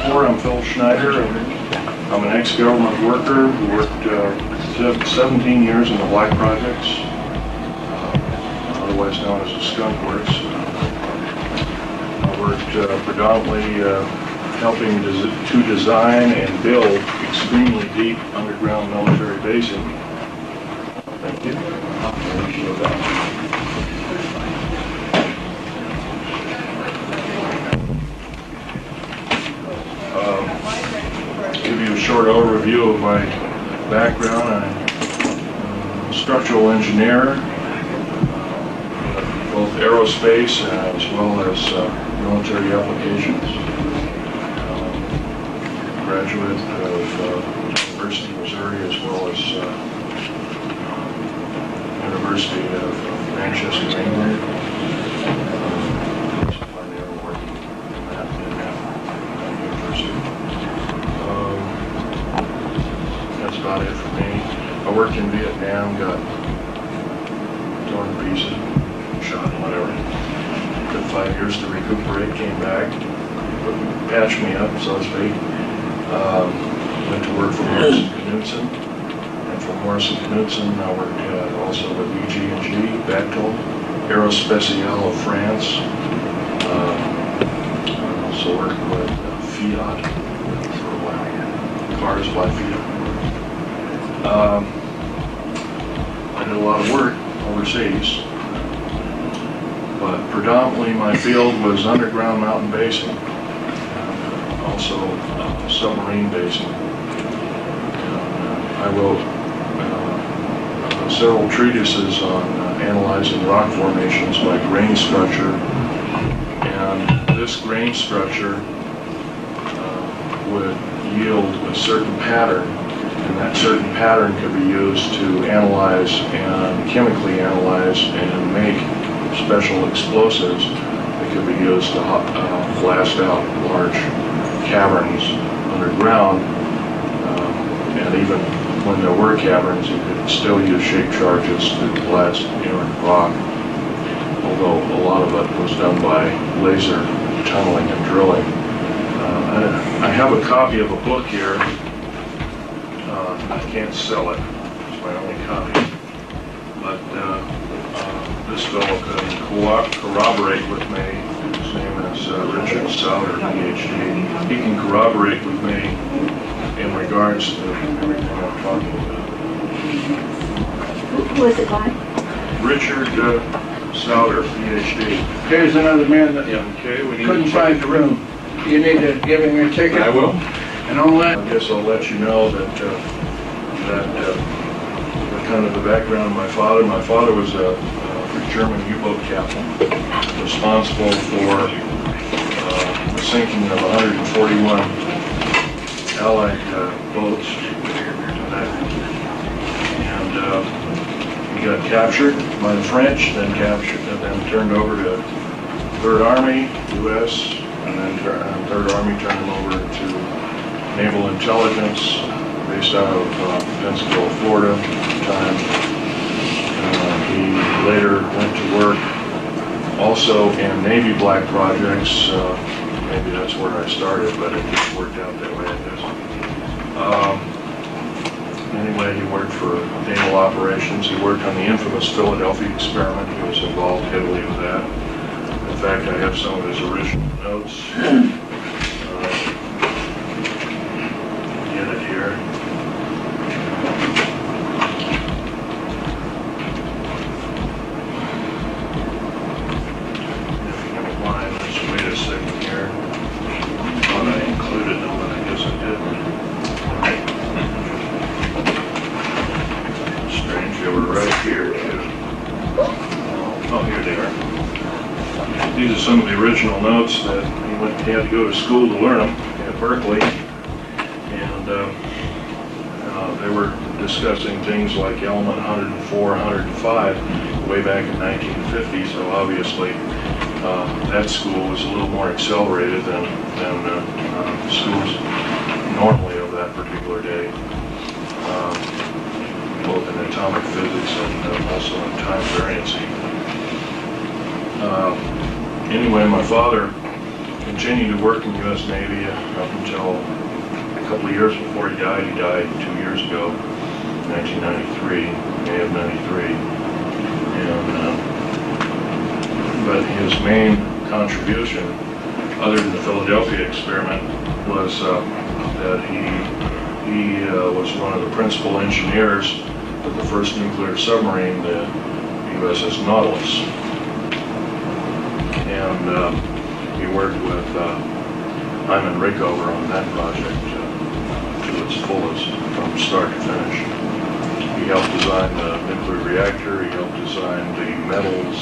report. I'm Phil Schneider. I'm an ex-government worker who worked 17 years in the Black Projects, otherwise known as the Skunk Works. I worked predominantly helping to design and build extremely deep underground military basing. Thank you. Give you a short overview of my background. I'm a structural engineer, both aerospace as well as military applications. Graduate of University of Missouri as well as University of Manchester, England. Primarily working in that university. That's about it for me. I worked in Vietnam, got torn to pieces, shot, whatever. Took 5 years to recuperate, came back, patched me up, so to speak. Went to work for Morrison Knudsen, and from Morrison Knudsen I worked also with EG&G, Bechtel, Aerospatiale of France. Also worked with Fiat for a while, cars by Fiat. I did a lot of work overseas, but predominantly my field was underground mountain basing, also submarine basing. I wrote several treatises on analyzing rock formations by grain structure, and this grain structure would yield a certain pattern, and that certain pattern could be used to analyze and chemically analyze and make special explosives that could be used to blast out large caverns underground, and even when there were caverns, you could still use shape charges to blast inert rock, although a lot of it was done by laser tunneling and drilling. I have a copy of a book here. I can't sell it, it's my only copy, but this fellow could corroborate with me. His name is Richard Souder, PhD. He can corroborate with me in regards to everything I'm talking about. Who is it by? Richard Souder, PhD. Here's another man that Okay, we need couldn't to find the room. You need to give him your ticket. I will. And all that. I guess I'll let you know that kind of the background of my father. My father was a German U-boat captain, responsible for the sinking of 141 Allied boats, and he got captured by the French, then turned over to 3rd Army, U.S., and then Third Army turned him over to Naval Intelligence, based out of Pensacola, Florida at the time. He later went to work also in Navy Black Projects. Maybe that's where I started, but it just worked out that way, I guess. Anyway, he worked for naval operations. He worked on the infamous Philadelphia experiment. He was involved heavily with that. In fact, I have some of his original notes. Get it here. Wait a second here. I thought I included them, but I guess I didn't. Strange, they were right here, too. Oh, here they are. These are some of the original notes that he had to go to school to learn them at Berkeley. And they were discussing things like element 104, 105 way back in 1950, so obviously that school was a little more accelerated than schools normally of that particular day, both in atomic physics and also in time variancy. Anyway, my father continued to work in the U.S. Navy up until a couple of years before he died. He died 2 years ago, 1993, May of 93. But his main contribution, other than the Philadelphia experiment, was that he was one of the principal engineers of the first nuclear submarine, the USS Nautilus. And he worked with Hyman Rickover on that project to its fullest from start to finish. He helped design the nuclear reactor, he helped design the metals,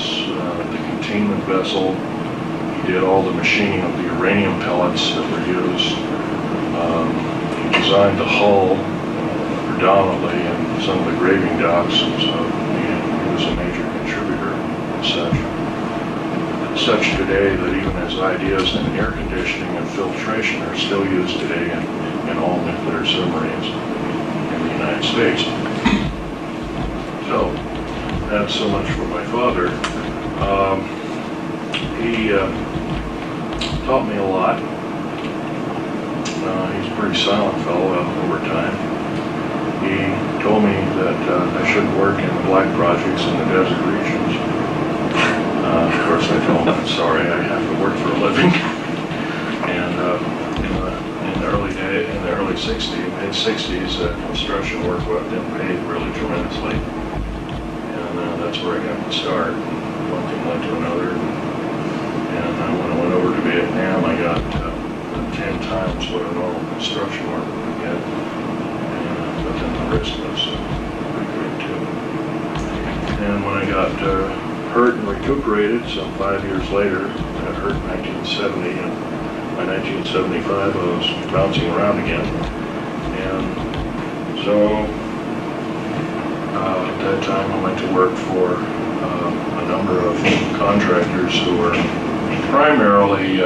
the containment vessel. He did all the machining of the uranium pellets that were used. He designed the hull predominantly and some of the graving docks, so he was a major contributor as such. Such today that even his ideas in air conditioning and filtration are still used today in all nuclear submarines in the United States. So, that's so much for my father. He taught me a lot. He's a pretty silent fellow over time. He told me that I shouldn't work in the black projects in the desert regions. Of course, I told him, I'm sorry, I have to work for a living. And in the early 60s, mid-60s, construction work didn't pay really tremendously. And that's where I got to start. One thing led to another. And when I went over to Vietnam, I got 10 times what a normal construction worker would get. But then the risk was pretty great too. And when I got hurt and recuperated some 5 years later, I got hurt in 1970, and by 1975 I was bouncing around again. And so at that time I went to work for a number of contractors who were primarily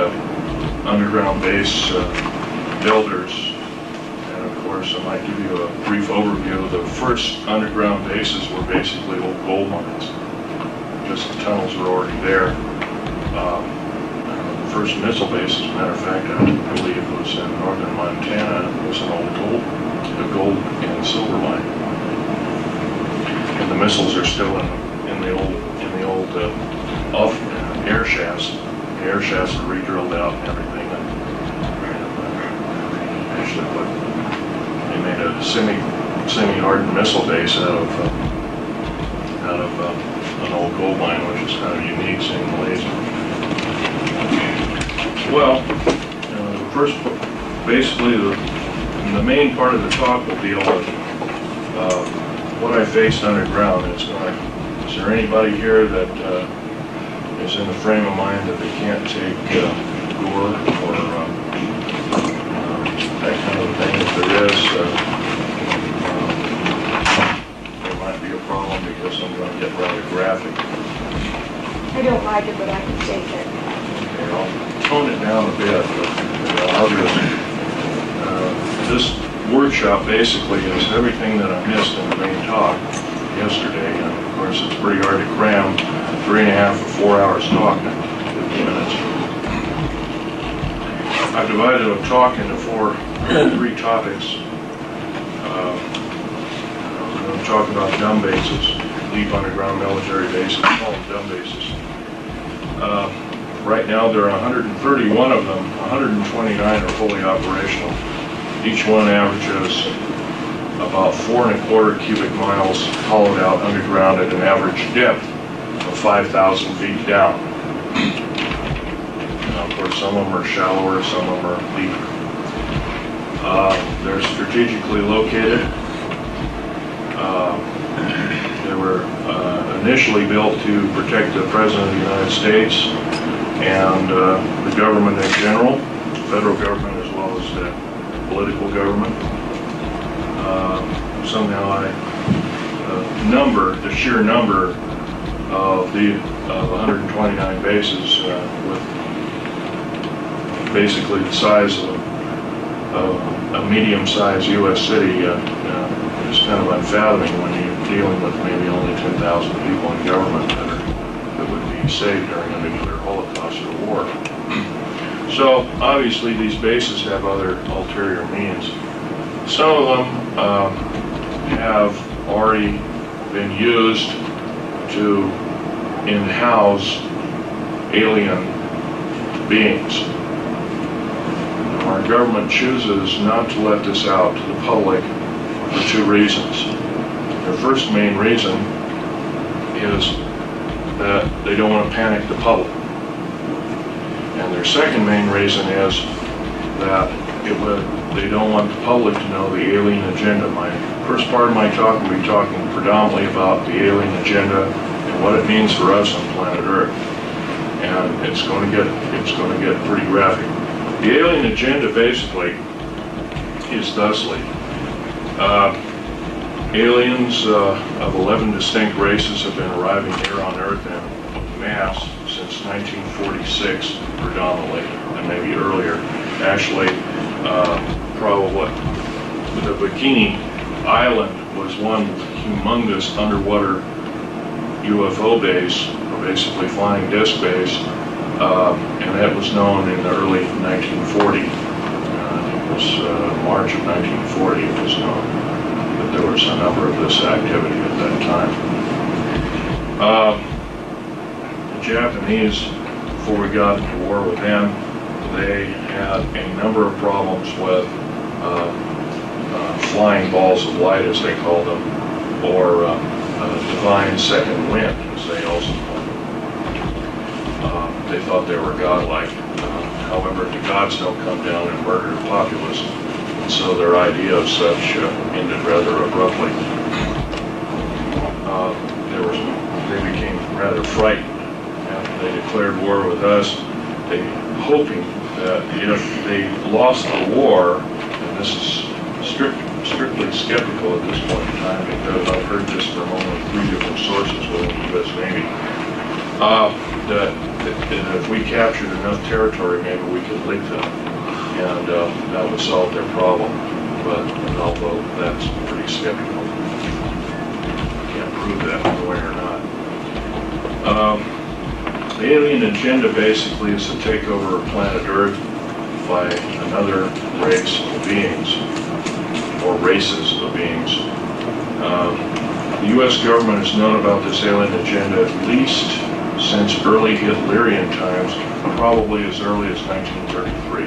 underground base builders. And of course, I might give you a brief overview. The first underground bases were basically old gold mines. Just the tunnels were already there. The first missile base, as a matter of fact, I believe it was in northern Montana. It was an old gold and silver mine. And the missiles are still in the old air shafts. The air shafts are re-drilled out and everything. And actually, they made a semi-hardened missile base out of an old gold mine, which is kind of unique, seeing the laser. Well, basically the main part of the talk will deal with what I faced underground. Is there anybody here that is in the frame of mind that they can't take gore or that kind of thing? If there is, there might be a problem because I'm going to get rather graphic. I don't like it, but I can take it. Okay, I'll tone it down a bit, but I'll this workshop basically is everything that I missed in the main talk yesterday, and of course it's pretty hard to cram 3.5 or 4 hours talk in 50 minutes. I've divided a talk into three topics. I'm going to talk about dumb bases, deep underground military bases, call them dumb bases. Right now there are 131 of them, 129 are fully operational. Each one averages about 4¼ cubic miles hollowed out underground at an average depth of 5,000 feet down. Now, of course, some of them are shallower, some of them are deeper. They're strategically located. They were initially built to protect the President of the United States and the government in general, the federal government as well as the political government. Somehow the sheer number of the 129 bases with basically the size of a medium-sized U.S. city is kind of unfathoming when you're dealing with maybe only 10,000 people in government that would be saved during a nuclear holocaust or war. So obviously these bases have other ulterior means. Some of them have already been used to in-house alien beings. Our government chooses not to let this out to the public for two reasons. Their first main reason is that they don't want to panic the public. And their second main reason is that they don't want the public to know the alien agenda. My first part of my talk will be talking predominantly about the alien agenda and what it means for us on planet Earth. And it's going to get pretty graphic. The alien agenda basically is thusly. Aliens of 11 distinct races have been arriving here on Earth in mass since 1946, predominantly, and maybe earlier. Actually, probably the Bikini Island was one humongous underwater UFO base, or basically flying disc base, and that was known in the early 1940s. I think it was March of 1940 it was known that there was a number of this activity at that time. The Japanese, before we got into war with them, they had a number of problems with flying balls of light, as they called them, or divine second wind, as they also called them. They thought they were godlike. However, the gods don't come down and murder the populace, and so their idea of such ended rather abruptly. They became rather frightened after they declared war with us, hoping that if they lost the war, and this is strictly skeptical at this point in time because I've heard this from only 3 different sources within the U.S. Navy, that if we captured enough territory, maybe we could lick them, and that would solve their problem. But although that's pretty skeptical, can't prove that one way or not. The alien agenda basically is to take over planet Earth by another race of beings, or races of beings. The U.S. government has known about this alien agenda at least since early Hitlerian times, probably as early as 1933.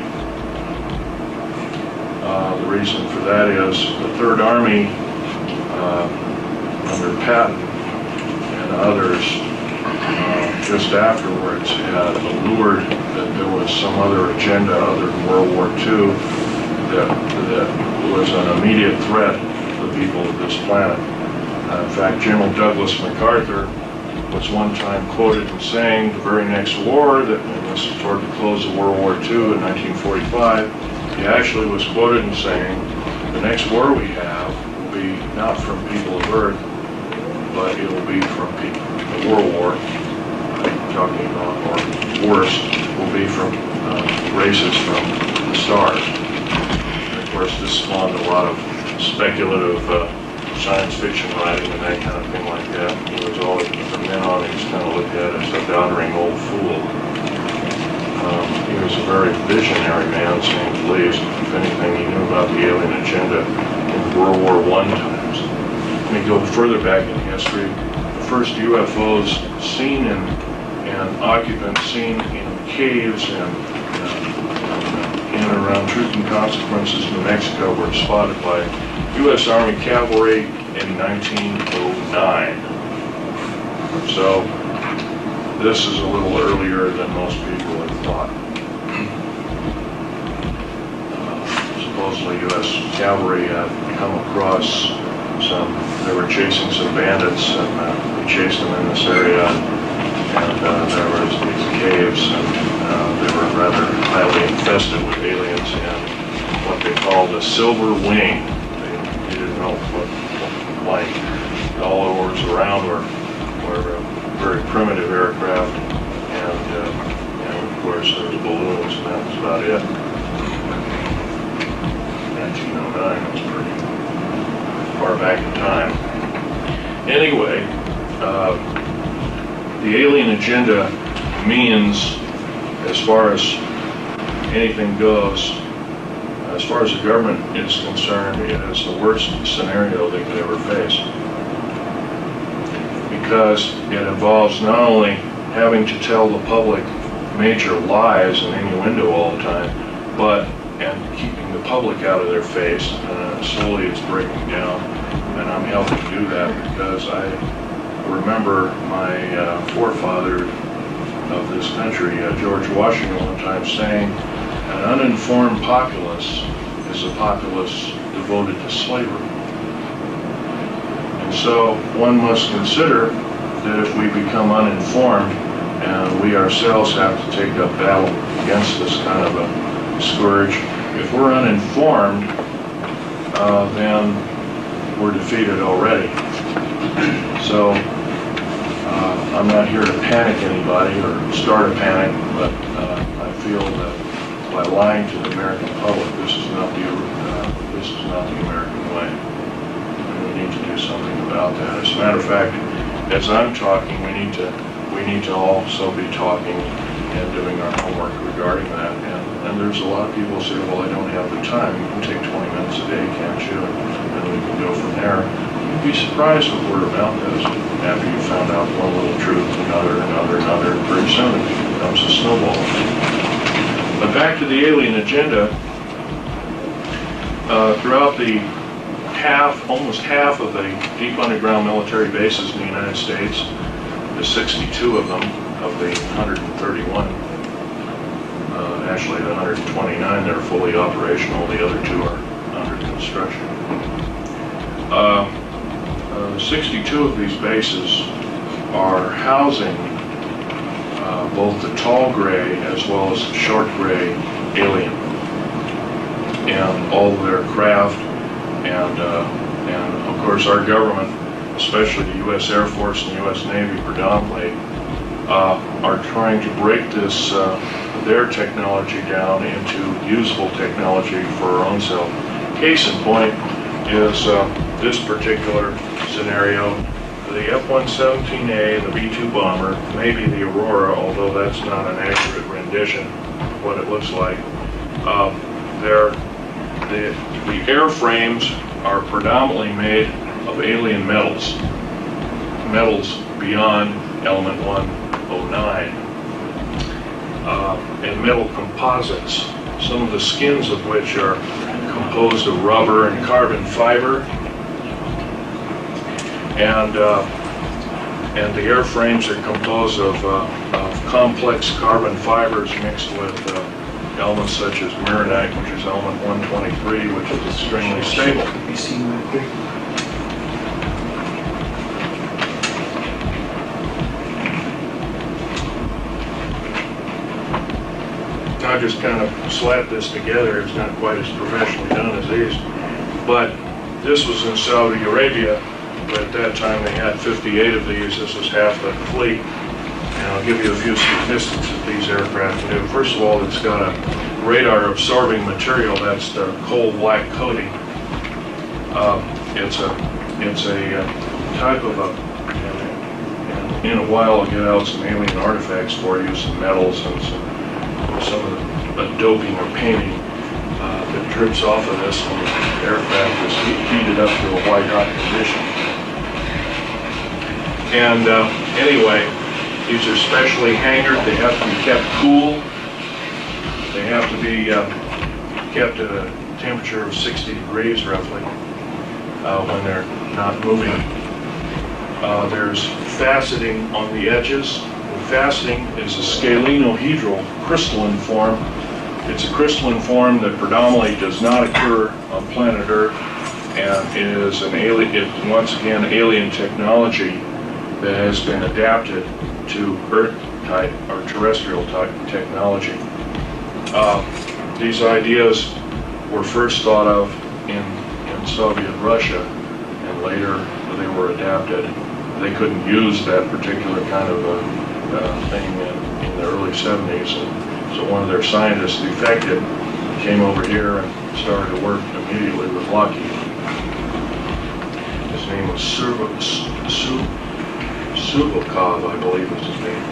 The reason for that is the Third Army, under Patton and others, just afterwards had allured that there was some other agenda other than World War II that was an immediate threat to the people of this planet. In fact, General Douglas MacArthur was one time quoted in saying the very next war, and this is toward the close of World War II in 1945, he actually was quoted in saying, the next war we have will be not from people of Earth, but it will be from people, the World War, I'm talking about, or worse, will be from races from the stars. And of course, this spawned a lot of speculative science fiction writing and that kind of thing like that. He was always, the men on it, kind of looked at as a doddering old fool. He was a very visionary man, saying the least. If anything, he knew about the alien agenda in World War I times. Let me go further back in history. The first UFOs seen and occupants seen in caves and in and around Truth and Consequences, New Mexico, were spotted by U.S. Army Cavalry in 1909. So this is a little earlier than most people had thought. Supposedly U.S. Cavalry had come across they were chasing some bandits, and we chased them in this area, and there was these caves, and they were rather highly infested with aliens and what they called a silver wing. They didn't know what like. All that was around were very primitive aircraft, and of course there was balloons, and that was about it. 1909 was pretty far back in time. Anyway, the alien agenda means, as far as anything goes. As far as the government is concerned, it is the worst scenario they could ever face. Because it involves not only having to tell the public major lies and innuendo all the time, but keeping the public out of their face. Slowly it's breaking down, and I'm helping do that because I remember my forefather of this country, George Washington, one time saying, "An uninformed populace is a populace devoted to slavery." And so one must consider that if we become uninformed and we ourselves have to take up battle against this kind of a scourge, if we're uninformed, then we're defeated already. So I'm not here to panic anybody or start a panic, but I feel that by lying to the American public, this is not the American way. And we need to do something about that. As a matter of fact, as I'm talking, we need to also be talking and doing our homework regarding that. And there's a lot of people who say, well, I don't have the time. You can take 20 minutes a day, can't you? And we can go from there. You'd be surprised what word of mouth is after you found out one little truth, another, and pretty soon it becomes a snowball. But back to the alien agenda. Throughout the almost half of the deep underground military bases in the United States, the 62 of them, of the 131, actually the 129, they're fully operational, the other two are under construction. 62 of these bases are housing both the tall gray as well as the short gray alien and all of their craft, and of course our government, especially the U.S. Air Force and the U.S. Navy predominantly, are trying to break this their technology down into usable technology for our own self. Case in point is this particular scenario. The F-117A, the B-2 bomber, maybe the Aurora, although that's not an accurate rendition of what it looks like. The airframes are predominantly made of alien metals beyond element 109, and metal composites, some of the skins of which are composed of rubber and carbon fiber, and the airframes are composed of complex carbon fibers mixed with elements such as mironite, which is element 123, which is extremely stable. I just kind of slapped this together. It's not quite as professionally done as these, but this was in Saudi Arabia. But at that time they had 58 of these. This was half the fleet. And I'll give you a few statistics that these aircraft can do. First of all, it's got a radar absorbing material, that's the coal black coating. It's a type of and in a while I'll get out some alien artifacts for you, some metals and some of the doping or painting that drips off of this when the aircraft is heated up to a white hot condition. And anyway, these are specially hangared. They have to be kept cool. They have to be kept at a temperature of 60 degrees roughly when they're not moving. There's faceting on the edges. The faceting is a scalenohedral crystalline form. It's a crystalline form that predominantly does not occur on planet Earth, and is an alien, once again, alien technology that has been adapted to Earth-type or terrestrial-type technology. These ideas were first thought of in Soviet Russia, and later they were adapted. They couldn't use that particular kind of thing in the early 70s, and so one of their scientists defected, came over here and started to work immediately with Lockheed. His name was Subakov, I believe was his name.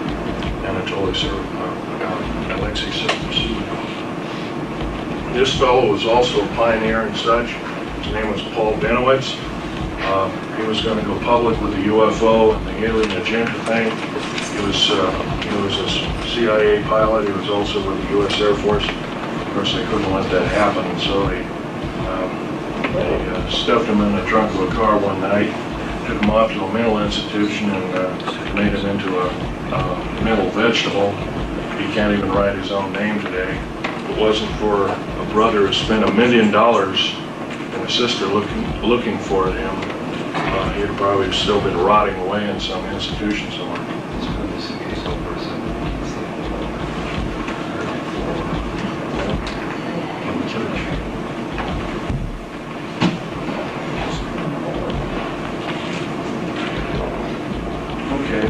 Anatoly Subakov, Alexei Subakov. This fellow was also a pioneer and such. His name was Paul Benowitz. He was going to go public with the UFO and the alien agenda thing. He was a CIA pilot. He was also with the U.S. Air Force. Of course, they couldn't let that happen, and so they stuffed him in the trunk of a car one night, took him off to a mental institution, and made him into a mental vegetable. He can't even write his own name today. If it wasn't for a brother who spent $1 million and a sister looking for him, he'd probably still been rotting away in some institution somewhere. Okay.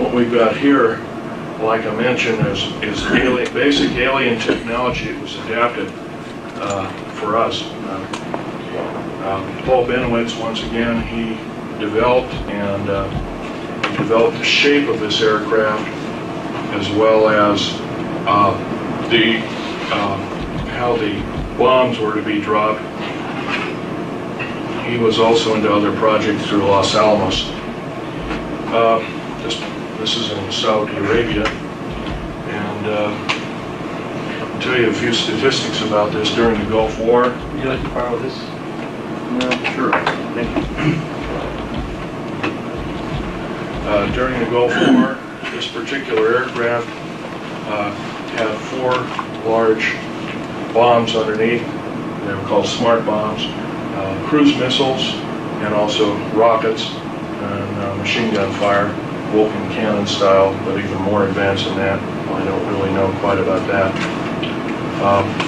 What we've got here, like I mentioned, is basic alien technology. It was adapted for us. Paul Benowitz, once again, he developed the shape of this aircraft, as well as how the bombs were to be dropped. He was also into other projects through Los Alamos. This is in Saudi Arabia, and I'll tell you a few statistics about this during the Gulf War. Would you like to borrow this? No, sure. Thank you. During the Gulf War, this particular aircraft had 4 large bombs underneath. They were called smart bombs, cruise missiles, and also rockets and machine gun fire, Vulcan cannon style, but even more advanced than that. I don't really know quite about that.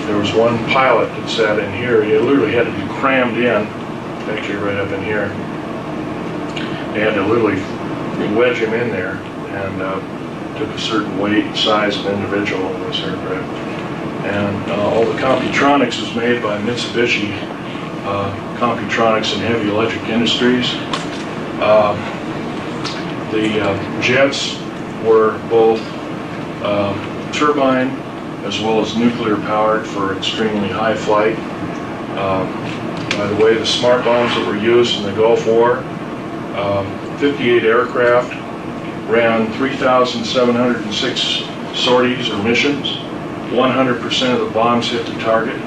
There was one pilot that sat in here. He literally had to be crammed in, actually right up in here. They had to literally wedge him in there, and took a certain weight and size of individual in this aircraft. And all the Computronics was made by Mitsubishi Computronics and Heavy Electric Industries. The jets were both turbine as well as nuclear powered for extremely high flight. By the way, the smart bombs that were used in the Gulf War, 58 aircraft ran 3,706 sorties or missions. 100% of the bombs hit the target.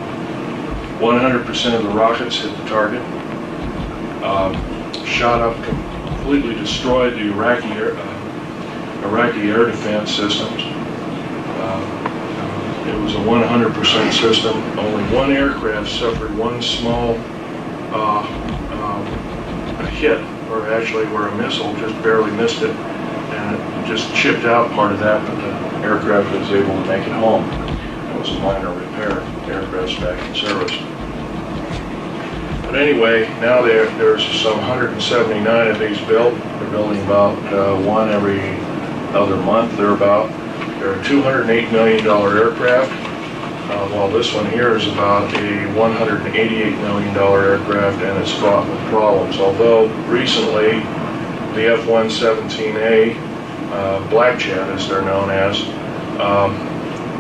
100% of the rockets hit the target. Shot up, completely destroyed the Iraqi air defense systems. It was a 100% system. Only one aircraft suffered one small hit, or actually where a missile just barely missed it, and it just chipped out part of that, but the aircraft was able to make it home. It was a minor repair. The aircraft's back in service. But anyway, now there's some 179 of these built. They're building about one every other month, thereabout. They're a $208 million aircraft, while this one here is about a $188 million aircraft, and it's fraught with problems. Although recently, the F-117A, Black Jet as they're known as,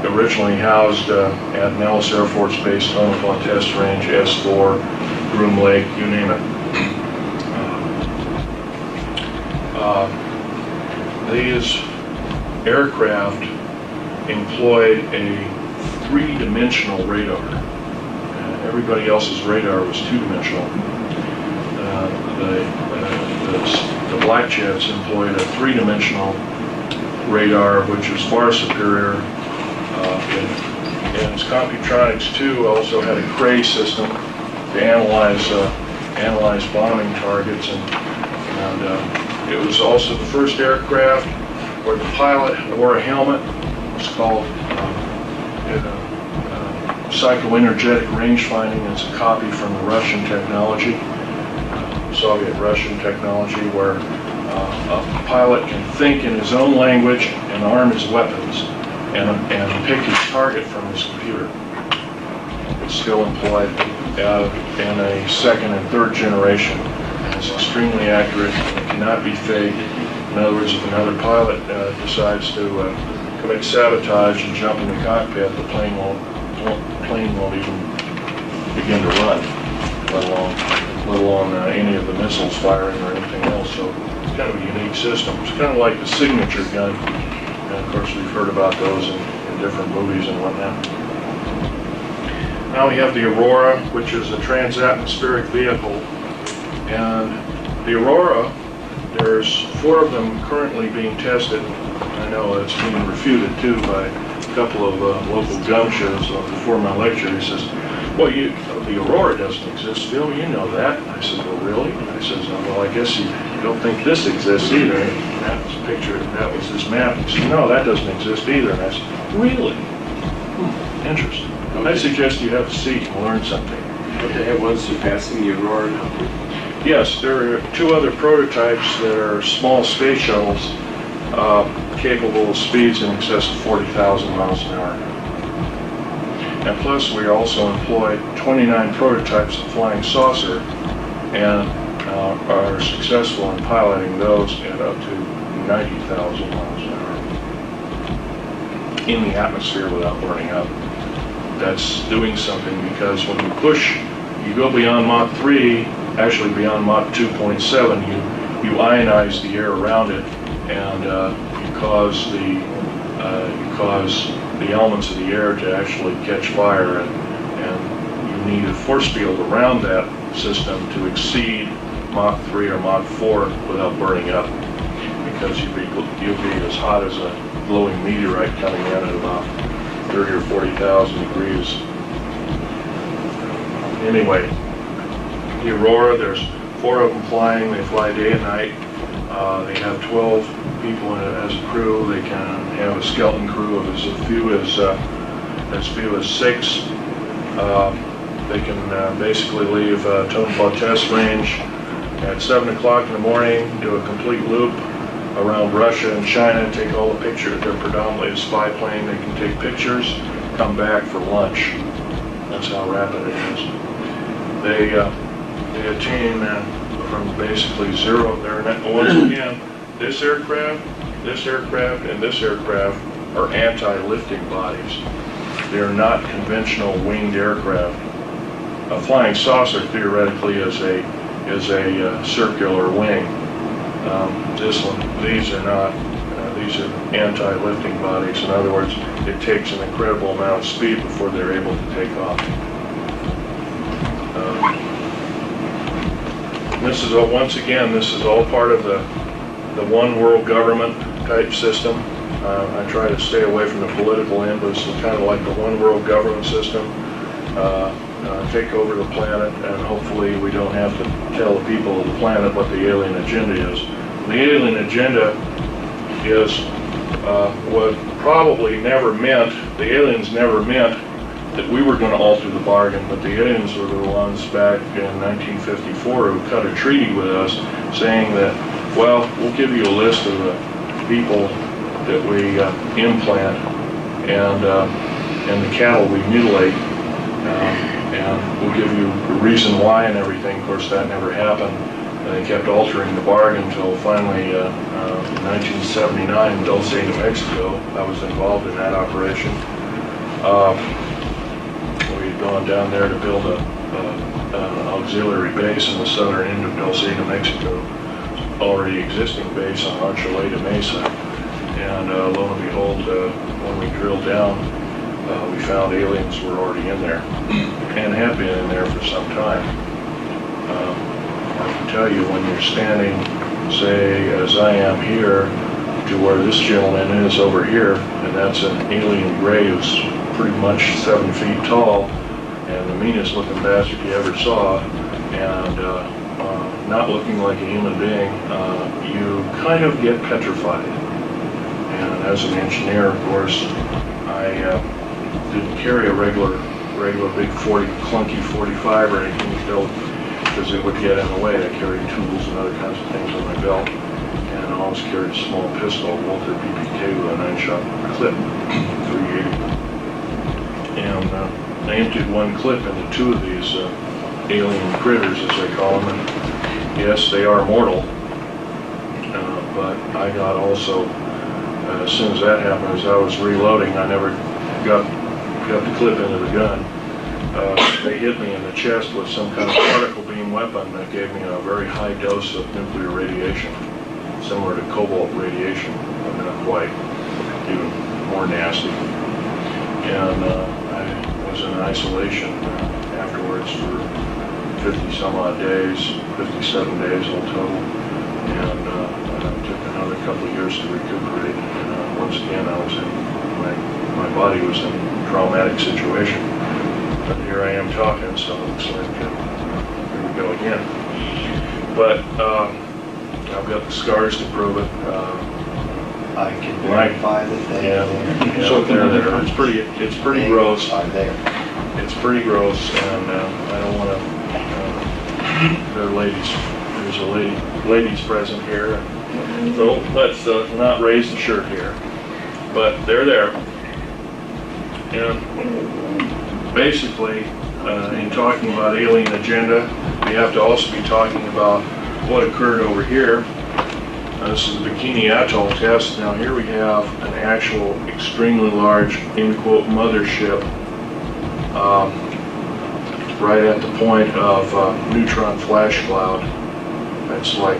originally housed at Nellis Air Force Base, Tonopah Test Range, S4, Groom Lake, you name it. These aircraft employed a 3-dimensional radar. Everybody else's radar was 2-dimensional. The Black Jets employed a 3-dimensional radar, which is far superior. And Computronics too also had a Cray system to analyze bombing targets, and it was also the first aircraft where the pilot wore a helmet. It's called psychoenergetic range finding. It's a copy from the Russian technology, Soviet-Russian technology, where a pilot can think in his own language and arm his weapons and pick his target from his computer. It's still employed in a second and third generation. It's extremely accurate. It cannot be faked. In other words, if another pilot decides to commit sabotage and jump in the cockpit, the plane plane won't even begin to run, let alone any of the missiles firing or anything else. So it's kind of a unique system. It's kind of like the signature gun. And of course, we've heard about those in different movies and whatnot. Now we have the Aurora, which is a trans-atmospheric vehicle. And the Aurora, there's 4 of them currently being tested. I know it's being refuted too by a couple of local gun shows before my lecture. He says, well, the Aurora doesn't exist, Phil, you know that. I said, well, really? I says, well, I guess you don't think this exists either. And that was a picture, that was this map. He said, no, that doesn't exist either. And I said, really? Interesting. I suggest you have a seat and learn something. But they have one surpassing the Aurora now. Yes, there are 2 other prototypes that are small space shuttles capable of speeds in excess of 40,000 miles an hour. And plus, we also employ 29 prototypes of flying saucer and are successful in piloting those at up to 90,000 miles an hour in the atmosphere without burning up. That's doing something, because when you push, you go beyond Mach 3, actually beyond Mach 2.7, you ionize the air around it, and you cause the elements of the air to actually catch fire, and you need a force field around that system to exceed Mach 3 or Mach 4 without burning up, because you'll be as hot as a glowing meteorite coming in at about 30 or 40,000 degrees. Anyway, the Aurora, there's 4 of them flying. They fly day and night. They have 12 people in it as a crew. They can have a skeleton crew of as few as 6. They can basically leave Tonopah Test Range at 7 o'clock in the morning, do a complete loop around Russia and China, take all the pictures. They're predominantly a spy plane. They can take pictures, come back for lunch. That's how rapid it is. They attain from basically zero. Once again, this aircraft, and this aircraft are anti-lifting bodies. They're not conventional winged aircraft. A flying saucer theoretically is a circular wing. These are not. These are anti-lifting bodies. In other words, it takes an incredible amount of speed before they're able to take off. This is all part of the one world government type system. I try to stay away from the political end, but it's kind of like the one world government system. Take over the planet, and hopefully we don't have to tell the people of the planet what the alien agenda is. The alien agenda is what probably never meant, the aliens never meant that we were going to alter the bargain, but the aliens were the ones back in 1954 who cut a treaty with us saying that, well, we'll give you a list of the people that we implant and the cattle we mutilate, and we'll give you the reason why and everything. Of course, that never happened. And they kept altering the bargain until finally in 1979 in Dulce, New Mexico, I was involved in that operation. We'd gone down there to build an auxiliary base in the southern end of Dulce, New Mexico, already existing base on Archuleta Mesa. And lo and behold, when we drilled down, we found aliens were already in there and have been in there for some time. I can tell you, when you're standing, say, as I am here, to where this gentleman is over here, and that's an alien gray who's pretty much 7 feet tall, and the meanest looking bastard you ever saw, and not looking like a human being, you kind of get petrified. And as an engineer, of course, I didn't carry a regular big clunky 45 or anything built, because it would get in the way. I carried tools and other kinds of things on my belt, and I always carried a small pistol, Walter PP2 with a 9-shot clip, 380. And I emptied one clip into 2 of these alien critters, as they call them, and yes, they are mortal, but I got also, as soon as that happened, as I was reloading, I never got got the clip into the gun. They hit me in the chest with some kind of particle beam weapon that gave me a very high dose of nuclear radiation, similar to cobalt radiation, but not quite, even more nasty. And I was in isolation afterwards for 50 some odd days, 57 days all total, and it took another couple of years to recuperate. And once again, I was in, my body was in a traumatic situation. But here I am talking, so it looks like here we go again. But I've got the scars to prove it. I can verify that they are there. So they're there. It's pretty They gross. are there. It's pretty gross, and I don't want to. There are ladies. There's a ladies present here. So let's not raise the shirt here. But they're there. And basically, in talking about alien agenda, we have to also be talking about what occurred over here. This is the Bikini Atoll test. Now here we have an actual extremely large, in quote, mothership right at the point of neutron flash cloud. That's like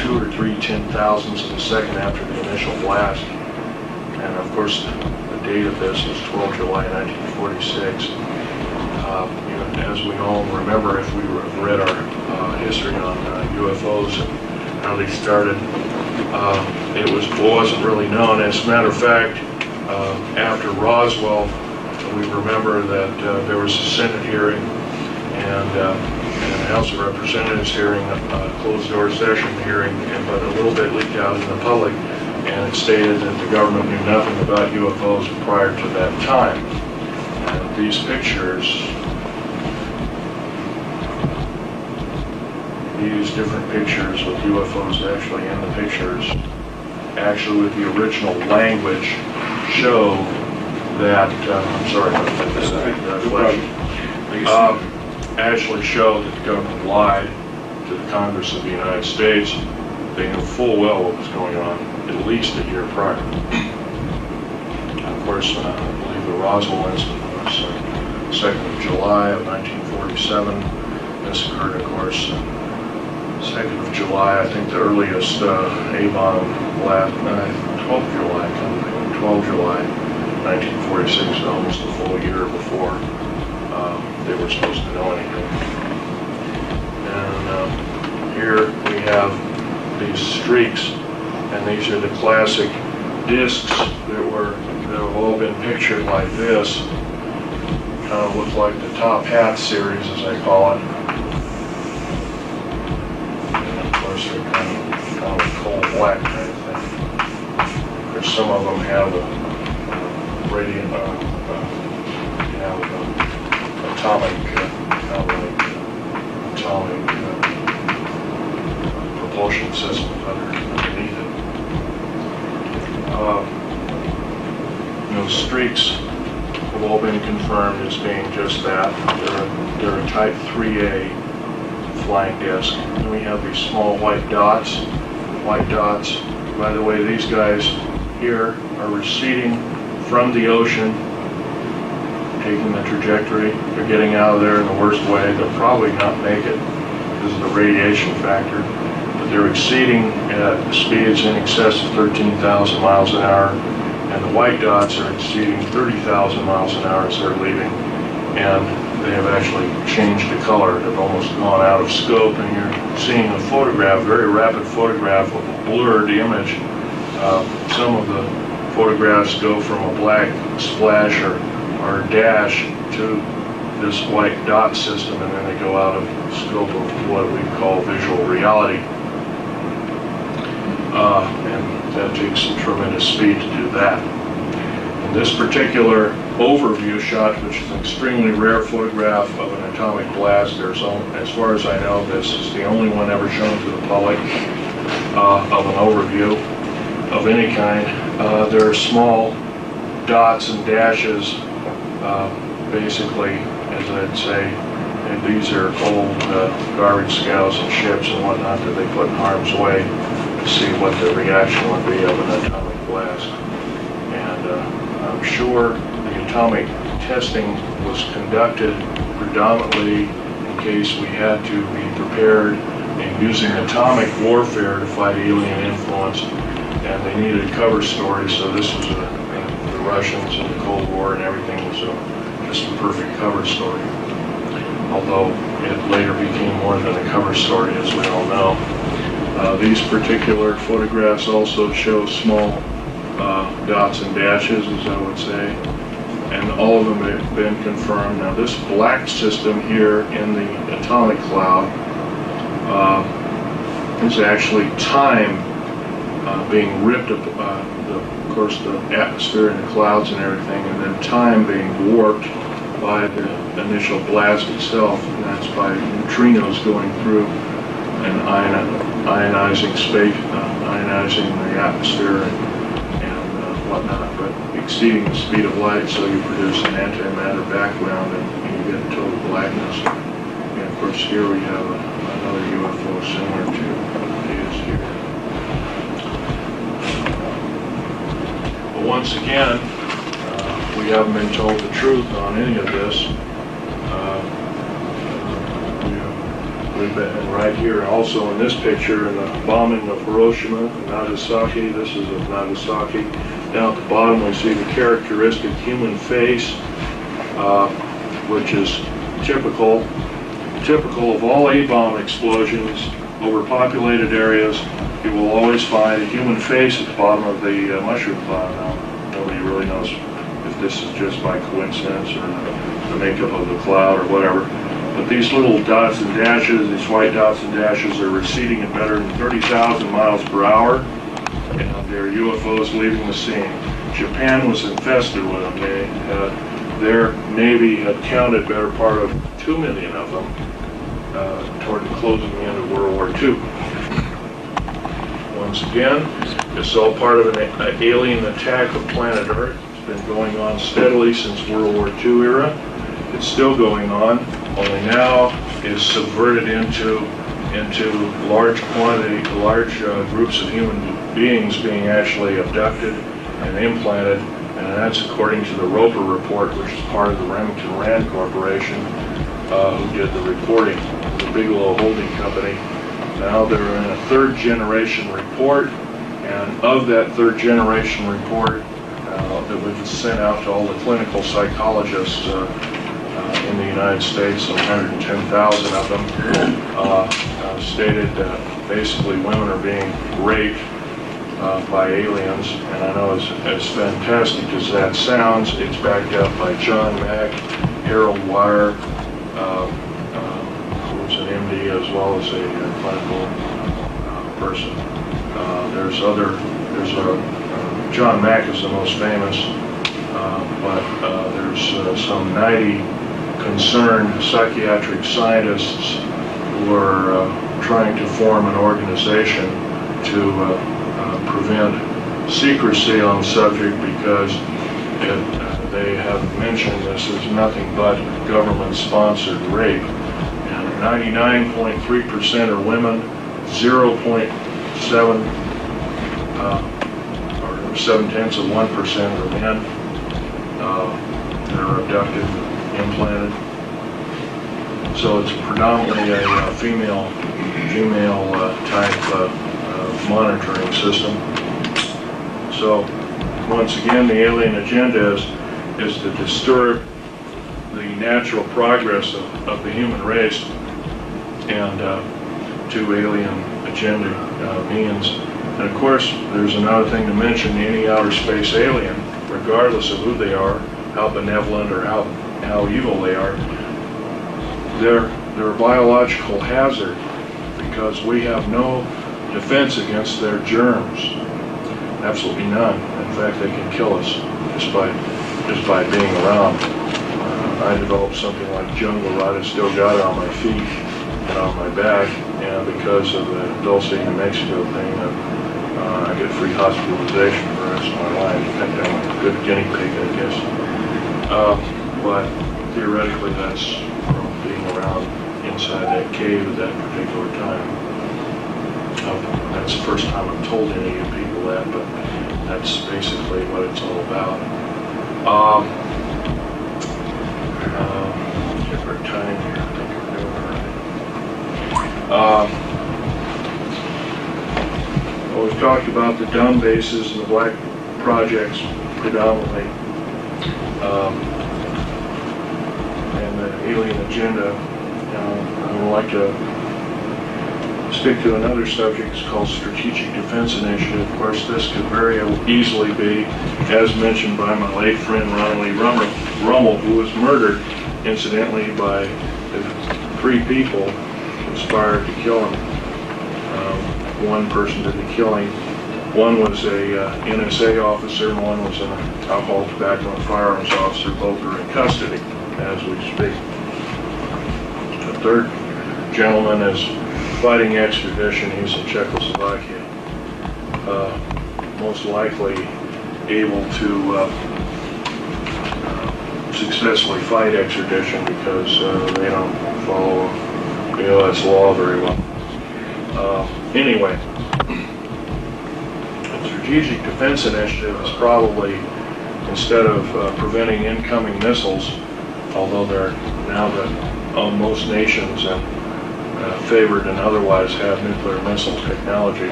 2 or 3 10,000ths of a second after the initial blast. And of course, the date of this was 12 July 1946. As we all remember, if we read our history on U.F.O.s and how they started, it wasn't really known. As a matter of fact, after Roswell, we remember that there was a Senate hearing and a House of Representatives hearing, a closed-door session hearing, but a little bit leaked out in the public, and it stated that the government knew nothing about UFOs prior to that time. And these pictures, these different pictures with UFOs actually in the pictures, actually with the original language, show that, I'm sorry about that flash, actually show that the government lied to the Congress of the United States. They knew full well what was going on at least a year prior. Of course, I believe the Roswell incident was 2nd of July of 1947. This occurred, of course, 2nd of July. I think the earliest A-bomb blast, 12th July, 12 July 1946, almost a full year before they were supposed to know anything. And here we have these streaks, and these are the classic discs that have all been pictured like this. Kind of look like the Top Hat series, as I call it. And of course, they're kind of a coal black kind of thing. Of course, some of them have a radiant, atomic propulsion system underneath it. Those streaks have all been confirmed as being just that. They're a Type 3A flying disc. And we have these small white dots. White dots. By the way, these guys here are receding from the ocean, taking the trajectory. They're getting out of there in the worst way. They'll probably not make it because of the radiation factor, but they're exceeding at speeds in excess of 13,000 miles an hour, and the white dots are exceeding 30,000 miles an hour as they're leaving, and they have actually changed the color. They've almost gone out of scope, and you're seeing a photograph, very rapid photograph of a blurred image. Some of the photographs go from a black splash or dash to this white dot system, and then they go out of scope of what we call visual reality. And that takes some tremendous speed to do that. In this particular overview shot, which is an extremely rare photograph of an atomic blast, as far as I know, this is the only one ever shown to the public of an overview of any kind. There are small dots and dashes, basically, as I'd say, and these are old garbage scows and ships and whatnot that they put in harm's way to see what the reaction would be of an atomic blast. And I'm sure the atomic testing was conducted predominantly in case we had to be prepared in using atomic warfare to fight alien influence, and they needed a cover story, so this was the Russians and the Cold War and everything was just a perfect cover story. Although it later became more than a cover story, as we all know. These particular photographs also show small dots and dashes, as I would say, and all of them have been confirmed. Now this black system here in the atomic cloud is actually time being ripped up, of course the atmosphere and the clouds and everything, and then time being warped by the initial blast itself, and that's by neutrinos going through and ionizing space, ionizing the atmosphere and whatnot, but exceeding the speed of light, so you produce an antimatter background and you get total blackness. And of course here we have another UFO similar to what it is here. But once again, we haven't been told the truth on any of this. We've been right here, also in this picture, in the bombing of Hiroshima and Nagasaki. This is of Nagasaki. Down at the bottom, we see the characteristic human face, which is typical of all A-bomb explosions over populated areas. You will always find a human face at the bottom of the mushroom cloud. Now, nobody really knows if this is just by coincidence or the makeup of the cloud or whatever. But these little dots and dashes, these white dots and dashes, are receding at better than 30,000 miles per hour, and they're UFOs leaving the scene. Japan was infested with them. Their Navy had counted better part of 2 million of them toward the closing end of World War II. Once again, it's all part of an alien attack of planet Earth. It's been going on steadily since World War II era. It's still going on, only now is subverted into large groups of human beings being actually abducted and implanted, and that's according to the Roper report, which is part of the Remington Rand Corporation, who did the reporting, the Bigelow Holding Company. Now they're in a third generation report, and of that third generation report that was sent out to all the clinical psychologists in the United States, 110,000 of them, stated that basically women are being raped by aliens. And I know as fantastic as that sounds, it's backed up by John Mack, Harold Wire, who's an MD as well as a clinical person. John Mack is the most famous, but there's some 90 concerned psychiatric scientists who are trying to form an organization to prevent secrecy on the subject, because they have mentioned this is nothing but government-sponsored rape. And 99.3% are women, 0.7 or 0.7% are men that are abducted, implanted. So it's predominantly a female type monitoring system. So once again, the alien agenda is to disturb the natural progress of the human race, and two alien agenda means. And of course, there's another thing to mention: any outer space alien, regardless of who they are, how benevolent or how evil they are, they're a biological hazard, because we have no defense against their germs. Absolutely none. In fact, they can kill us just by being around. I developed something like jungle rot. I still got it on my feet and on my back, and because of the Dulce, New Mexico thing, I get free hospitalization for the rest of my life. I'm a good guinea pig, I guess. But theoretically, that's from being around inside that cave at that particular time. That's the first time I've told any of you people that, but that's basically what it's all about. talked about the dumb bases and the black projects predominantly, and the alien agenda. I would like to stick to another subject. It's called Strategic Defense Initiative. Of course, this could very easily be, as mentioned by my late friend Ronald E. Rummel, who was murdered, incidentally, by the 3 people who conspired to kill him. One person did the killing. One was a NSA officer, and one was an alcohol, tobacco, and firearms officer. Both are in custody as we speak. The third gentleman is fighting extradition. He's in Czechoslovakia. Most likely able to successfully fight extradition because they don't follow the U.S. law very well. Anyway, the Strategic Defense Initiative is probably, instead of preventing incoming missiles, although they're now most nations and favored and otherwise have nuclear missile technology,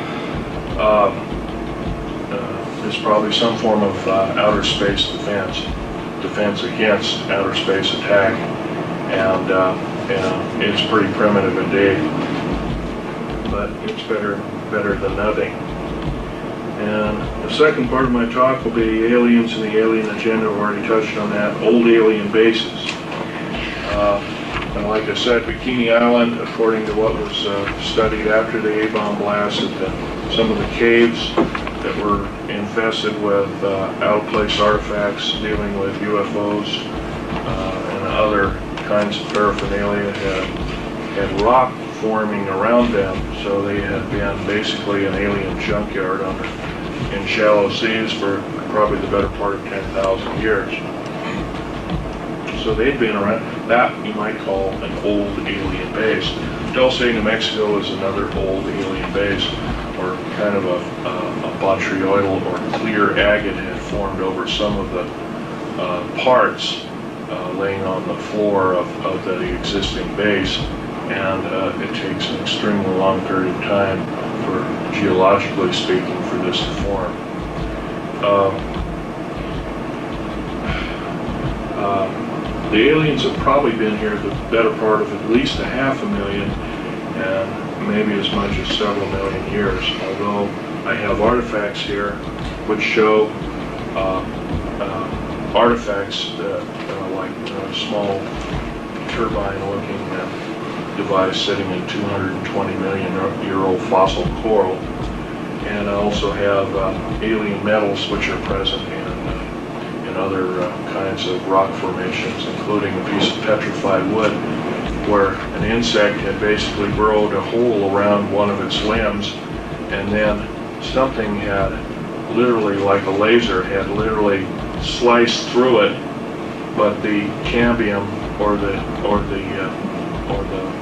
is probably some form of outer space defense against outer space attack, and it's pretty primitive indeed, but it's better than nothing. And the second part of my talk will be aliens and the alien agenda. I've already touched on that. Old alien bases. And like I said, Bikini Island, according to what was studied after the A-bomb blast, some of the caves that were infested with out-of-place artifacts dealing with U.F.O.s and other kinds of paraphernalia had rock forming around them, so they had been basically an alien junkyard in shallow seas for probably the better part of 10,000 years. So they'd been around. That you might call an old alien base. Dulce, New Mexico is another old alien base, or kind of a botryoidal or clear agate had formed over some of the parts laying on the floor of the existing base, and it takes an extremely long period of time, for geologically speaking, for this to form. The aliens have probably been here the better part of at least 500,000 and maybe as much as several million years, although I have artifacts here which show artifacts that like a small turbine-looking device sitting in 220 million year old fossil coral, and I also have alien metals which are present in other kinds of rock formations, including a piece of petrified wood where an insect had basically burrowed a hole around one of its limbs, and then something had literally, like a laser, had literally sliced through it, but the cambium or the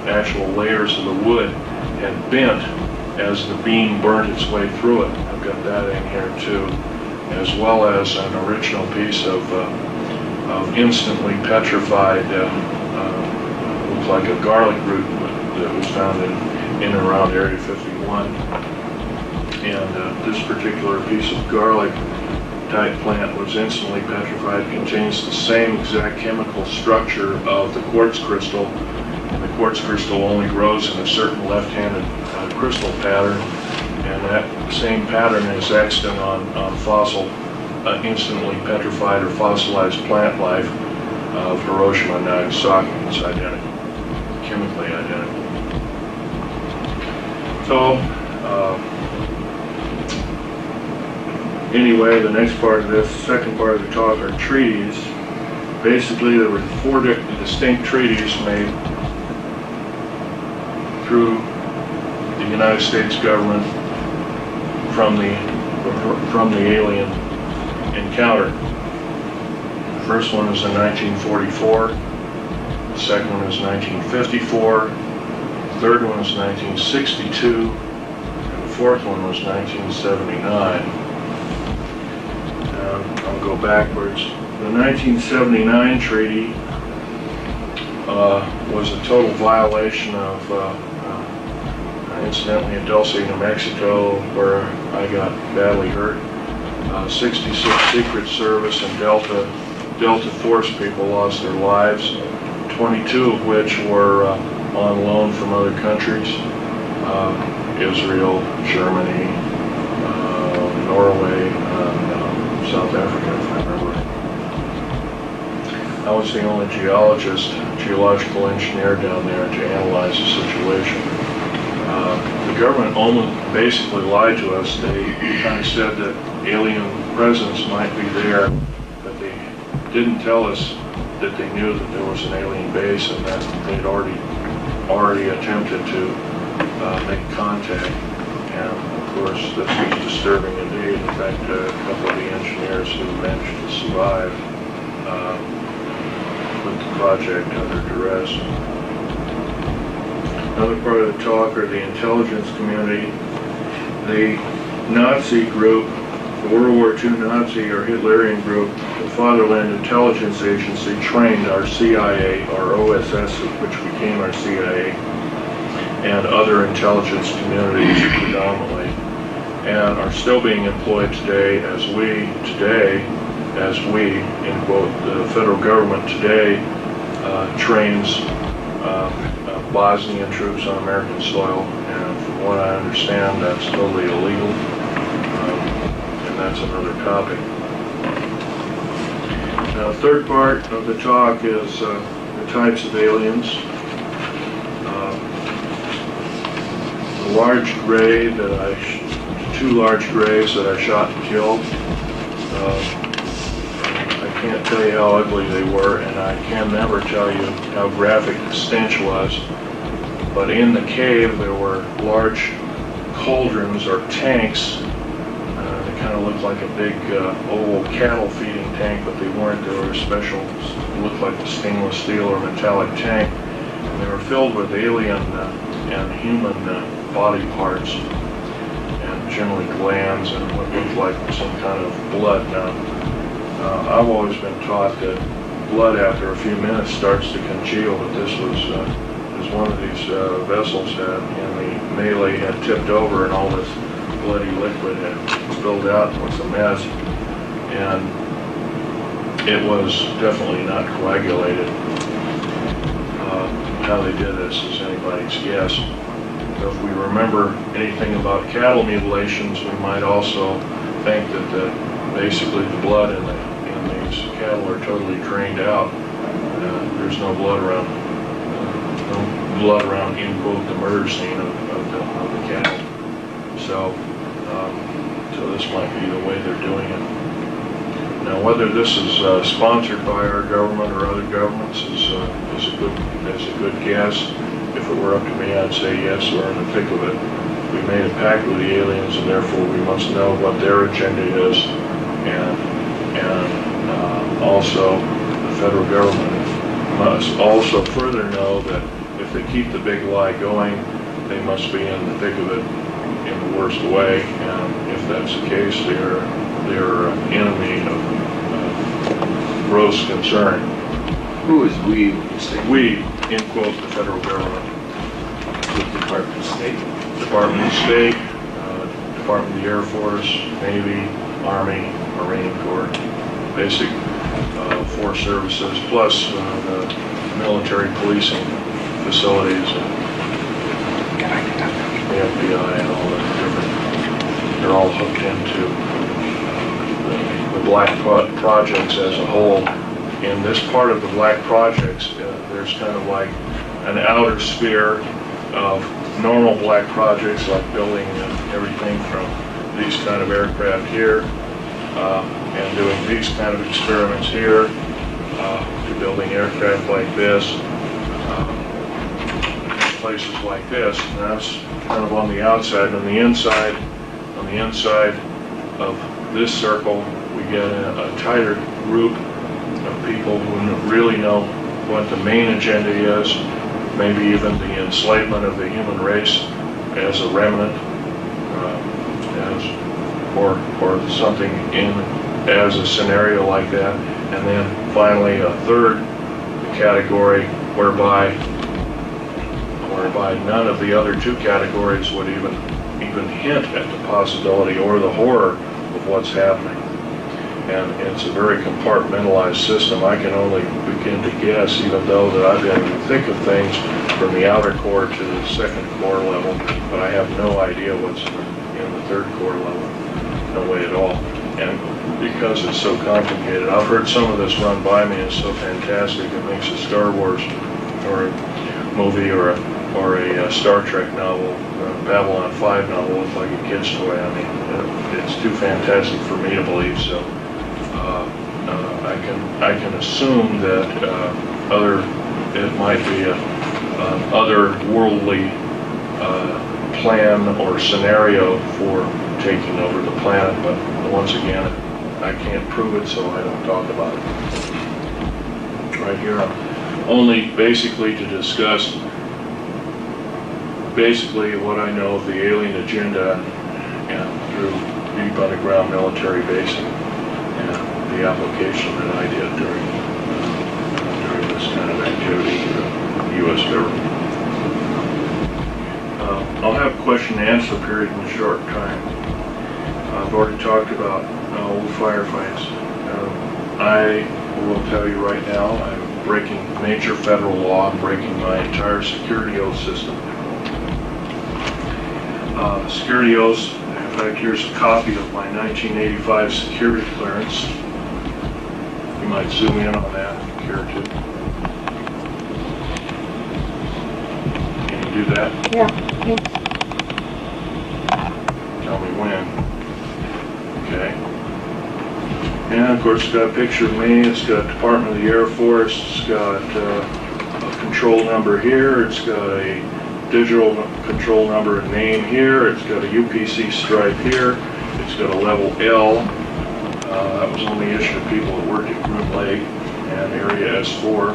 actual layers of the wood had bent as the beam burnt its way through it. I've got that in here too, as well as an original piece of instantly petrified, looks like a garlic root that was found in and around Area 51. And this particular piece of garlic type plant was instantly petrified. It contains the same exact chemical structure of the quartz crystal, and the quartz crystal only grows in a certain left-handed crystal pattern, and that same pattern is extant on fossil, instantly petrified or fossilized plant life of Hiroshima and Nagasaki. It's identical, chemically identical. So, anyway, the next part of this, second part of the talk, are treaties. Basically, there were 4 distinct treaties made through the United States government from the alien encounter. The first one was in 1944. The second one was 1954. The third one was 1962. And the fourth one was 1979. I'll go backwards. The 1979 treaty was a total violation of incidentally in Dulce, New Mexico, where I got badly hurt. 66 Secret Service and Delta Force people lost their lives, 22 of which were on loan from other countries, Israel, Germany, Norway, and South Africa, if I remember. I was the only geological engineer down there to analyze the situation. The government basically lied to us. They kind of said that alien presence might be there, but they didn't tell us that they knew that there was an alien base and that they'd already attempted to make contact. And of course, this was disturbing indeed. In fact, a couple of the engineers who managed to survive put the project under duress. Another part of the talk are the intelligence community. The Nazi group, the World War II Nazi or Hitlerian group, the Fatherland Intelligence Agency trained our CIA, our OSS, which became our CIA, and other intelligence communities predominantly, and are still being employed today as we, in quote, the federal government today trains Bosnian troops on American soil, and from what I understand, that's totally illegal, and that's another topic. Now, the third part of the talk is the types of aliens. The large gray two large grays that I shot and killed, I can't tell you how ugly they were, and I can never tell you how graphic the stench was. But in the cave there were large cauldrons or tanks. They kind of looked like a big oval cattle feeding tank, but they weren't. They were special, looked like a stainless steel or metallic tank. And they were filled with alien and human body parts, and generally glands and what looked like some kind of blood. Now, I've always been taught that blood after a few minutes starts to congeal, but this was one of these vessels had in the melee had tipped over, and all this bloody liquid had spilled out, and was a mess, and it was definitely not coagulated. How they did this is anybody's guess. So if we remember anything about cattle mutilations, we might also think that basically the blood in these cattle are totally drained out. There's no blood around, in quote, the murder scene of the cattle. So this might be the way they're doing it. Now, whether this is sponsored by our government or other governments is a good guess. If it were up to me, I'd say yes, we're in the thick of it. We made a pact with the aliens, and therefore we must know what their agenda is, and also the federal government must also further know that if they keep the big lie going, they must be in the thick of it in the worst way, and if that's the case, they're an enemy of gross concern. Who is we? When you say We, in quote, the federal government. the Department of State? Department of State, Department of the Air Force, Navy, Army, Marine Corps, basic force services, plus the military policing facilities, and the FBI and all the different, they're all hooked into the black projects as a whole. In this part of the black projects, there's kind of like an outer sphere of normal black projects, like building everything from these kind of aircraft here, and doing these kind of experiments here, to building aircraft like this, places like this. And that's kind of on the outside. On the inside of this circle, we get a tighter group of people who really know what the main agenda is, maybe even the enslavement of the human race as a remnant, or something as a scenario like that. And then finally a third category whereby, whereby none of the other two categories would even hint at the possibility or the horror of what's happening. And it's a very compartmentalized system. I can only begin to guess, even though that I've been in the thick of things from the outer core to the second core level, but I have no idea what's in the third core level. No way at all. And because it's so complicated, I've heard some of this run by me, it's so fantastic, it makes a Star Wars or a movie or a Star Trek novel, or a Babylon 5 novel look like a kid's toy. I mean, it's too fantastic for me to believe, so I can assume that it might be a otherworldly plan or scenario for taking over the planet, but once again, I can't prove it, so I don't talk about it. Right here, I'm only basically to discuss basically what I know of the alien agenda and through deep underground military basing and the application that I did during this kind of activity for the U.S. government. I'll have a question and answer period in a short time. I've already talked about all the firefights. I will tell you right now, I'm breaking major federal law. I'm breaking my entire security oath system. Security oaths, in fact, here's a copy of my 1985 security clearance. You might zoom in on that if you care to. Can you do that? Yeah. Tell me when. Okay. And of course, it's got a picture of me. It's got Department of the Air Force. It's got a control number here. It's got a digital control number and name here. It's got a UPC stripe here. It's got a level L. That was only issued to people that worked at Groom Lake and Area S4.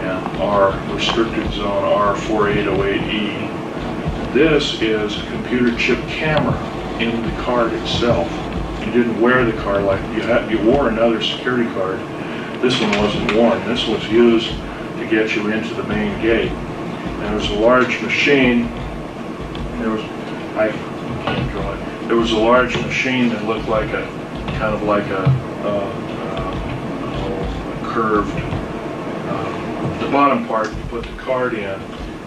And R, restricted zone R4808E. This is a computer chip camera in the card itself. You didn't wear the card like you wore another security card. This one wasn't worn. This was used to get you into the main gate. And there was a large machine. I can't draw it. There was a large machine that looked like a kind of like a curved. The bottom part you put the card in,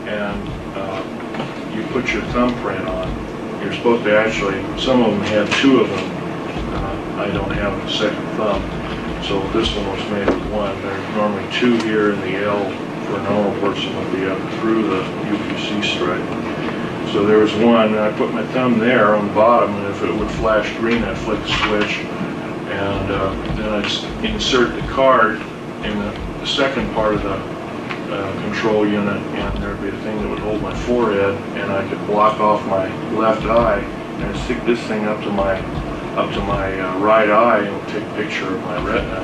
and you put your thumbprint on. You're supposed to actually. Some of them had two of them. I don't have a second thumb, so this one was made with one. There's normally two here, and the L for a normal person would be up through the UPC stripe. So there was one, and I put my thumb there on the bottom, and if it would flash green, I'd flick the switch, and then I'd insert the card in the second part of the control unit, and there'd be a thing that would hold my forehead, and I could block off my left eye, and I'd stick this thing up to my right eye, and it would take a picture of my retina,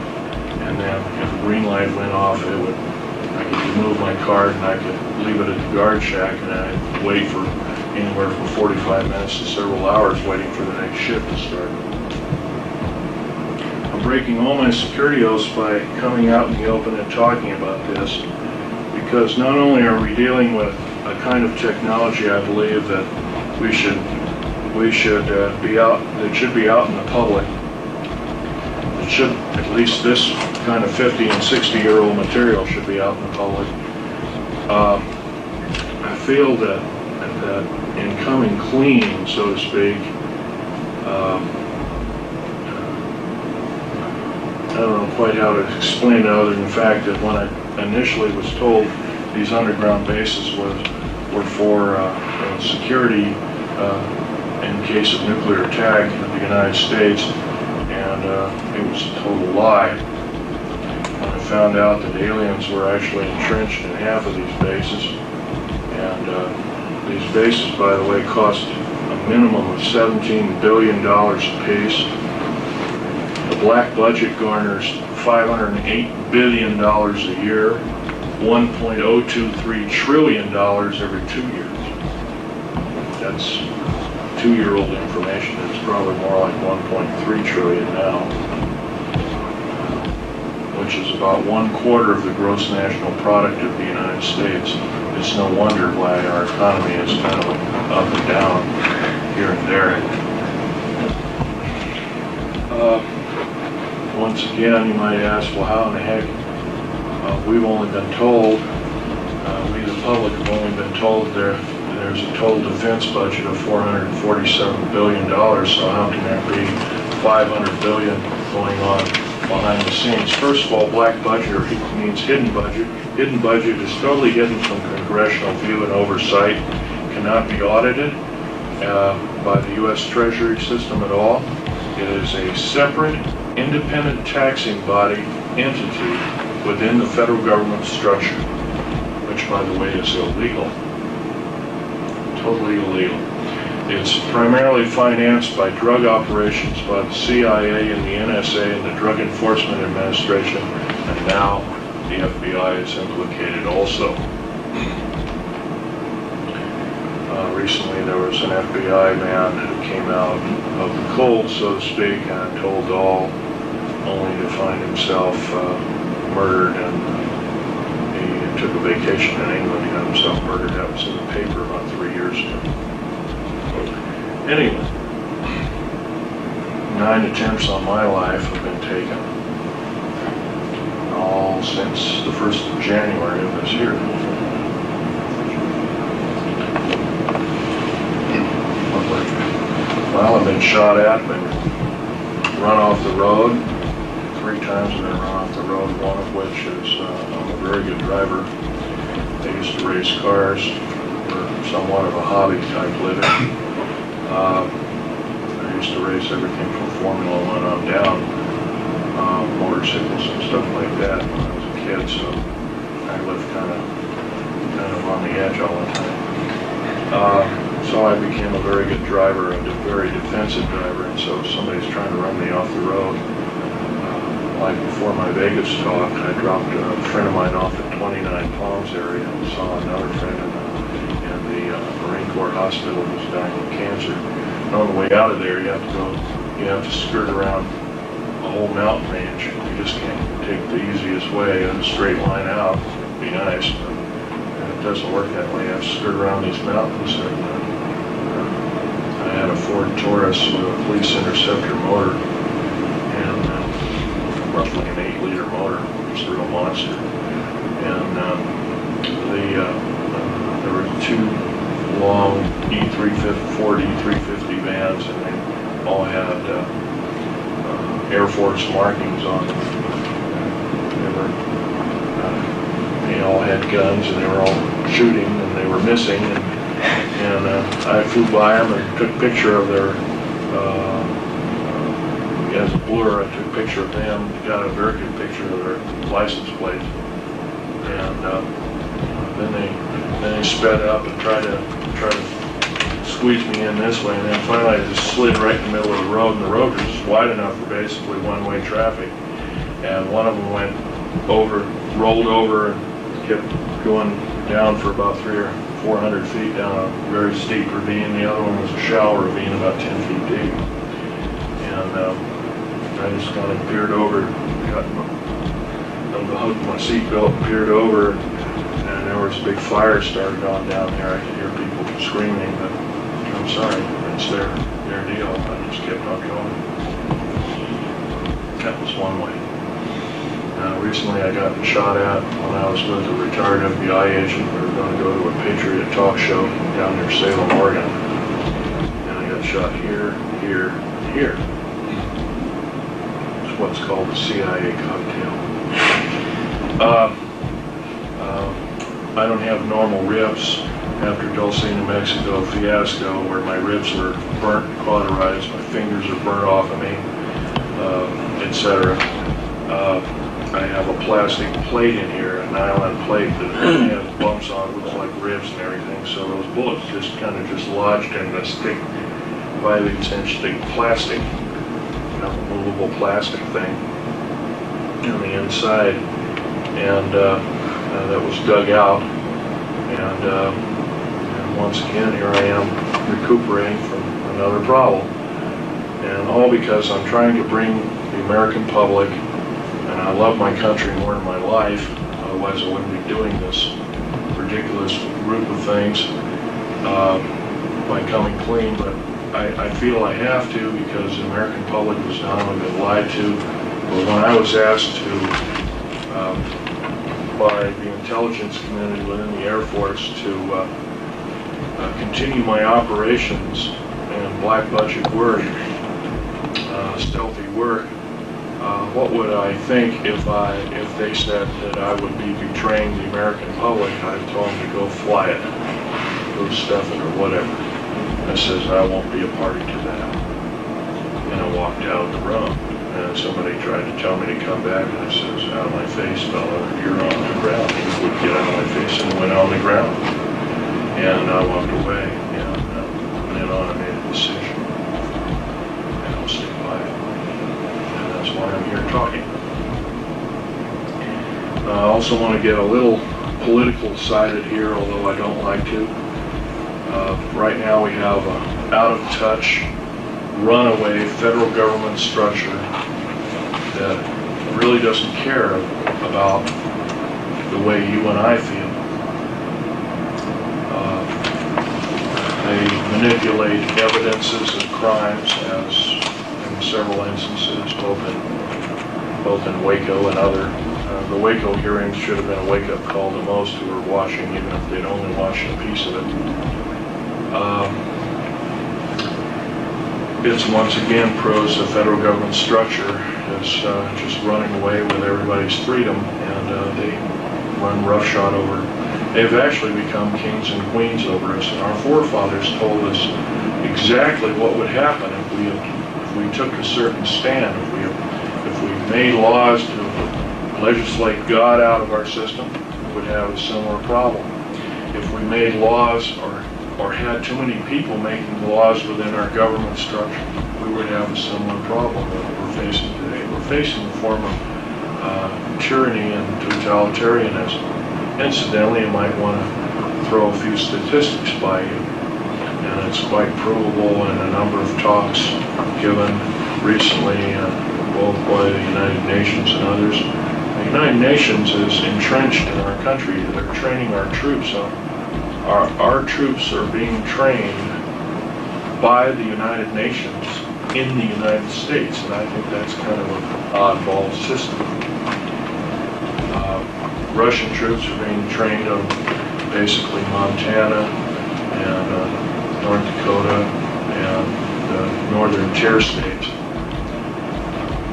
and then if a green light went off, I could remove my card and I could leave it at the guard shack, and I'd wait for anywhere from 45 minutes to several hours waiting for the next shift to start. I'm breaking all my security oaths by coming out in the open and talking about this, because not only are we dealing with a kind of technology I believe that we should be out, that should be out in the public. It should, at least this kind of 50 and 60-year-old material should be out in the public. I feel that in coming clean, so to speak, I don't know quite how to explain it other than the fact that when I initially was told these underground bases were for security in case of nuclear attack in the United States, and it was a total lie. When I found out that aliens were actually entrenched in half of these bases, and these bases, by the way, cost a minimum of $17 billion apiece. The black budget garners $508 billion a year, $1.023 trillion every 2 years. That's 2-year-old information. It's probably more like 1.3 trillion now. We which is about 1/4 of the gross national product of the United States. It's no wonder why our economy is kind of up and down here and there. Once again, you might ask, well, how in the heck? We've only been told, we the public have only been told there's a total defense budget of $447 billion, so how can there be $500 billion going on behind the scenes? First of all, black budget means hidden budget. Hidden budget is totally hidden from congressional view and oversight, cannot be audited by the U.S. Treasury system at all. It is a separate, independent taxing body entity within the federal government structure, which, by the way, is illegal. Totally illegal. It's primarily financed by drug operations by the CIA and the NSA and the Drug Enforcement Administration, and now the FBI is implicated also. Recently there was an FBI man who came out of the cold, so to speak, and told all, only to find himself murdered, and he took a vacation in England. He got himself murdered. That was in the paper about 3 years ago. Anyway, 9 attempts on my life have been taken, all since the 1st of January of this year. Well, I've been shot at, been run off the road. 3 times I've been run off the road, one of which is I'm a very good driver. I used to race cars for somewhat of a hobby type living. I used to race everything from Formula 1 on down, motorcycles and stuff like that when I was a kid, so I lived kind of on the edge all the time. So I became a very good driver, a very defensive driver, and so if somebody's trying to run me off the road, like before my Vegas talk, I dropped a friend of mine off at 29 Palms area and saw another friend in the Marine Corps hospital who was dying of cancer. And on the way out of there, you have to skirt around a whole mountain range. You just can't take the easiest way in a straight line out. It'd be nice, but it doesn't work that way. You have to skirt around these mountains. And, I had a Ford Taurus with a police interceptor motor, and roughly an 8-liter motor. It's a real monster. And there were 2 long Ford E350 vans, and they all had Air Force markings on them. They all had guns, and they were all shooting, and they were missing. And I flew by them and took a picture of their, as a blur, I took a picture of them, got a very good picture of their license plates. And then they sped up and tried to squeeze me in this way, and then finally I just slid right in the middle of the road, and the road was just wide enough for basically one-way traffic. And one of them rolled over and kept going down for about 300 or 400 feet down a very steep ravine. The other one was a shallow ravine about 10 feet deep. And I just kind of peered over, unhooked my seatbelt and peered over, and there was a big fire started on down there. I could hear people screaming, but I'm sorry, it's their deal. I just kept on going. That was one way. Recently I got shot at when I was with a retired FBI agent. We were going to go to a Patriot talk show down near Salem, Oregon. And I got shot here, here, and here. It's what's called the CIA cocktail. I don't have normal ribs after Dulce, New Mexico fiasco, where my ribs were burnt and cauterized, my fingers are burnt off of me, etc. I have a plastic plate in here, a nylon plate that has bumps on it, looks like ribs and everything. So those bullets just kind of just lodged in this thick, 5/8" thick plastic, movable plastic thing on the inside, and that was dug out. And once again, here I am recuperating from another problem, and all because I'm trying to bring the American public, and I love my country more than my life, otherwise I wouldn't be doing this ridiculous group of things by coming clean, but I feel I have to because the American public was not only been lied to, but when I was asked to, by the intelligence community within the Air Force to continue my operations and black budget work, stealthy work, what would I think if they said that I would be betraying the American public? I told them to go fly it, go stuff it or whatever. I says, I won't be a party to that. And I walked out of the room, and somebody tried to tell me to come back, and I says, out of my face, fella, you're on the ground. He would get out of my face and went on the ground. And I walked away, and from then on I made a decision. And I'll stick by it. And that's why I'm here talking. I also want to get a little political sided here, although I don't like to. Right now we have an out-of-touch, runaway federal government structure that really doesn't care about the way you and I feel. They manipulate evidences of crimes, as in several instances, both in Waco and other. The Waco hearings should have been a wake-up call to most who were watching, even if they'd only watched a piece of it. It's once again proves the federal government structure is just running away with everybody's freedom, and they run roughshod over. They've actually become kings and queens over us, and our forefathers told us exactly what would happen if we took a certain stand, if we made laws to legislate God out of our system, we would have a similar problem. If we made laws or had too many people making laws within our government structure, we would have a similar problem that we're facing today. We're facing a form of tyranny and totalitarianism. Incidentally, you might want to throw a few statistics by you, and it's quite provable in a number of talks given recently, both by the United Nations and others. The United Nations is entrenched in our country. They're training our troops on. Our troops are being trained by the United Nations in the United States, and I think that's kind of an oddball system. Russian troops are being trained on basically Montana and North Dakota and the northern tier states,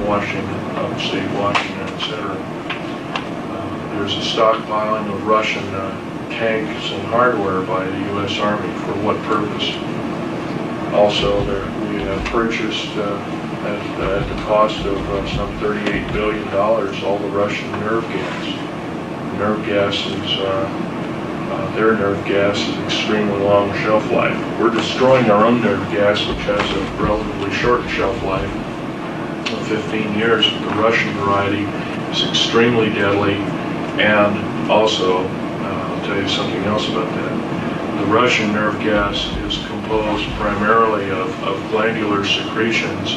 Washington, upstate Washington, etc. There's a stockpiling of Russian tanks and hardware by the U.S. Army. For what purpose? Also, we have purchased at the cost of some $38 billion all the Russian nerve gas. Nerve gas is, their nerve gas is extremely long shelf life. We're destroying our own nerve gas, which has a relatively short shelf life of 15 years. The Russian variety is extremely deadly, and also, I'll tell you something else about that. The Russian nerve gas is composed primarily of glandular secretions,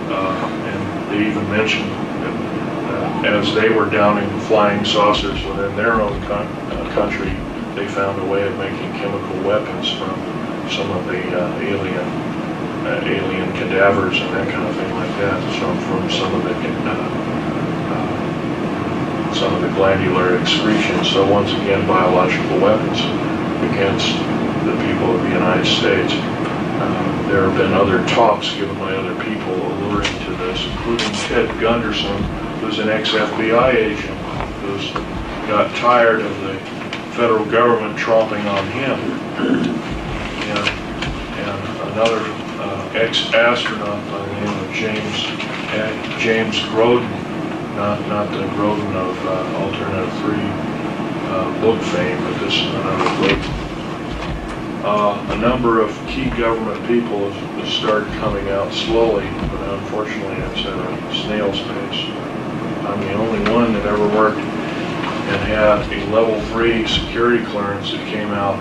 and they even mentioned that as they were downing flying saucers within their own country, they found a way of making chemical weapons from some of the alien cadavers and that kind of thing like that. So from some of the glandular excretions. So once again, biological weapons against the people of the United States. There have been other talks given by other people alluring to this, including Ted Gunderson, who's an ex-FBI agent, who's got tired of the federal government tromping on him. And another ex-astronaut by the name of James Groden, not the Groden of Alternative 3 book fame, but this is another Groden. A number of key government people have started coming out slowly, but unfortunately it's at a snail's pace. I'm the only one that ever worked and had a level 3 security clearance that came out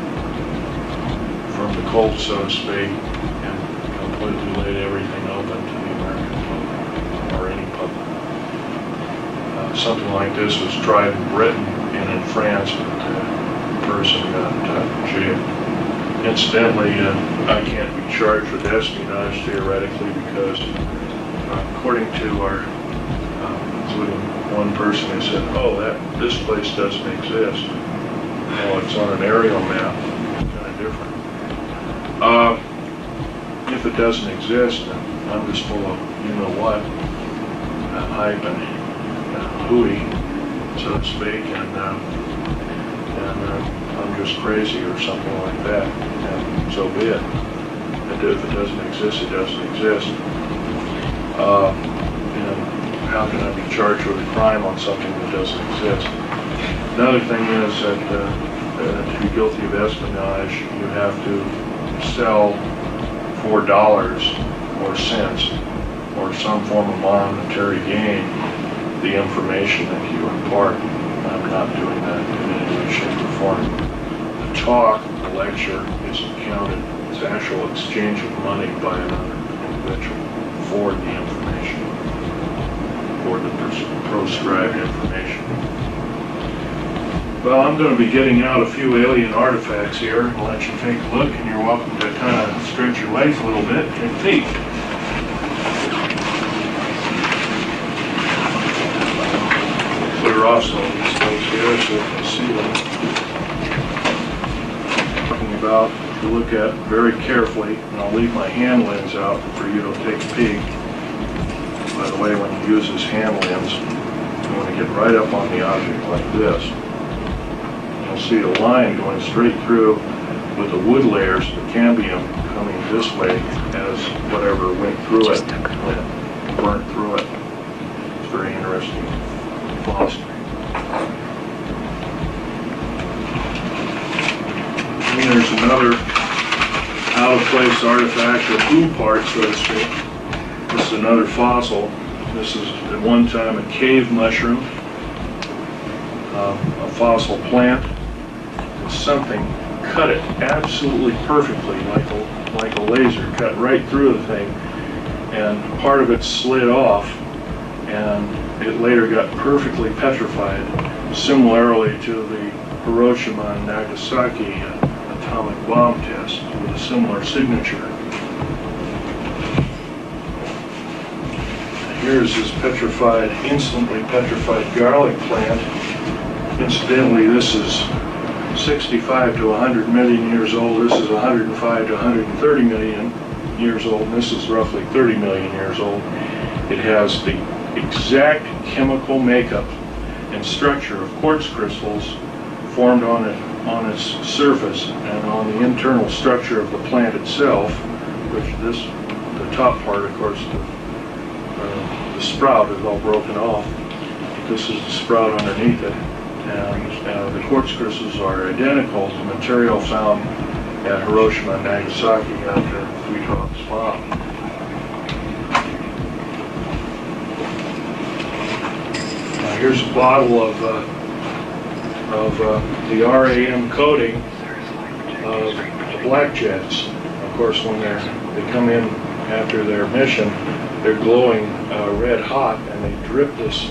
from the cold, so to speak, and completely laid everything open to the American public, or any public. something like this was tried in Britain and in France, but the person got jailed. Incidentally, I can't be charged with espionage theoretically because according to our, including one person who said, oh, this place doesn't exist. Well, it's on an aerial map, kind of different. If it doesn't exist, then I'm just full of you-know-what, hype and hooey, so to speak, and I'm just crazy or something like that, and so be it. And if it doesn't exist, it doesn't exist. And how can I be charged with a crime on something that doesn't exist? Another thing is that to be guilty of espionage, you have to sell for dollars or cents or some form of monetary gain the information that you impart. I'm not doing that in any way, shape, or form. The talk, the lecture, isn't counted. It's actual exchange of money by another individual for the information, for the proscribed information. Well, I'm going to be getting out a few alien artifacts here and let you take a look, and you're welcome to kind of stretch your legs a little bit and take a peek. Clear off some of these things here so you can see them. Talking about, if you look at very carefully, and I'll leave my hand lens out for you to take a peek. By the way, when you use this hand lens, you want to get right up on the object like this. You'll see a line going straight through with the wood layers, the cambium coming this way as whatever went through it, burnt through it. It's very interesting philosophy. And there's another out-of-place artifact, or boom part, so to speak. This is another fossil. This is at one time a cave mushroom, a fossil plant. Something cut it absolutely perfectly, like a laser, cut right through the thing, and part of it slid off, and it later got perfectly petrified, similarly to the Hiroshima and Nagasaki atomic bomb test with a similar signature. Here's this petrified, instantly petrified garlic plant. Incidentally, this is 65 to 100 million years old. This is 105 to 130 million years old, and this is roughly 30 million years old. It has the exact chemical makeup and structure of quartz crystals formed on its surface, and on the internal structure of the plant itself, which the top part, of course, the sprout is all broken off. This is the sprout underneath it. And the quartz crystals are identical to material found at Hiroshima and Nagasaki after the three-drops bomb. Now here's a bottle of the RAM coating of the black jets. Of course, when they come in after their mission, they're glowing red hot, and they drip this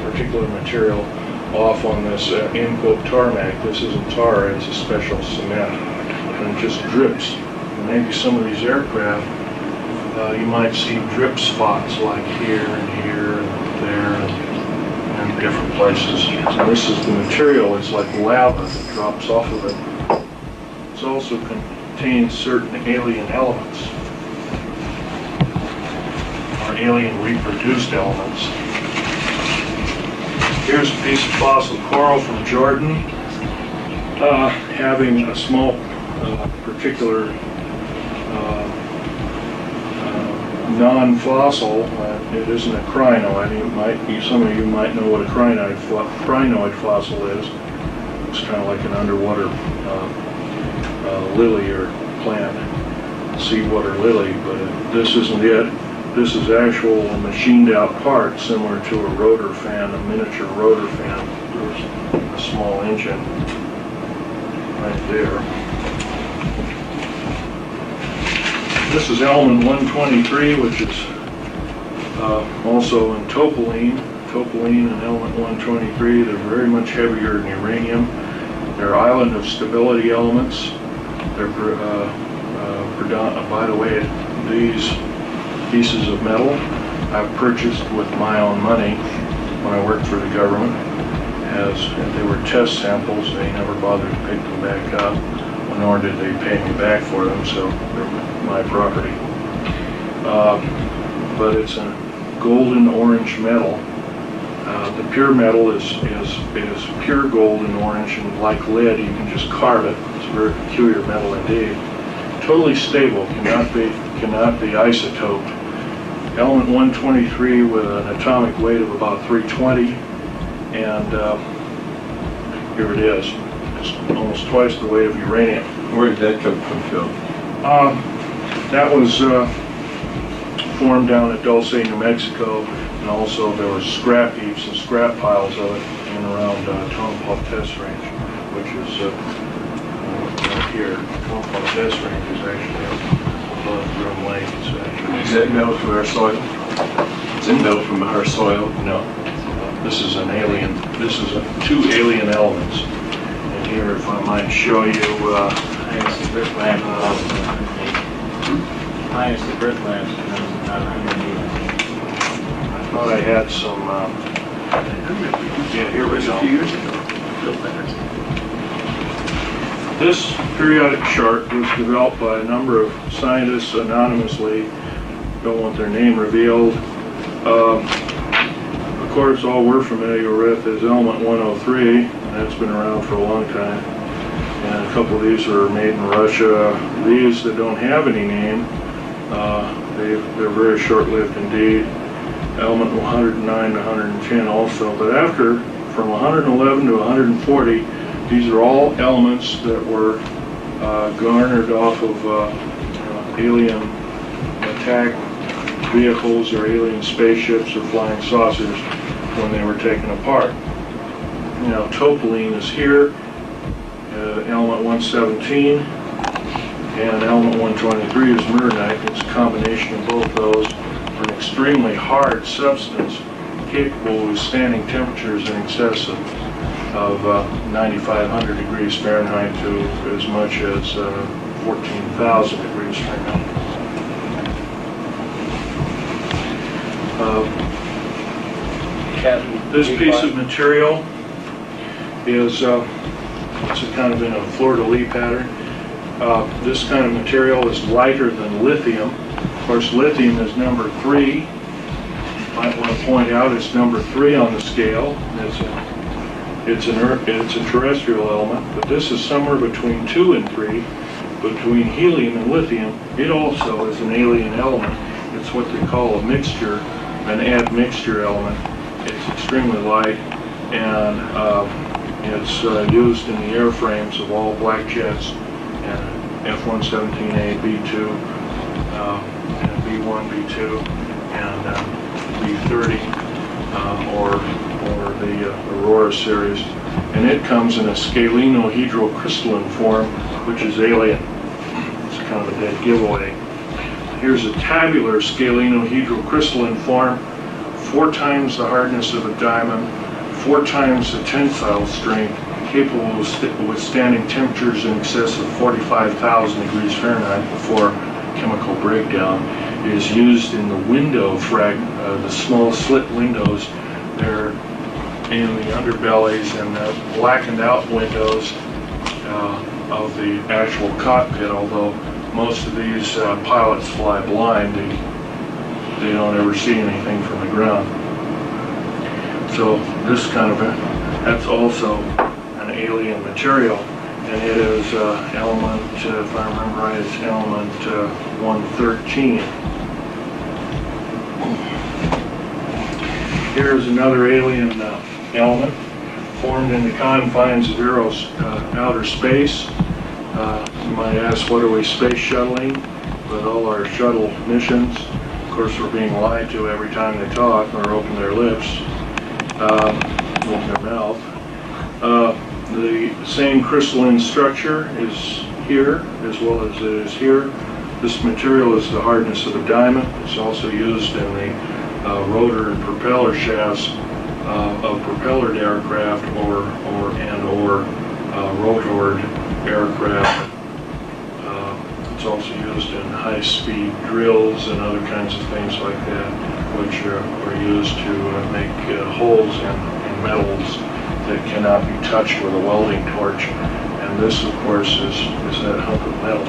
particular material off on this end quote tarmac. This isn't tar, it's a special cement, and it just drips. And maybe some of these aircraft, you might see drip spots like here and here and there and different places. And this is the material, it's like lava that drops off of it. It also contains certain alien elements, or alien reproduced elements. Here's a piece of fossil coral from Jordan, having a small particular non-fossil. It isn't a crinoid. Some of you might know what a crinoid fossil is. It's kind of like an underwater lily or plant, seawater lily, but this isn't it. This is actual machined out part similar to a rotor fan, a miniature rotor fan. There's a small engine right there. This is element 123, which is also in topoline, topoline and element 123. They're very much heavier than uranium. They're island of stability elements. They're, by the way, these pieces of metal I've purchased with my own money when I worked for the government. As they were test samples, they never bothered to pick them back up, nor did they pay me back for them, so they're my property. But it's a golden orange metal. The pure metal is pure golden orange, and like lead, you can just carve it. It's a very peculiar metal indeed. Totally stable, cannot be isotoped. Element 123 with an atomic weight of about 320, and here it is. It's almost twice the weight of uranium. Where did that come from, Phil? That was formed down at Dulce, New Mexico, and also there were scrap heaps and scrap piles of it in and around Tonopah Test Range, which is right here. Tonopah Test Range is actually above Groom Lake. Is that metal from our soil? Is it metal from our soil? No. This is an alien. This is two alien elements. And here, if I might show you, Minus the brick lamp, minus the brick lamps, and then about 180. I thought I had some. Yeah, here we go. A few years ago. This periodic chart was developed by a number of scientists anonymously. Don't want their name revealed. Of course, all we're familiar with is element 103, and that's been around for a long time. And a couple of these are made in Russia. These that don't have any name, they're very short-lived indeed. Element 109 to 110 also. But after, from 111 to 140, these are all elements that were garnered off of alien attack vehicles or alien spaceships or flying saucers when they were taken apart. Now, topoline is here, element 117, and element 123 is myrnite. It's a combination of both those for an extremely hard substance capable of withstanding temperatures in excess of 9,500 degrees Fahrenheit to as much as 14,000 degrees Fahrenheit. This piece of material is it's a kind of in a fleur-de-lis pattern. This kind of material is lighter than lithium. Of course, lithium is number 3. Might want to point out it's number 3 on the scale. It's a terrestrial element, but this is somewhere between 2 and 3, between helium and lithium. It also is an alien element. It's what they call a mixture, an admixture element. It's extremely light, and it's used in the airframes of all black jets and F-117A, B-2, and B-1, B-2, and B-30, or the Aurora series. And it comes in a scalenohedral-crystalline form, which is alien. It's kind of a dead giveaway. Here's a tabular scalenohedral-crystalline form, 4 times the hardness of a diamond, 4 times the tensile strength, capable of withstanding temperatures in excess of 45,000 degrees Fahrenheit before chemical breakdown. It is used in the window the small slit windows. They're in the underbellies and the blackened out windows of the actual cockpit, although most of these pilots fly blind. They don't ever see anything from the ground. So this kind of that's also an alien material, and it is element, if I remember right, it's element 113. Here's another alien element formed in the confines of outer space. You might ask, what are we space shuttling with all our shuttle missions? Of course, we're being lied to every time they talk or open their lips, open their mouth. The same crystalline structure is here as well as it is here. This material is the hardness of a diamond. It's also used in the rotor and propeller shafts of propellered aircraft or rotored aircraft. It's also used in high-speed drills and other kinds of things like that, which are used to make holes in metals that cannot be touched with a welding torch. And this, of course, is that hunk of metal.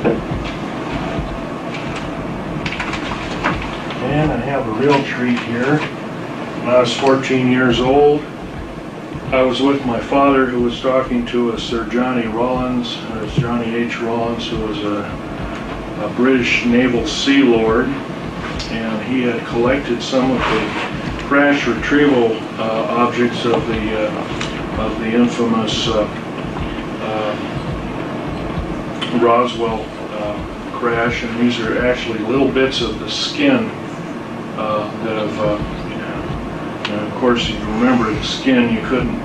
And I have a real treat here. When I was 14 years old, I was with my father, who was talking to a Sir Johnny Rawlins, Johnny H. Rawlins, who was a British naval sea lord, and he had collected some of the crash retrieval objects of the infamous Roswell crash, and these are actually little bits of the skin that have. And of course, you remember the skin, you couldn't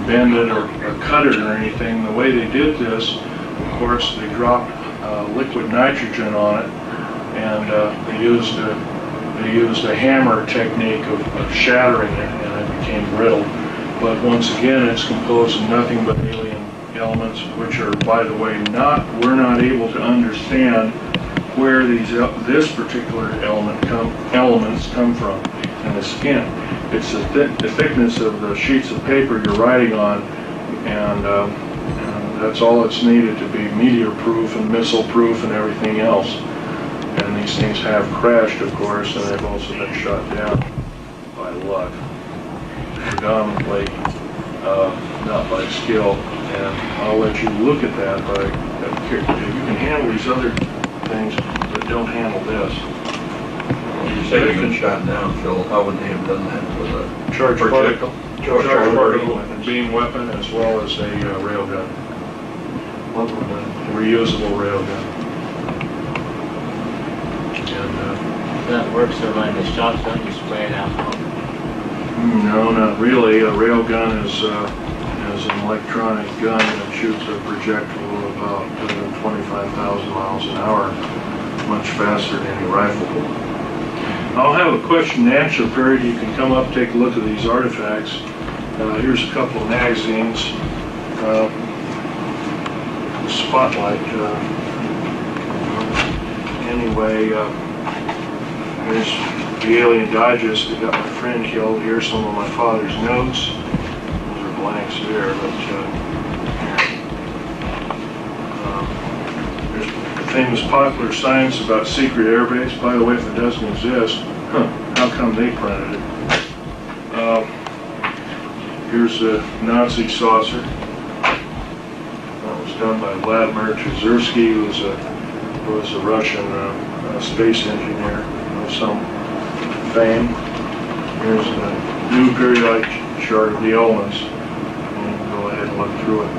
bend it or cut it or anything. The way they did this, of course, they dropped liquid nitrogen on it, and they used a hammer technique of shattering it, and it became brittle. But once again, it's composed of nothing but alien elements, which are, by the way, we're not able to understand where this particular elements come from in the skin. It's the thickness of the sheets of paper you're writing on, and that's all it's needed to be meteor-proof and missile-proof and everything else. And these things have crashed, of course, and they've also been shot down by luck, predominantly not by skill. And I'll let you look at that, but you can handle these other things, but don't handle this. You say they've been shot down, Phil. How would they have done that with a Charge projectile? Charge particle and beam weapon, as well as a railgun. Reusable railgun. And That works so like the shot's done, you spray it out. no, not really. A railgun is an electronic gun that shoots a projectile of about 25,000 miles an hour, much faster than any rifle. I'll have a question and answer period. You can come up, take a look at these artifacts. Here's a couple of magazines. Spotlight. Anyway, here's the Alien Digest that got my friend killed. Here's some of my father's notes. Those are blanks there, but there's the famous Popular Science about secret airbase. By the way, if it doesn't exist, how come they printed it? Here's a Nazi saucer. That was done by Vladimir Trzersky, who was a Russian space engineer of some fame. Here's the new periodic chart of the elements. And you can go ahead and look through it.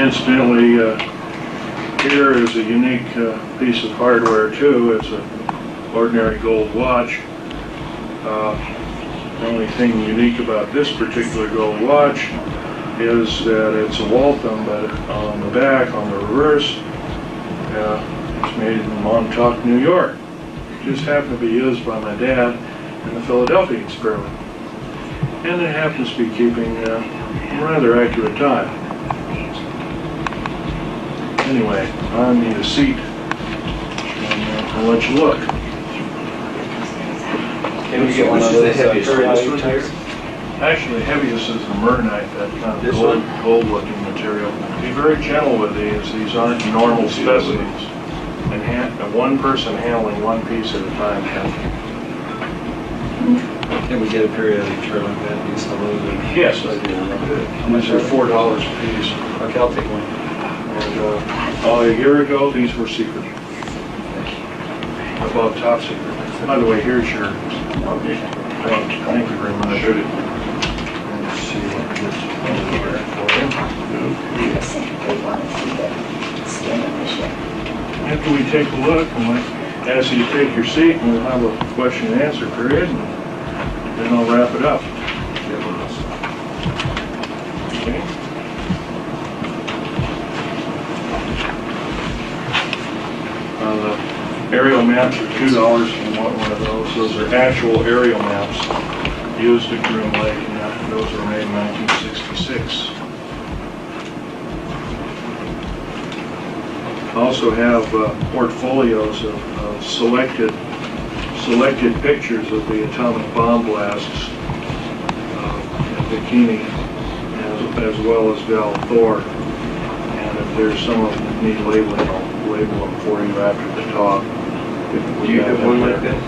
Incidentally, here is a unique piece of hardware too. It's an ordinary gold watch. The only thing unique about this particular gold watch is that it's a Waltham, but on the back, on the reverse, it's made in Montauk, New York. It just happened to be used by my dad in the Philadelphia experiment. And it happens to be keeping a rather accurate time. Anyway, I need a seat, and I'll let you look. Can we get one of those periodic types? Actually, heaviest is the mernite, that kind of gold-looking material. Be very gentle with these. These aren't normal specimens. And one person handling one piece at a time. Can we get a periodic chart like that? Yes, I do. These are $4 a piece. Okay, I'll take one. And a year ago, these were secret. Above top secret. By the way, here's your. Thank you very much. Let's see what gets over here for you. They want to see the skin of the ship. After we take a look, and ask you to take your seat, and we'll have a question and answer period, and then I'll wrap it up. Okay. The aerial maps are $2 if you want one of those. Those are actual aerial maps. used at Groom Lake, and those were made in 1966. Also have portfolios of selected pictures of the atomic bomb blasts at Bikini, as well as Val Thor. And if there's some of them that need labeling, I'll label them for you after the talk. Do you have one like that?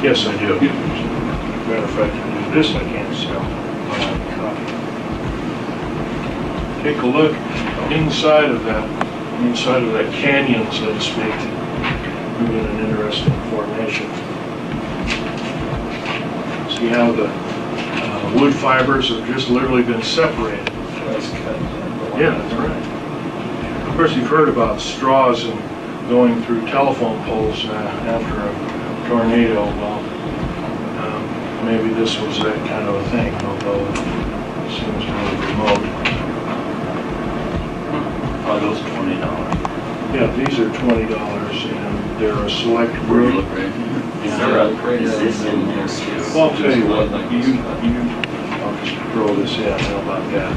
Yes, I do. Matter of fact, this I can't sell. Take a look inside of that canyon, so to speak. We get an interesting formation. See how the wood fibers have just literally been separated. Yeah, that's right. Of course, you've heard about straws and going through telephone poles after a tornado. Well, maybe this was that kind of a thing, although it seems really remote. Are those $20? Yeah, these are $20, and they're a select group. Is this in there too? Well, I'll tell you what, I'll just throw this in. How about that?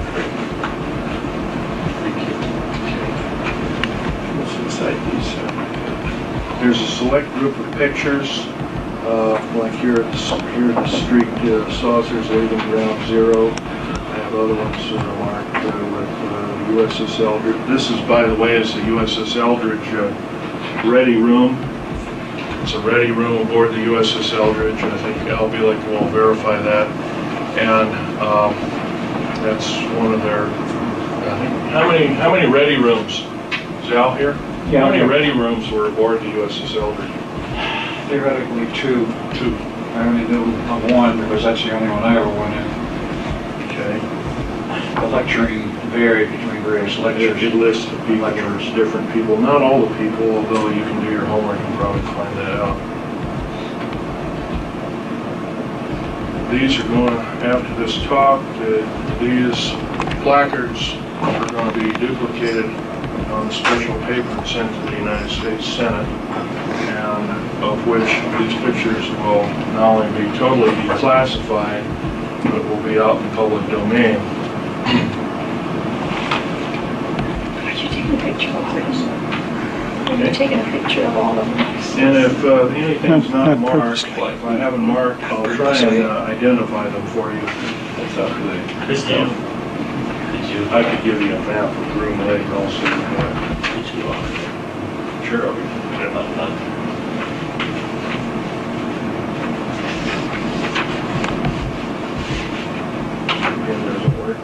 What's inside these? There's a select group of pictures, like here at the street saucers, 8 and ground 0. I have other ones marked with USS Eldridge. This is, by the way, is the USS Eldridge ready room. It's a ready room aboard the USS Eldridge. I think Al Bielek will verify that. And that's one of their, I think, how many ready rooms? Is Al here? Yeah. How many ready rooms were aboard the USS Eldridge? Theoretically, two. I only knew of one because that's the only one I ever went in. Okay. The lecturing varied between various lectures. It lists the people, there's different people, not all the people, although you can do your homework and probably find that out. These are going, after this talk, these placards are going to be duplicated on special paper and sent to the United States Senate, and of which these pictures will not only be totally declassified, but will be out in public domain. You're taking a picture of this. You're taking a picture of all of them. And if anything's not marked, if I haven't marked, I'll try and identify them for you. That's not good. Christine, I could give you a map of Groom Lake also. Sure, I'll be. Again, doesn't work.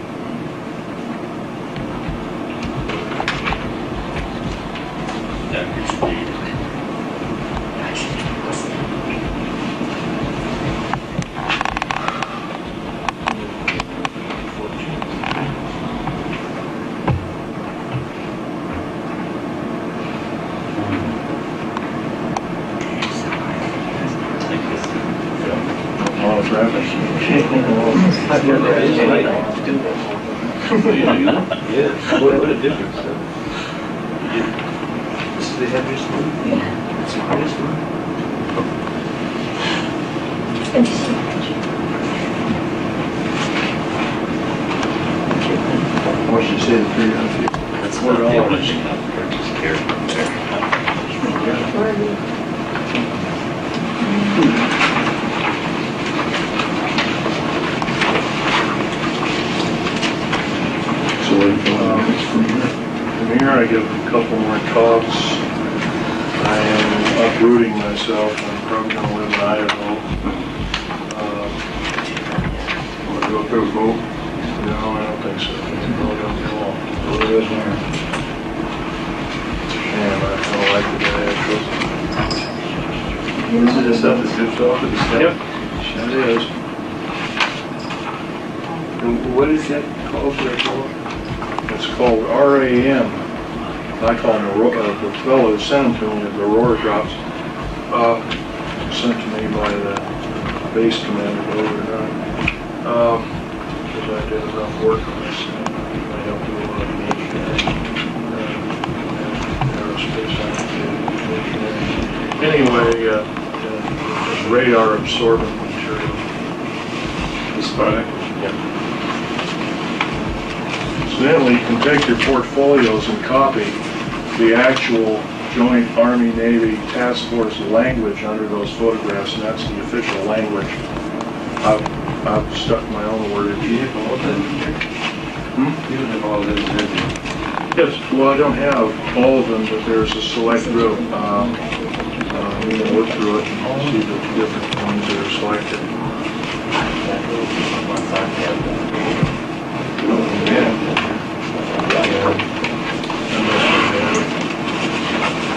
Yeah, what a difference. This is the heaviest one? Yeah. It's the hardest one? And just see a picture. What should you say, the 300 feet? That's $4. not the only thing out there, just care from there. Where are we? From here I give a couple more talks. I am uprooting myself. I'm probably going to live in Idaho. Want to go through a boat? No, I don't think so. I'm probably going to go on. It is there. Shame, I kind of like the guy actually. This is the stuff that zips off of the stuff? Yep, it is. And what is that called for? It's called RAM. I call them the fellow who sent them to me, the Aurora drops. Sent to me by the base commander, believe it or not. Because I did enough work on this. I helped do a lot of aerospace applications. Anyway, radar absorbent material. That's about it. Incidentally, you can take your portfolios and copy the actual Joint Army-Navy Task Force language under those photographs, and that's the official language. I've stuck my own wordage. You have all that in there? You don't have all that in there? Yes, well, I don't have all of them, but there's a select group. We can look through it and see the different ones that are selected.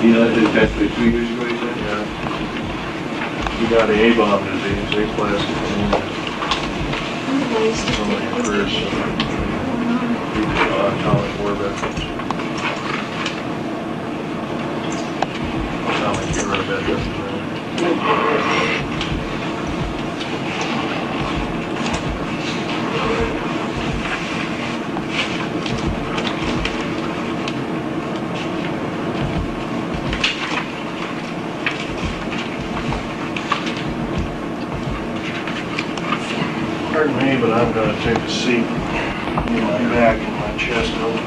You know, that's what 2 years ago you said? Yeah. You got A-bomb disease, aplastic anemia. Some of your careers, atomic war veterans. Atomic era veterans. Pardon me, but I'm going to take a seat. My back and my chest still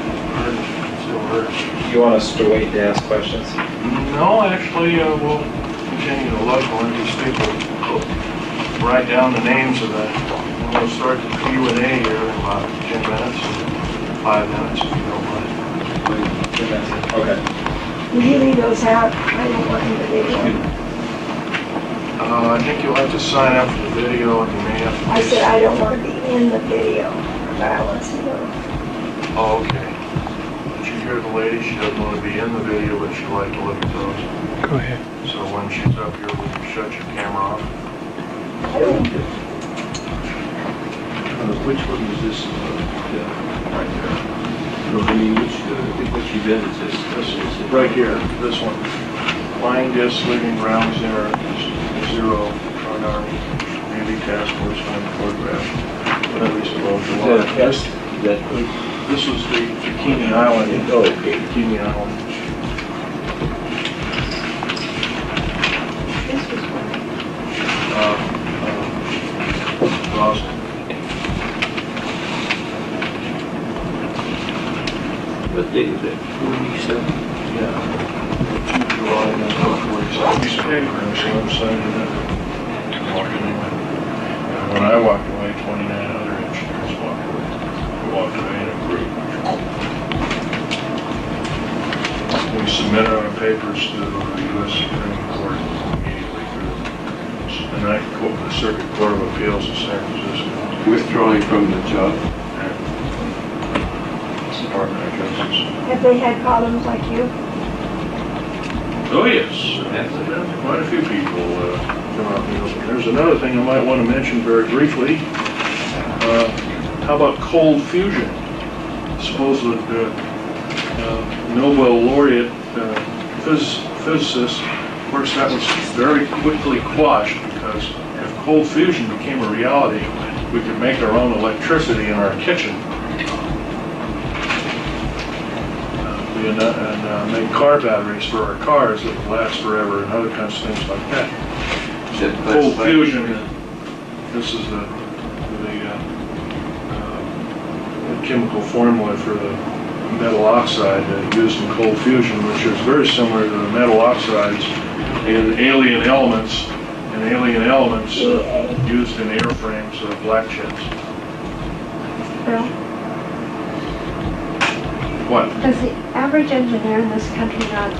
hurts. You want us to wait to ask questions? No, actually, we'll continue to look when these people write down the names of the. We'll start the Q&A here in about 10 minutes, 5 minutes, if you don't mind. Okay. Will you leave those out? I don't want them to video. I think you'll have to sign up for the video, and you may have to. I said I don't want to be in the video, but I want to see them. Oh, okay. Did you hear the lady? She doesn't want to be in the video, but she'd like to look at those. Go ahead. So when she's up here, will you shut your camera off? I don't, Which one is this? Right there. No, I mean, which event is this? This is right here, this one. Flying disc leaving ground zero, front army, Navy Task Force on photograph, whatever it's supposed to be. This was the Bikini Island. Oh, okay. Bikini Island. this was one. Boston. What date is it? 47? Yeah. July 1947. Piece of paper, and so I'm signing it. Walking away. And when I walked away, 29 other engineers walked away. We walked away in a group. We submitted our papers to the U.S. Supreme Court immediately through the Circuit Court of Appeals of San Francisco. Withdrawing from the job. Department of Justice. Have they had problems like you? Oh, yes. Quite a few people come out in the open. There's another thing I might want to mention very briefly. How about cold fusion? Supposed Nobel laureate physicist. Of course, that was very quickly quashed because if cold fusion became a reality, we could make our own electricity in our kitchen. And make car batteries for our cars that would last forever and other kinds of things like that. Cold fusion, this is the chemical formula for the metal oxide used in cold fusion, which is very similar to the metal oxides in alien elements, used in airframes of black jets. Bill, What? does the average engineer in this country not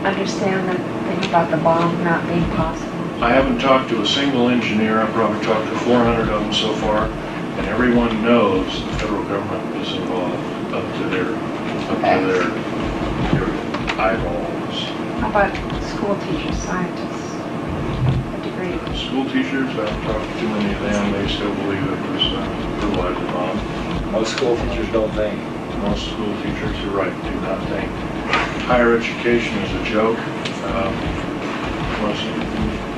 understand the thing about the bomb not being possible? I haven't talked to a single engineer. I've probably talked to 400 of them so far, and everyone knows the federal government is involved up to their eyeballs. How about school teachers, scientists, a degree? School teachers, I've talked to too many of them. They still believe it was a fertilizer bomb. Most school teachers don't think. Most school teachers, you're right, do not think. Higher education is a joke.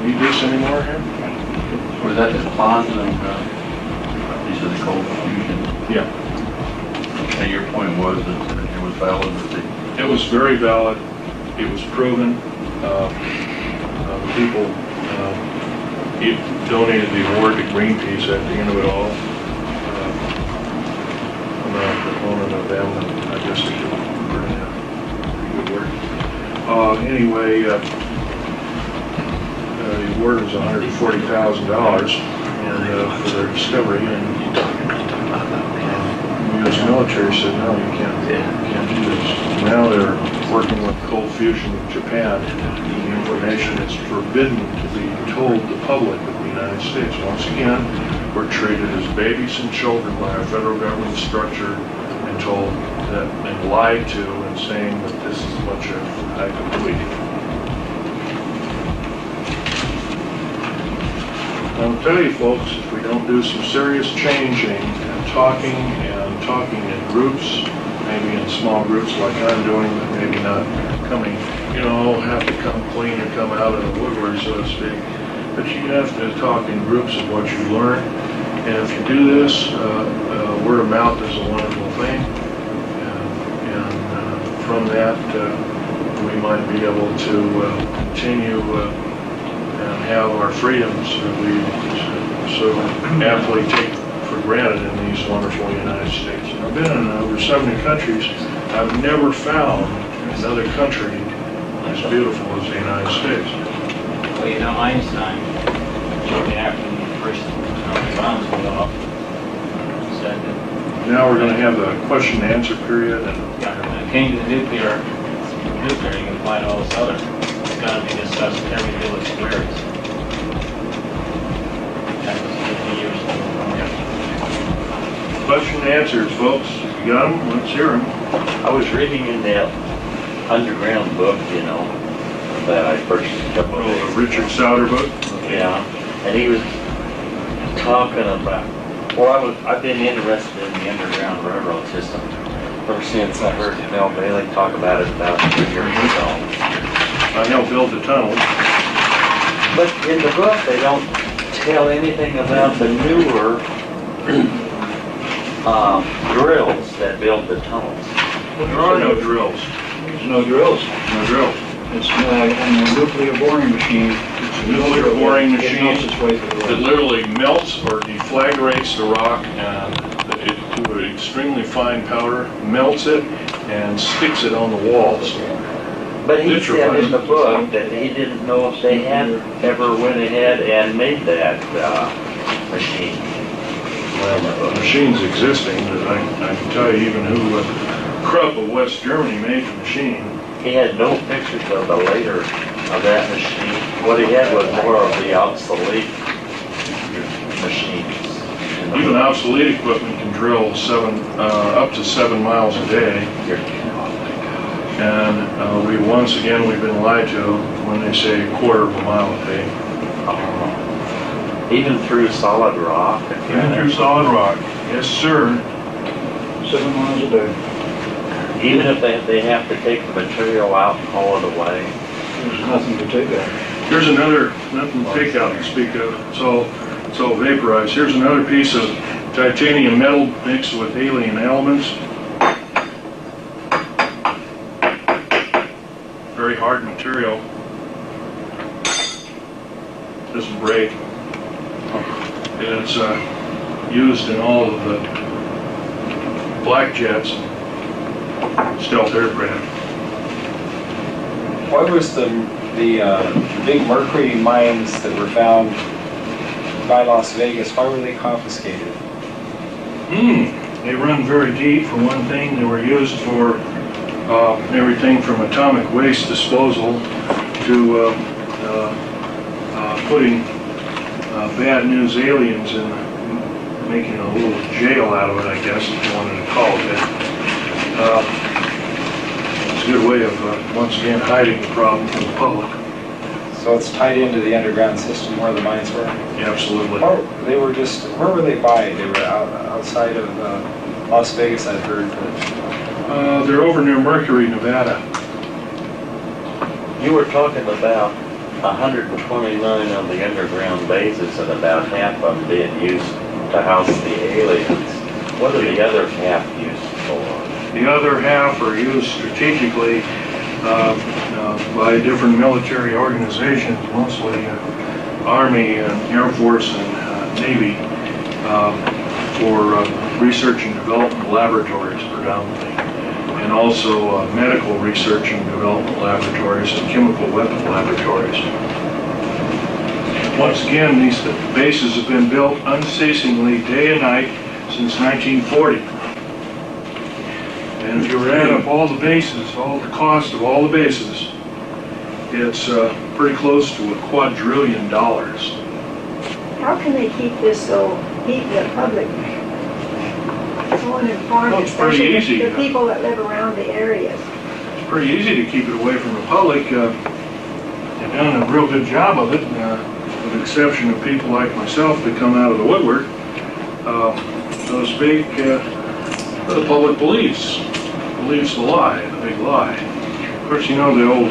Need this anymore here? Was that the quantum, these are the cold fusion? Yeah. And your point was that it was valid, that It was very valid. It was proven. The people he donated the award to Greenpeace at the end of it all. I'm not a proponent of them, and I guess they do pretty good work. Anyway, the award was $140,000 for their discovery, and the U.S. military said, no, you can't do this. Now they're working with Cold Fusion with Japan. The information is forbidden to be told the public of the United States. Once again, we're treated as babies and children by our federal government structure and told that and lied to and saying that this is a bunch of hyperbole. I'll tell you folks, if we don't do some serious changing and talking in groups, maybe in small groups like I'm doing, but maybe not coming, have to come clean or come out of the woodwork, so to speak. But you have to talk in groups of what you learn. And if you do this, word of mouth is a wonderful thing. And from that, we might be able to continue and have our freedoms that we so aptly take for granted in these wonderful United States. And I've been in over 70 countries. I've never found another country as beautiful as the United States. Well, Einstein, shortly after the first bombs went off, said that Now we're going to have the question and answer period. And when it came to the nuclear, you can find all this other. It's got to be discussed in every village squares. That was 50 years ago. question and answers, folks. If you got them, let's hear them. I was reading in that underground book, that I purchased a couple of days The Richard Sauter book. Yeah, and he was talking about, I've been interested in the underground railroad system ever since I heard Mel Bailey talk about it about 3 years ago. I helped build the tunnel. But in the book, they don't tell anything about the newer drills that build the tunnels. There are no drills. There's no drills. No drills. It's a nuclear boring machine. It's a nuclear boring It machine melts its way through the that rock. literally melts or deflagrates the rock and to an extremely fine powder, melts it, and sticks it on the walls. But he said in the book that he didn't know if they had ever went ahead and made that machine. Well, the machine's existing, but I can tell you even who Krupp of West Germany made the machine. He had no pictures of the later of that machine. What he had was more of the obsolete machines. Even obsolete equipment can drill up to 7 miles a day. And we've been lied to when they say a quarter of a mile a day. Even through solid rock. Even through solid rock. Yes, sir. 7 miles a day. Even if they have to take the material out and haul it away. There's nothing to take out. Here's nothing to take out to speak of. It's all vaporized. Here's another piece of titanium metal mixed with alien elements. Very hard material. Doesn't break. It's used in all of the black jets, stealth aircraft. Why was the big mercury mines that were found by Las Vegas, why were they confiscated? They run very deep. For one thing, they were used for everything from atomic waste disposal to putting bad news aliens in, making a little jail out of it, I guess, if you wanted to call it that. It's a good way of, once again, hiding the problem from the public. So it's tied into the underground system where the mines were? Yeah, absolutely. Where were they by? They were outside of Las Vegas, I've heard. They're over near Mercury, Nevada. You were talking about 129 of the underground bases and about half of them being used to house the aliens. What are the other half used for? The other half are used strategically by different military organizations, mostly Army and Air Force and Navy for research and development laboratories predominantly, and also medical research and development laboratories and chemical weapon laboratories. Once again, these bases have been built unceasingly day and night since 1940. And if you were to add up all the bases, all the cost of all the bases, it's pretty close to $2 quadrillion. How can they keep this so, keep the public so uninformed, Well, it's pretty especially easy. the people that live around the areas? It's pretty easy to keep it away from the public. They've done a real good job of it, with the exception of people like myself that come out of the woodwork, so to speak. The public believes the lie, the big lie. Of course, you know the old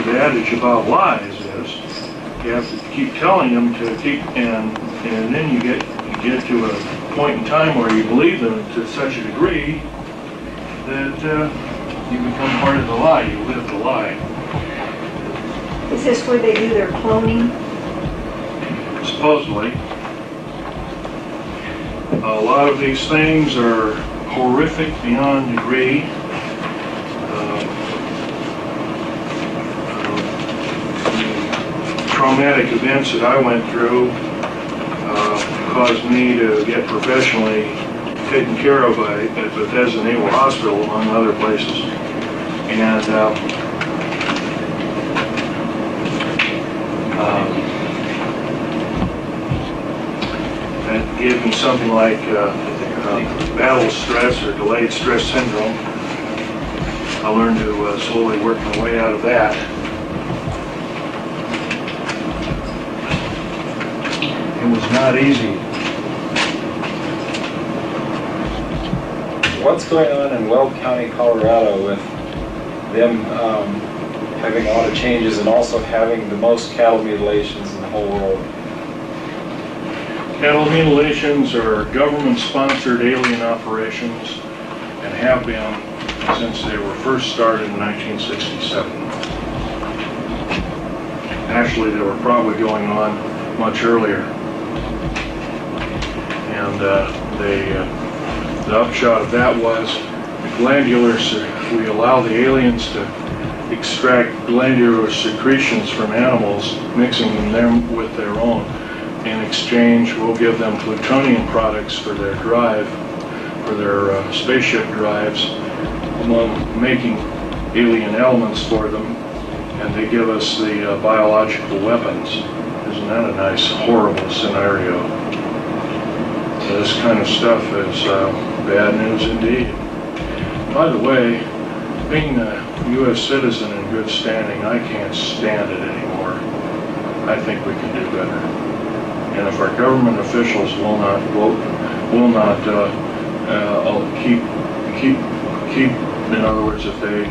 adage about lies is you have to keep telling them to keep, and then you get to a point in time where you believe them to such a degree that you become part of the lie. You live the lie. Is this where they do their cloning? Supposedly, a lot of these things are horrific beyond degree. Traumatic events that I went through caused me to get professionally taken care of at Bethesda Naval Hospital, among other places. And that gave me something like battle stress or delayed stress syndrome. I learned to slowly work my way out of that. It was not easy. What's going on in Weld County, Colorado with them having a lot of changes and also having the most cattle mutilations in the whole world? Cattle mutilations are government-sponsored alien operations and have been since they were first started in 1967. Actually, they were probably going on much earlier. And the upshot of that was the glandulars, we allow the aliens to extract glandular secretions from animals, mixing them with their own. In exchange, we'll give them plutonium products for their drive, for their spaceship drives, among making alien elements for them, and they give us the biological weapons. Isn't that a nice, horrible scenario? This kind of stuff is bad news indeed. By the way, being a U.S. citizen in good standing, I can't stand it anymore. I think we can do better. And if our government officials will not keep, in other words, if they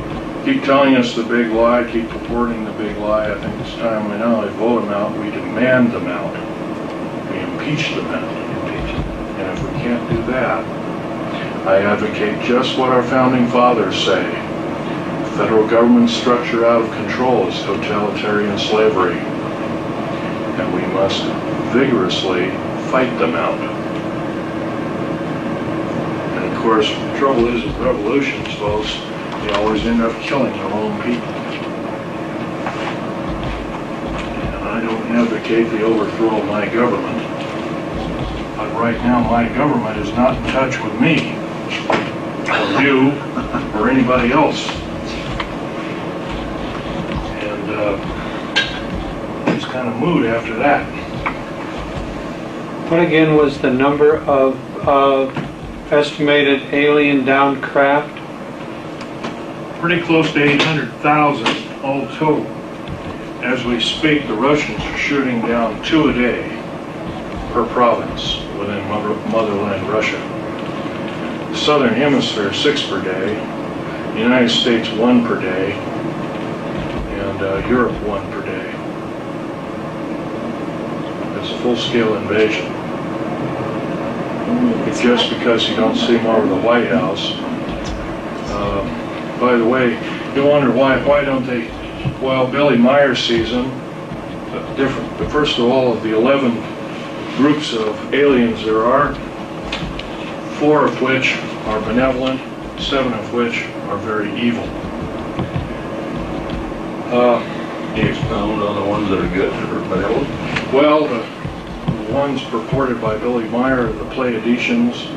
keep telling us the big lie, keep purporting the big lie, I think it's time we not only vote them out, we demand them out. We impeach them out. And if we can't do that, I advocate just what our founding fathers say. The federal government structure out of control is totalitarian slavery. And we must vigorously fight them out. And of course, the trouble is with revolutions, folks, they always end up killing their own people. And I don't advocate the overthrow of my government. But right now, my government is not in touch with me, or you, or anybody else. And it's kind of mood after that. What again was the number of estimated alien downed craft? Pretty close to 800,000 all total. As we speak, the Russians are shooting down 2 a day per province within motherland Russia. The Southern Hemisphere, 6 per day. The United States, 1 per day. And Europe, 1 per day. It's a full-scale invasion. Just because you don't see them over the White House. By the way, you wonder why don't they, well, Billy Meyer sees them, different. But first of all, of the 11 groups of aliens there are, 4 of which are benevolent, 7 of which are very evil. Can you expound on the ones that are good or benevolent? Well, the ones purported by Billy Meyer are the Pleiadians,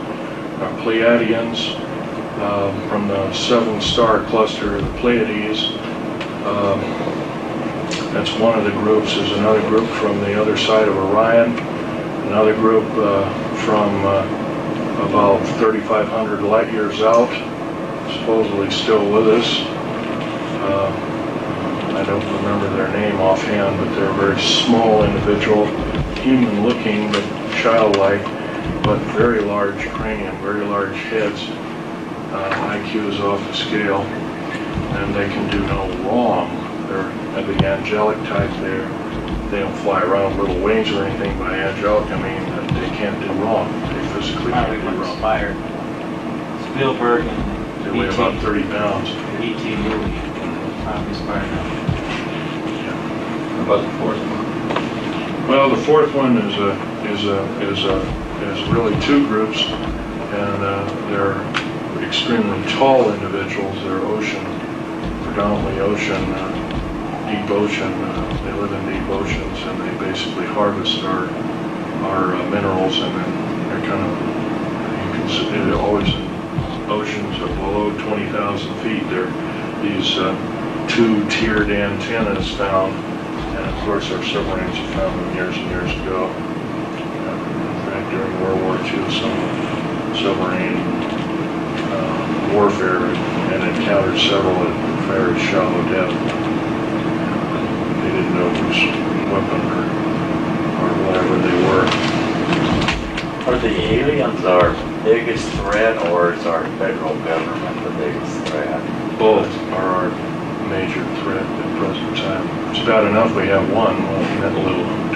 Pleiadians, from the 7-star cluster, the Pleiades. That's one of the groups. There's another group from the other side of Orion, another group from about 3,500 light years out, supposedly still with us. I don't remember their name offhand, but they're a very small individual, human-looking but childlike, but very large cranium, very large heads. IQ is off the scale, and they can do no wrong. They're of the angelic type. They don't fly around with little wings or anything. By angelic, I mean that they can't do wrong. They physically can't Probably do what wrong. inspired Spielberg and They weigh about 30 pounds. E.T. movie. Probably inspired them. How about the fourth one? Well, the fourth one is really 2 groups, and they're extremely tall individuals. They're ocean, predominantly ocean, deep ocean. They live in deep oceans, and they basically harvest our minerals, and then they're kind of, you can see, they're always in oceans of below 20,000 feet. They're these 2-tiered antennas found, and of course our submarines have found them years and years ago. In fact, during World War II, some submarine warfare and encountered several at very shallow depth. They didn't know whose weapon or whatever they were. Are the aliens our biggest threat, or is our federal government the biggest threat? Both are our major threat at the present time. It's bad enough we have one, well, let alone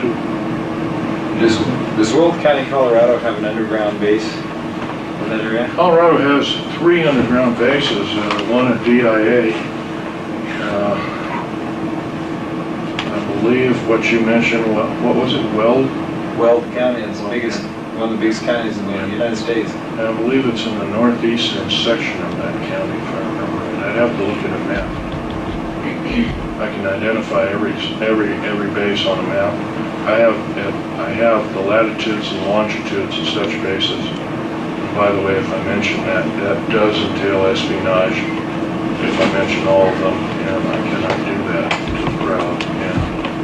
2. Does Wolf County, Colorado have an underground base in that area? Colorado has 3 underground bases, one at DIA. I believe what you mentioned, what was it, Weld? Weld County is the biggest, one of the biggest counties in the United States. I believe it's in the northeastern section of that county, if I remember right. I'd have to look at a map. I can identify every base on a map. I have the latitudes and longitudes of such bases. And by the way, if I mention that, that does entail espionage. If I mention all of them, and I cannot do that to the crowd, and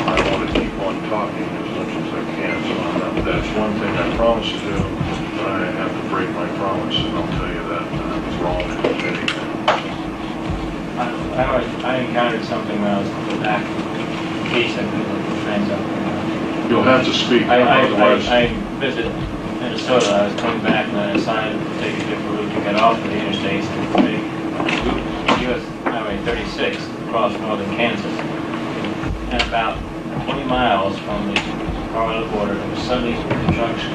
I want to keep on talking as much as I can. So that's one thing I promise to do, but I have to break my promise, and I'll tell you that I was wrong in admitting that. I encountered something when I was back in case I could look the friends up there. You'll have to speak, otherwise. I visited Minnesota. I was coming back and I decided to take a different route to get off of the interstates and take U.S. Highway 36 across northern Kansas. And about 20 miles from the Colorado border, there was suddenly construction.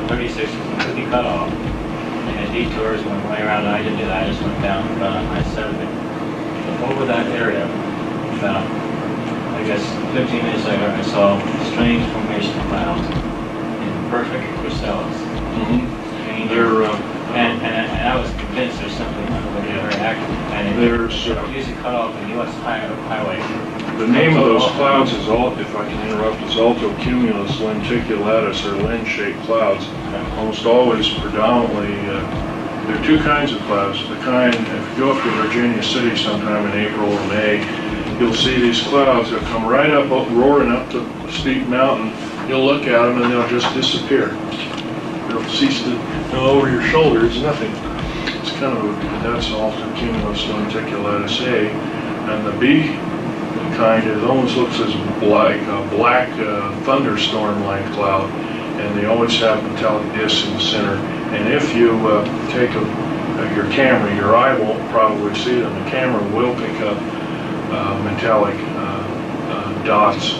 36 was completely cut off. They had detours, went way around, and I didn't do that. I just went down and found I-70. Over that area, about, I guess, 15 minutes later, I saw strange formation clouds in perfect Chrysalis. And I was convinced there's something very active. And There's usually cut off the U.S. highway. the name of those clouds is if I can interrupt, is altocumulus lenticulatus, or lens-shaped clouds. Almost always, predominantly, there are 2 kinds of clouds. The kind, if you go up to Virginia City sometime in April or May, you'll see these clouds that come right up, roaring up the steep mountain. You'll look at them and they'll just disappear. They'll cease to go over your shoulder. It's nothing. It's kind of, that's altocumulus lenticulatus A. And the B kind, it almost looks as like a black thunderstorm-like cloud. And they always have metallic discs in the center. And if you take your camera, your eye won't probably see them. The camera will pick up metallic dots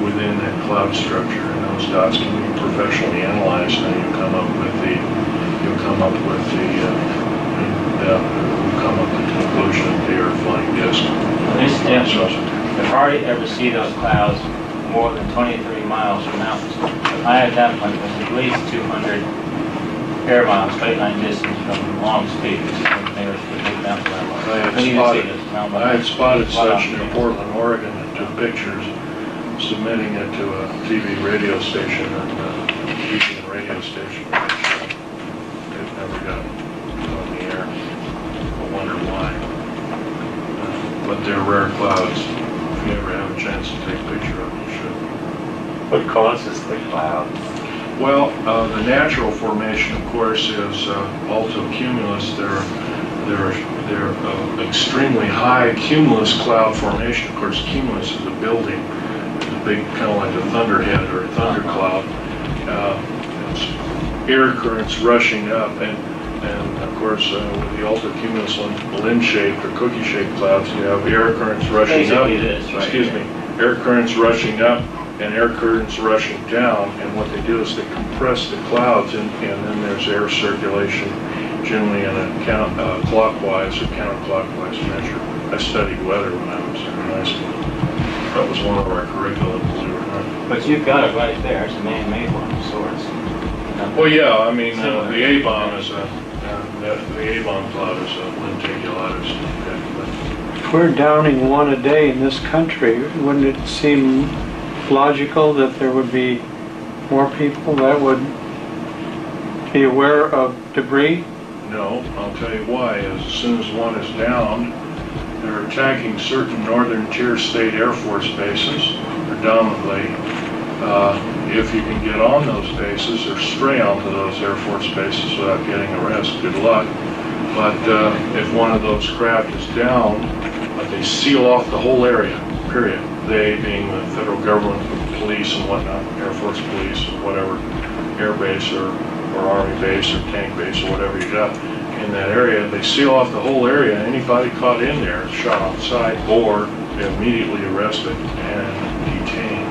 within that cloud structure, and those dots can be professionally analyzed, and you'll come up with the conclusion that they are flying discs. You hardly ever see those clouds more than 23 miles from mountains. The high at that point was at least 200 air miles, straight line distance from Long Peak, which is when they were the big mountain level. I had spotted such near Portland, Oregon, and took pictures, submitting it to a TV radio station and TV and radio station. They've never got on the air. I wonder why. But they're rare clouds. If you ever have a chance to take a picture of them, you should. What causes the cloud? Well, the natural formation, of course, is altocumulus. They're extremely high cumulus cloud formation. Of course, cumulus is a building. It's a big, kind of like a thunderhead or a thundercloud. It's air currents rushing up, and of course, with the altocumulus lens-shaped or cookie-shaped clouds, you have air currents rushing up. Excuse me, air currents rushing up and air currents rushing down, and what they do is they compress the clouds, and then there's air circulation, generally in a clockwise or counterclockwise measure. I studied weather when I was in high school. That was one of our curriculums, believe it or not. But you've got it right there. It's a man-made one of sorts. Well, yeah, I mean, the A-bomb is the A-bomb cloud is a lenticulatus. If we're downing one a day in this country, wouldn't it seem logical that there would be more people that would be aware of debris? No, I'll tell you why. As soon as one is downed, they're attacking certain northern tier state Air Force bases, predominantly. If you can get on those bases or stray onto those Air Force bases without getting arrested, good luck. But if one of those craft is down, they seal off the whole area, period. They being the federal government, police and whatnot, Air Force police or whatever, air base or army base or tank base or whatever you got in that area, they seal off the whole area. Anybody caught in there is shot on sight or immediately arrested and detained.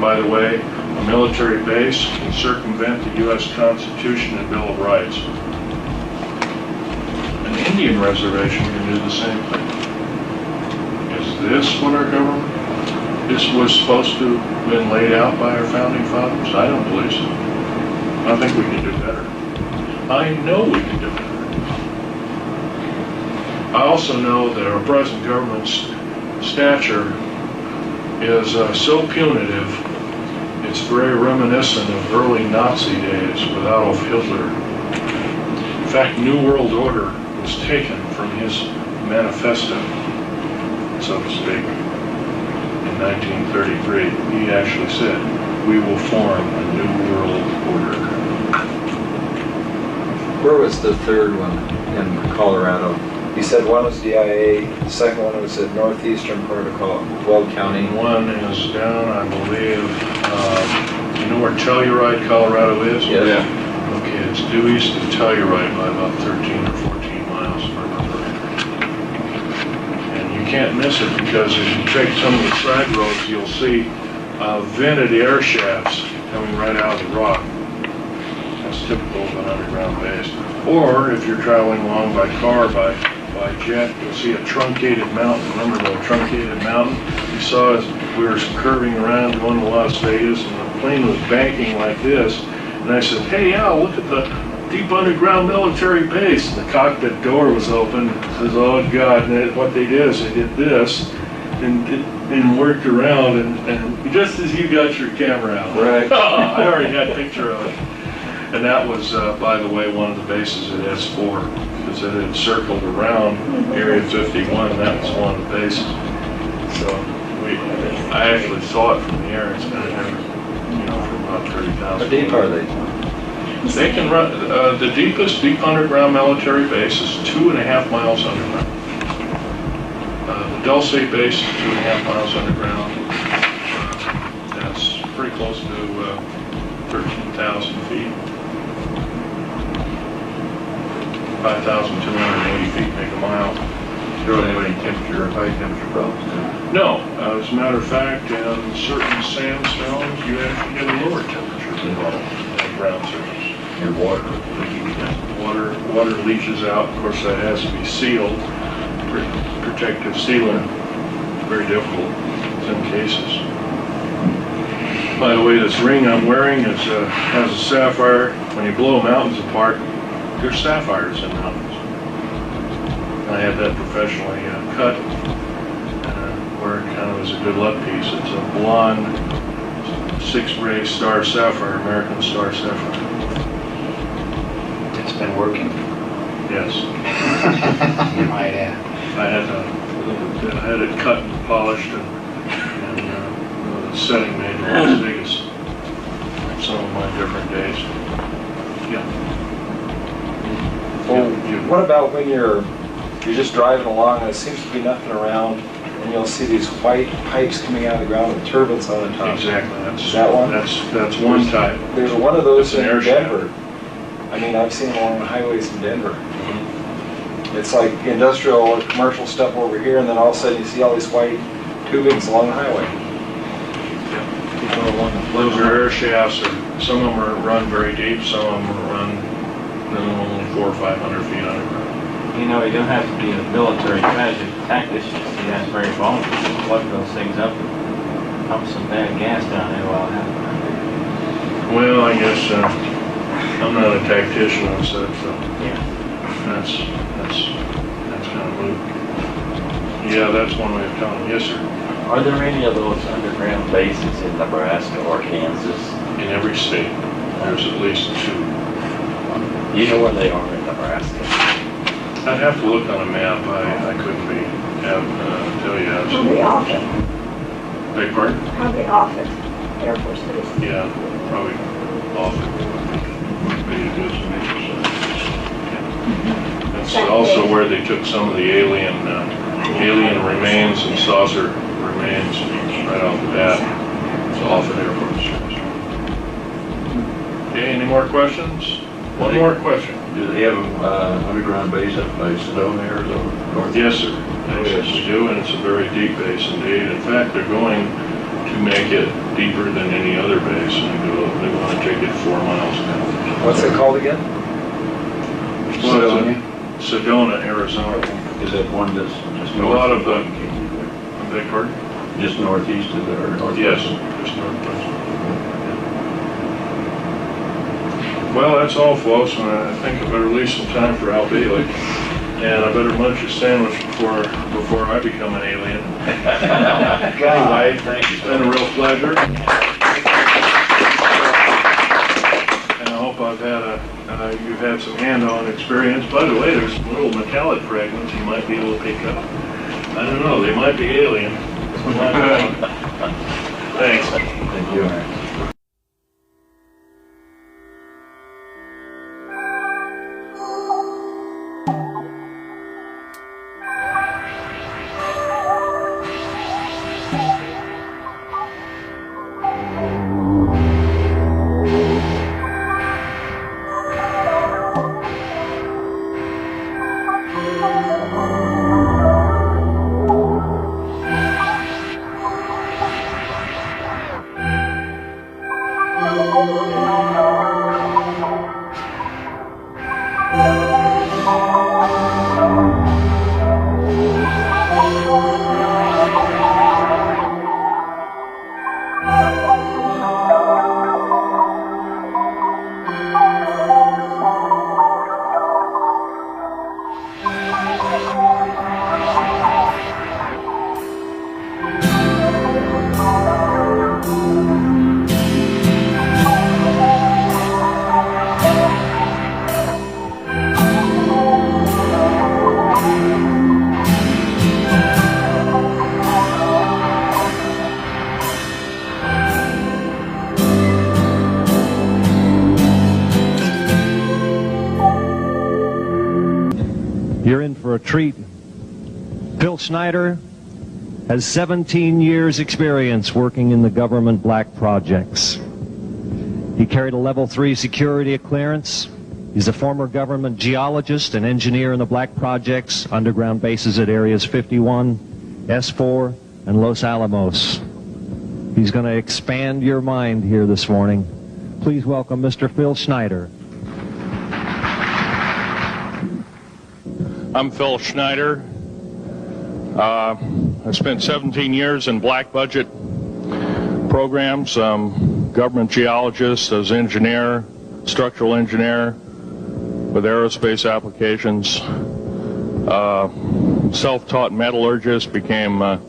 By the way, a military base can circumvent the U.S. Constitution and Bill of Rights. An Indian reservation can do the same thing. Is this what our government was supposed to have been laid out by our founding fathers? I don't believe so. I think we can do better. I know we can do better. I also know that our present government's stature is so punitive, it's very reminiscent of early Nazi days with Adolf Hitler. In fact, New World Order was taken from his manifesto, so to speak, in 1933. He actually said, "We will form a New World Order." Where was the third one in Colorado? You said one was DIA, the second one was at northeastern part of Weld County. One is down, I believe, you know where Telluride, Colorado is? Yes. Okay, it's due east of Telluride by about 13 or 14 miles, if I remember. And you can't miss it because if you take some of the side roads, you'll see vented air shafts coming right out of the rock. That's typical of an underground base. Or if you're traveling along by car, by jet, you'll see a truncated mountain. Remember the truncated mountain? You saw as we were curving around going to Las Vegas and the plane was banking like this. And I said, "Hey Al, look at the deep underground military base." And the cockpit door was open. It says, "Oh God," and what they did is they did this and worked around and just as you got your camera out. Right. I already had a picture of it. And that was, by the way, one of the bases at S4, because it had circled around Area 51, and that was one of the bases. So I actually saw it from the air. It's been there, for about 30,000. How deep are they? They can run, the deepest deep underground military base is 2.5 miles underground. The Dulce base is 2.5 miles underground. That's pretty close to 13,000 feet. 5,280 feet make a mile. You don't have any temperature or high temperature problems? No, as a matter of fact, in certain sandstones, you actually get a lower temperature involved than ground surface. And water? Water leaches out. Of course, that has to be sealed. protective sealant. Very difficult in some cases. By the way, this ring I'm wearing has a sapphire. When you blow mountains apart, there's sapphires in mountains. I had that professionally cut, where it kind of was a good luck piece. It's a blonde 6-ray star sapphire, American star sapphire. It's been working. Yes. You might add. I had it cut and polished and the setting made in Las Vegas. Some of my different days. Yeah. Well, what about when you're just driving along and it seems to be nothing around and you'll see these white pipes coming out of the ground with turbines on the top? Exactly. Is that one? That's one type. There's one of those It's in an air shaft. Denver. I mean, I've seen them along the highways in Denver. It's like industrial or commercial stuff over here, and then all of a sudden you see all these white tubings along the highway. Those are air shafts. Some of them are run very deep. Some of them are run only 400 or 500 feet underground. You know, you don't have to be a military tactician to see that's very vulnerable. Plug those things up and pump some bad gas down there while it happens. Well, I guess I'm not a tactician and such, so Yeah. that's kind of moot. Yeah, that's one way of telling. Yes, sir. Are there any of those underground bases in Nebraska or Kansas? In every state, there's at least 2. You know where they are in Nebraska? I'd have to look on a map. I couldn't tell you How they absolutely. off it, Beg pardon? how they off it, Air Force Base. Yeah, probably off it. Maybe it is. That's also where they took some of the alien remains and saucer remains right off the bat. It's off at Air Force Base. Okay, any more questions? One more question. Do they have underground base up by Sedona, Arizona? North? Yes, sir. Yes, we do, and it's a very deep base indeed. In fact, they're going to make it deeper than any other base, and they want to take it 4 miles down. What's it called again? Sedona, Arizona. Is that one that's just A north? lot of the, the... I beg pardon? Just northeast of there, or northwest? Yes, just northwest. Well, that's all, folks, and I think I better leave some time for Al Bailey. And I better munch a sandwich before I become an alien. Anyway, it's been a real pleasure. And I hope you've had some hand-on experience. By the way, there's some little metallic fragments you might be able to pick up. I don't know, they might be alien. Thanks. Thank you. You're in for a treat. Phil Schneider has 17 years experience working in the government black projects. He carried a level 3 security clearance. He's a former government geologist and engineer in the black projects, underground bases at areas 51, S4, and Los Alamos. He's going to expand your mind here this morning. Please welcome Mr. Phil Schneider. I'm Phil Schneider. I spent 17 years in black budget programs, government geologist, as engineer, structural engineer with aerospace applications, self-taught metallurgist, became kind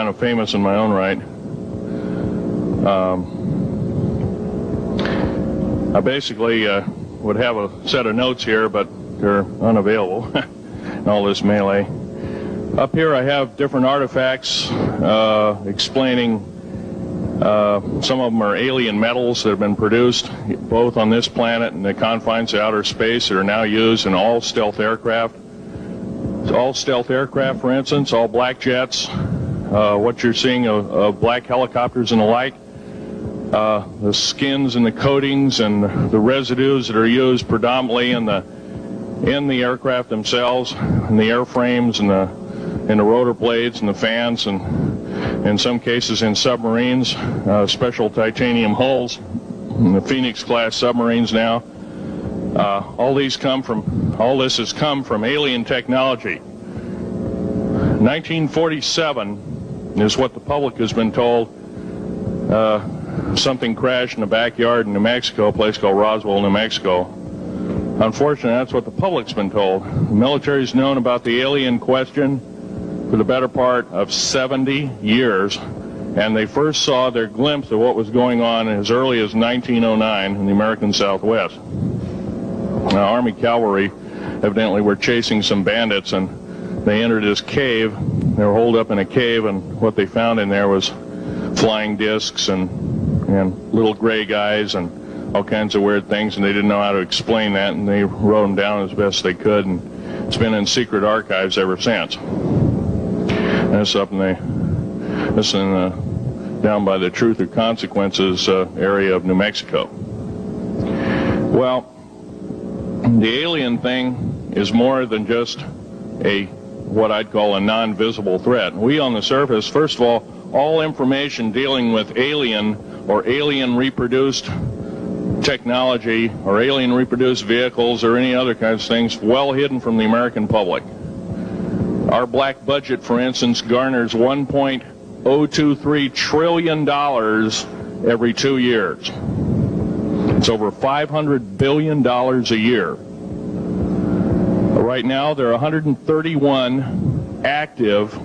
of famous in my own right. I basically would have a set of notes here, but they're unavailable in all this melee. Up here I have different artifacts explaining some of them are alien metals that have been produced both on this planet and the confines of outer space that are now used in all stealth aircraft. All stealth aircraft, for instance, all black jets, what you're seeing of black helicopters and the like, the skins and the coatings and the residues that are used predominantly in the aircraft themselves, in the airframes and the rotor blades and the fans, and in some cases in submarines, special titanium hulls, in the Phoenix class submarines now. All this has come from alien technology. 1947 is what the public has been told. Something crashed in the backyard in New Mexico, a place called Roswell, New Mexico. Unfortunately, that's what the public's been told. The military's known about the alien question for the better part of 70 years, and they first saw their glimpse of what was going on as early as 1909 in the American Southwest. Now, Army cavalry evidently were chasing some bandits, and they entered this cave. They were holed up in a cave, and what they found in there was flying discs and little gray guys and all kinds of weird things, and they didn't know how to explain that, and they wrote them down as best they could, and it's been in secret archives ever since. That's up down by the Truth or Consequences area of New Mexico. Well, the alien thing is more than just what I'd call a non-visible threat. We on the surface, first of all information dealing with alien or alien reproduced technology or alien reproduced vehicles or any other kinds of things well hidden from the American public. Our black budget, for instance, garners $1.023 trillion every 2 years. It's over $500 billion a year. Right now, there are 131 active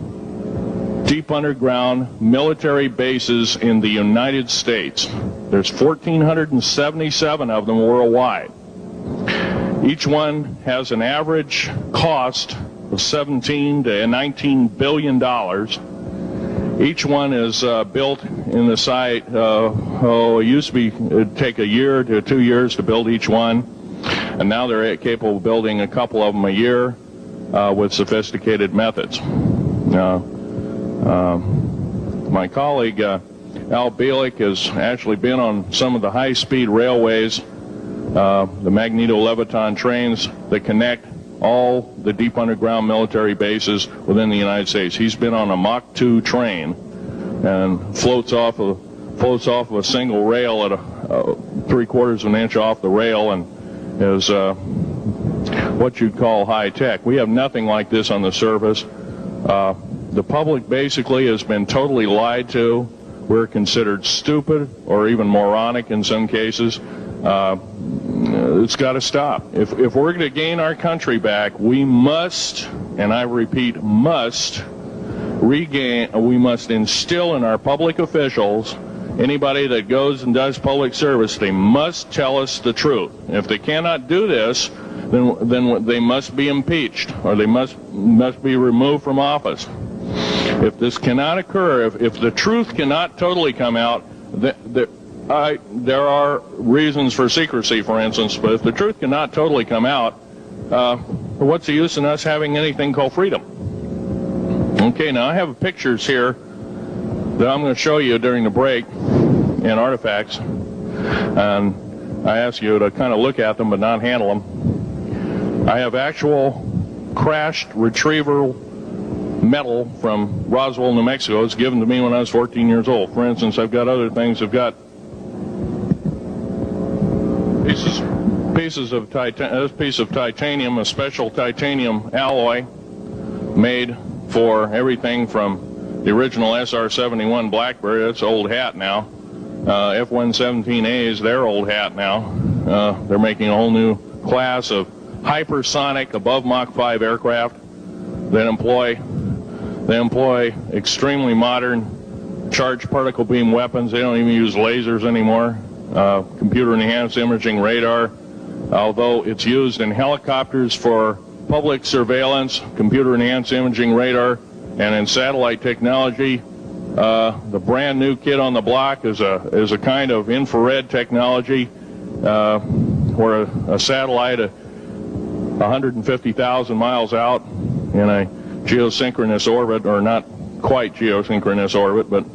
deep underground military bases in the United States. There's 1,477 of them worldwide. Each one has an average cost of $17 to $19 billion. Each one is built in the site. It used to be it'd take a year to 2 years to build each one, and now they're capable of building a couple of them a year with sophisticated methods. My colleague Al Bielek has actually been on some of the high-speed railways, the magneto-leviton trains that connect all the deep underground military bases within the United States. He's been on a Mach 2 train and floats off of a single rail at 3/4 of an inch off the rail, and is what you'd call high tech. We have nothing like this on the surface. The public basically has been totally lied to. We're considered stupid or even moronic in some cases. It's got to stop. If we're going to gain our country back, we must, and I repeat, must instill in our public officials, anybody that goes and does public service, they must tell us the truth. If they cannot do this, then they must be impeached, or they must be removed from office. If this cannot occur, if the truth cannot totally come out, there are reasons for secrecy, for instance, but if the truth cannot totally come out, what's the use in us having anything called freedom? Okay, now I have pictures here that I'm going to show you during the break and artifacts, and I ask you to kind of look at them but not handle them. I have actual crashed retrieval metal from Roswell, New Mexico. It's given to me when I was 14 years old. For instance, I've got other things. I've got pieces of titanium, a special titanium alloy made for everything from the original SR-71 Blackberry, that's old hat now, F-117As, they're old hat now. They're making a whole new class of hypersonic above Mach 5 aircraft that employ extremely modern charged particle beam weapons. They don't even use lasers anymore. Computer enhanced imaging radar, although it's used in helicopters for public surveillance, computer enhanced imaging radar, and in satellite technology. The brand new kid on the block is a kind of infrared technology where a satellite 150,000 miles out in a geosynchronous orbit, or not quite geosynchronous orbit, but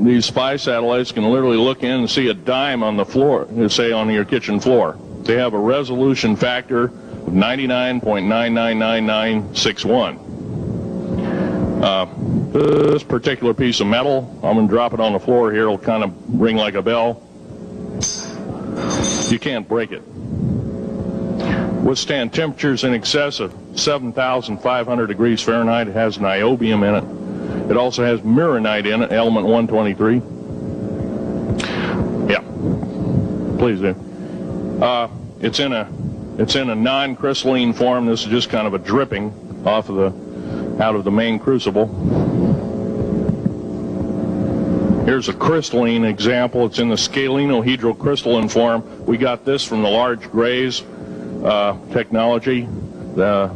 these spy satellites can literally look in and see a dime on the floor, say on your kitchen floor. They have a resolution factor of 99.999961. This particular piece of metal, I'm going to drop it on the floor here, it'll kind of ring like a bell. You can't break it. Withstand temperatures in excess of 7,500 degrees Fahrenheit. It has niobium in it. It also has mironite in it, element 123. Yeah, please do. It's in a non-crystalline form. This is just kind of a dripping out of the main crucible. Here's a crystalline example. It's in the scalenohedral crystalline form. We got this from the large grays technology.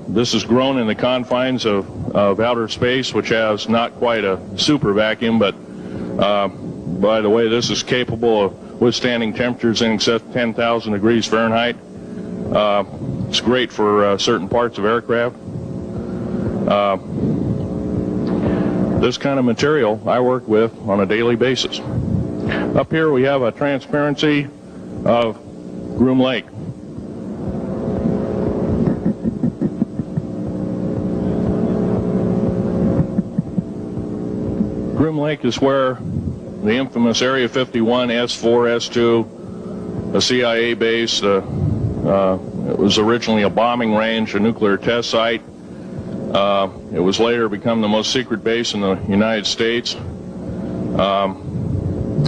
This is grown in the confines of outer space, which has not quite a super vacuum, but by the way, this is capable of withstanding temperatures in excess of 10,000 degrees Fahrenheit. It's great for certain parts of aircraft. This kind of material I work with on a daily basis. Up here we have a transparency of Groom Lake. Groom Lake is where the infamous Area 51, S4, S2, a CIA base, it was originally a bombing range, a nuclear test site. It was later become the most secret base in the United States.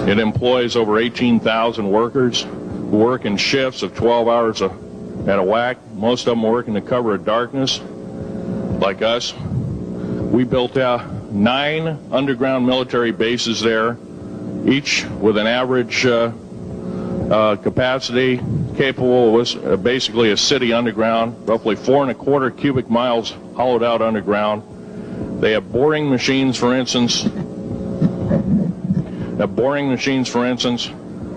It employs over 18,000 workers who work in shifts of 12 hours at a whack. Most of them work in the cover of darkness, like us. We built 9 underground military bases there, each with an average capacity capable of basically a city underground, roughly 4¼ cubic miles hollowed out underground. They have boring machines, for instance.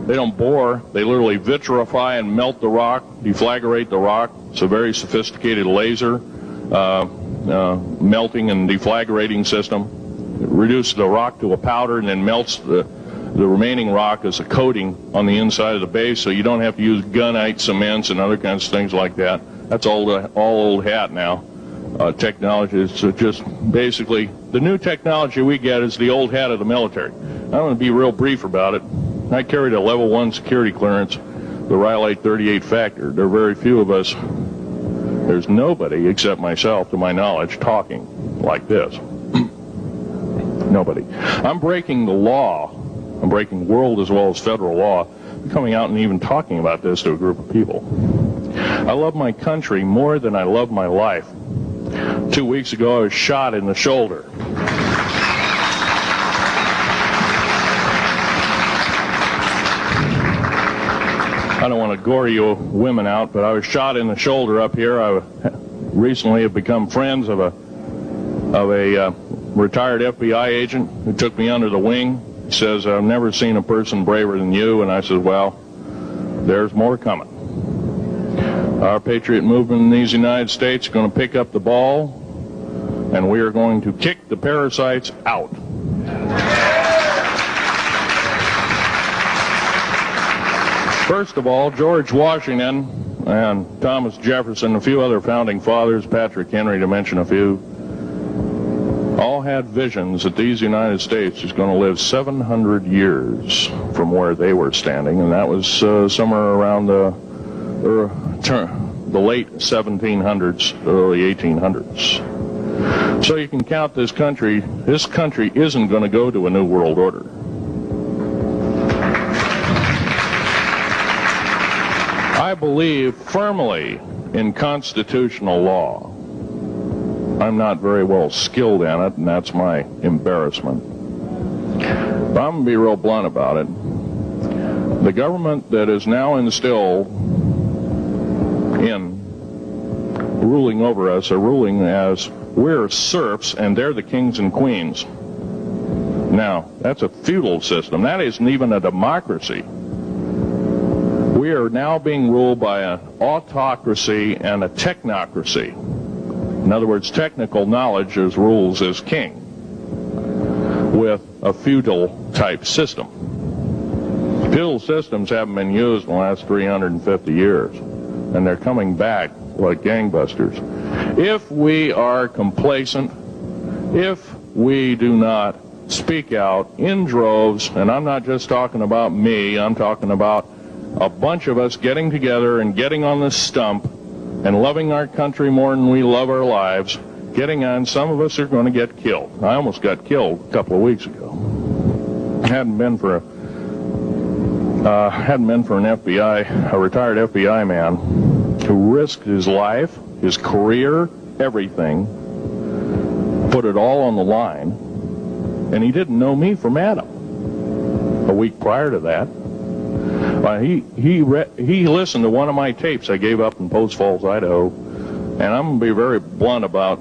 They don't bore, they literally vitrify and melt the rock, deflagrate the rock. It's a very sophisticated laser melting and deflagrating system. It reduces the rock to a powder and then melts the remaining rock as a coating on the inside of the base, so you don't have to use gunite cements and other kinds of things like that. That's all old hat now. Technology is just basically, the new technology we get is the old hat of the military. I'm going to be real brief about it. I carried a level 1 security clearance, the Rylate 38 factor. There are very few of us, there's nobody except myself, to my knowledge, talking like this. Nobody. I'm breaking the law. I'm breaking world as well as federal law, coming out and even talking about this to a group of people. I love my country more than I love my life. 2 weeks ago, I was shot in the shoulder. I don't want to gore you women out, but I was shot in the shoulder up here. I recently have become friends of a retired FBI agent who took me under the wing. He says, I've never seen a person braver than you. And I said, well, there's more coming. Our patriot movement in these United States is going to pick up the ball, and we are going to kick the parasites out. First of all, George Washington and Thomas Jefferson, a few other founding fathers, Patrick Henry to mention a few, all had visions that these United States is going to live 700 years from where they were standing, and that was somewhere around the late 1700s, early 1800s. So you can count this country isn't going to go to a new world order. I believe firmly in constitutional law. I'm not very well skilled in it, and that's my embarrassment. But I'm going to be real blunt about it. The government that is now instilled in ruling over us are ruling as we're serfs and they're the kings and queens. Now, that's a feudal system. That isn't even a democracy. We are now being ruled by an autocracy and a technocracy. In other words, technical knowledge is rules as king with a feudal type system. Feudal systems haven't been used in the last 350 years, and they're coming back like gangbusters. If we are complacent, if we do not speak out in droves, and I'm not just talking about me, I'm talking about a bunch of us getting together and getting on the stump and loving our country more than we love our lives, getting on, some of us are going to get killed. I almost got killed a couple of weeks ago. Hadn't been for an a retired FBI man who risked his life, his career, everything, put it all on the line, and he didn't know me from Adam. A week prior to that, he listened to one of my tapes I gave up in Post Falls, Idaho, and I'm going to be very blunt about.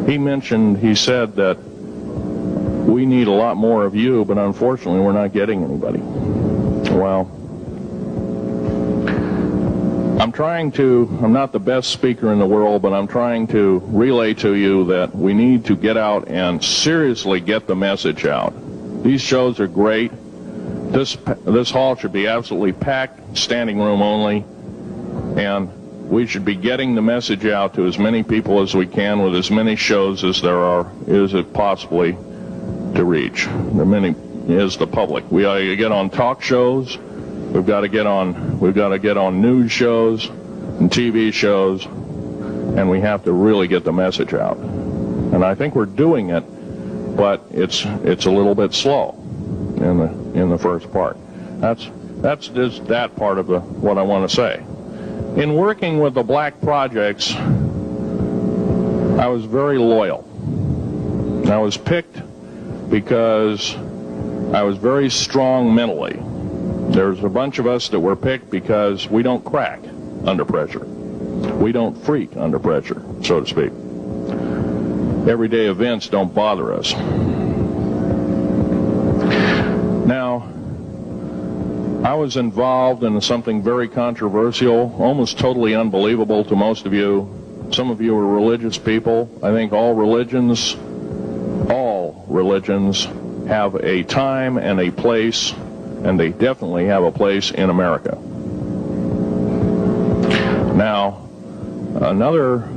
He said that we need a lot more of you, but unfortunately we're not getting anybody. Well, I'm not the best speaker in the world, but I'm trying to relay to you that we need to get out and seriously get the message out. These shows are great. This hall should be absolutely packed, standing room only, and we should be getting the message out to as many people as we can with as many shows as is it possibly to reach. The many is the public. We ought to get on talk shows. We've got to get on news shows and TV shows, and we have to really get the message out. And I think we're doing it, but it's a little bit slow in the first part. That's just that part of what I want to say. In working with the black projects, I was very loyal. I was picked because I was very strong mentally. There's a bunch of us that were picked because we don't crack under pressure. We don't freak under pressure, so to speak. Everyday events don't bother us. Now, I was involved in something very controversial, almost totally unbelievable to most of you. Some of you are religious people. I think all religions have a time and a place, and they definitely have a place in America. Now, another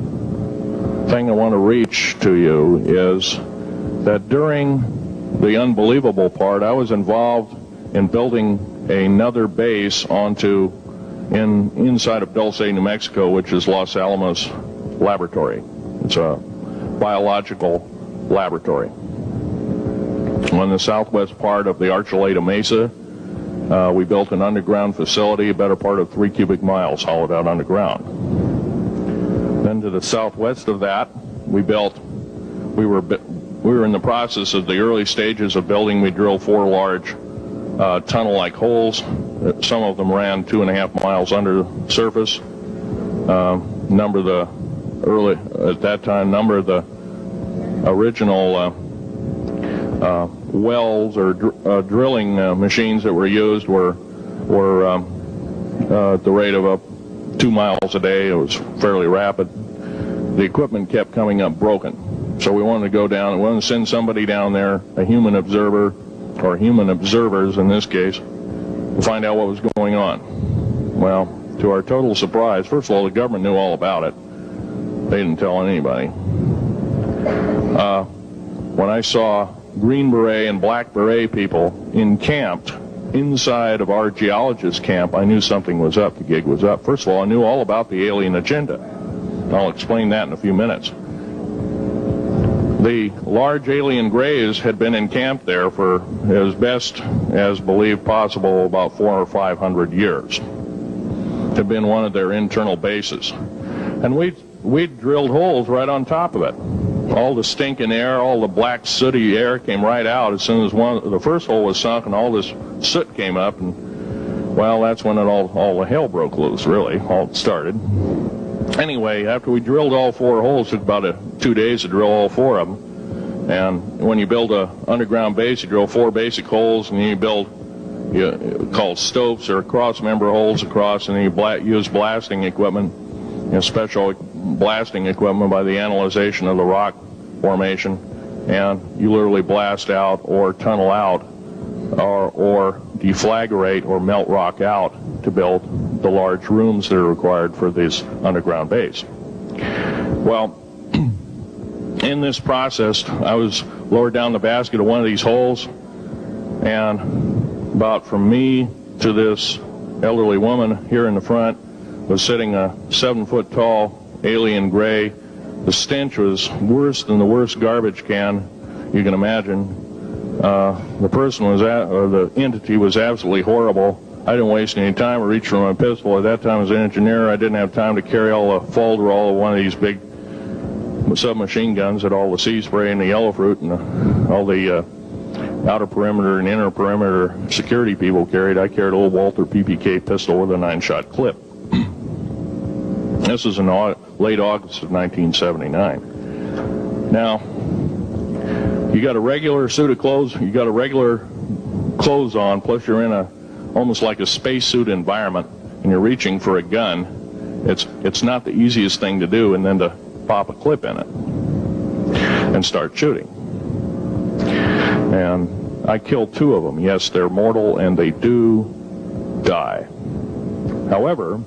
thing I want to reach to you is that during the unbelievable part, I was involved in building another base inside of Dulce, New Mexico, which is Los Alamos Laboratory. It's a biological laboratory. On the southwest part of the Archuleta Mesa, we built an underground facility, a better part of 3 cubic miles hollowed out underground. Then to the southwest of that, we were in the process of the early stages of building. We drilled 4 large tunnel-like holes. Some of them ran 2.5 miles under the surface. Number of the original wells or drilling machines that were used were at the rate of 2 miles a day. It was fairly rapid. The equipment kept coming up broken. So we wanted to go down, we wanted to send somebody down there, a human observer, or human observers in this case, to find out what was going on. Well, to our total surprise, first of all, the government knew all about it. They didn't tell anybody. When I saw Green Beret and Black Beret people encamped inside of our geologist camp, I knew something was up. The gig was up. First of all, I knew all about the alien agenda. I'll explain that in a few minutes. The large alien grays had been encamped there for as best as believed possible about 400 or 500 years. Had been one of their internal bases. And we drilled holes right on top of it. All the stinking air, all the black sooty air came right out as soon as the first hole was sunk, and all this soot came up, and well, that's when all the hell broke loose, really. All started. Anyway, after we drilled all 4 holes, it took about 2 days to drill all 4 of them. And when you build a underground base, you drill 4 basic holes, and then you build called stopes or cross-member holes across, and then you use blasting equipment, special blasting equipment by the analyzation of the rock formation, and you literally blast out or tunnel out or deflagrate or melt rock out to build the large rooms that are required for this underground base. Well, in this process, I was lowered down the basket of one of these holes, and about from me to this elderly woman here in the front was sitting a 7-foot-tall alien gray. The stench was worse than the worst garbage can you can imagine. The person or the entity was absolutely horrible. I didn't waste any time. I reached for my pistol. At that time, as an engineer, I didn't have time to carry all the folderol of one of these big submachine guns that all the sea spray and the yellow fruit and all the outer perimeter and inner perimeter security people carried. I carried a little Walther PPK pistol with a 9-shot clip. This was in late August of 1979. Now, you got a regular suit of clothes, you got a regular clothes on, plus you're in almost like a spacesuit environment, and you're reaching for a gun. It's not the easiest thing to do, and then to pop a clip in it and start shooting. And I killed 2 of them. Yes, they're mortal, and they do die. However,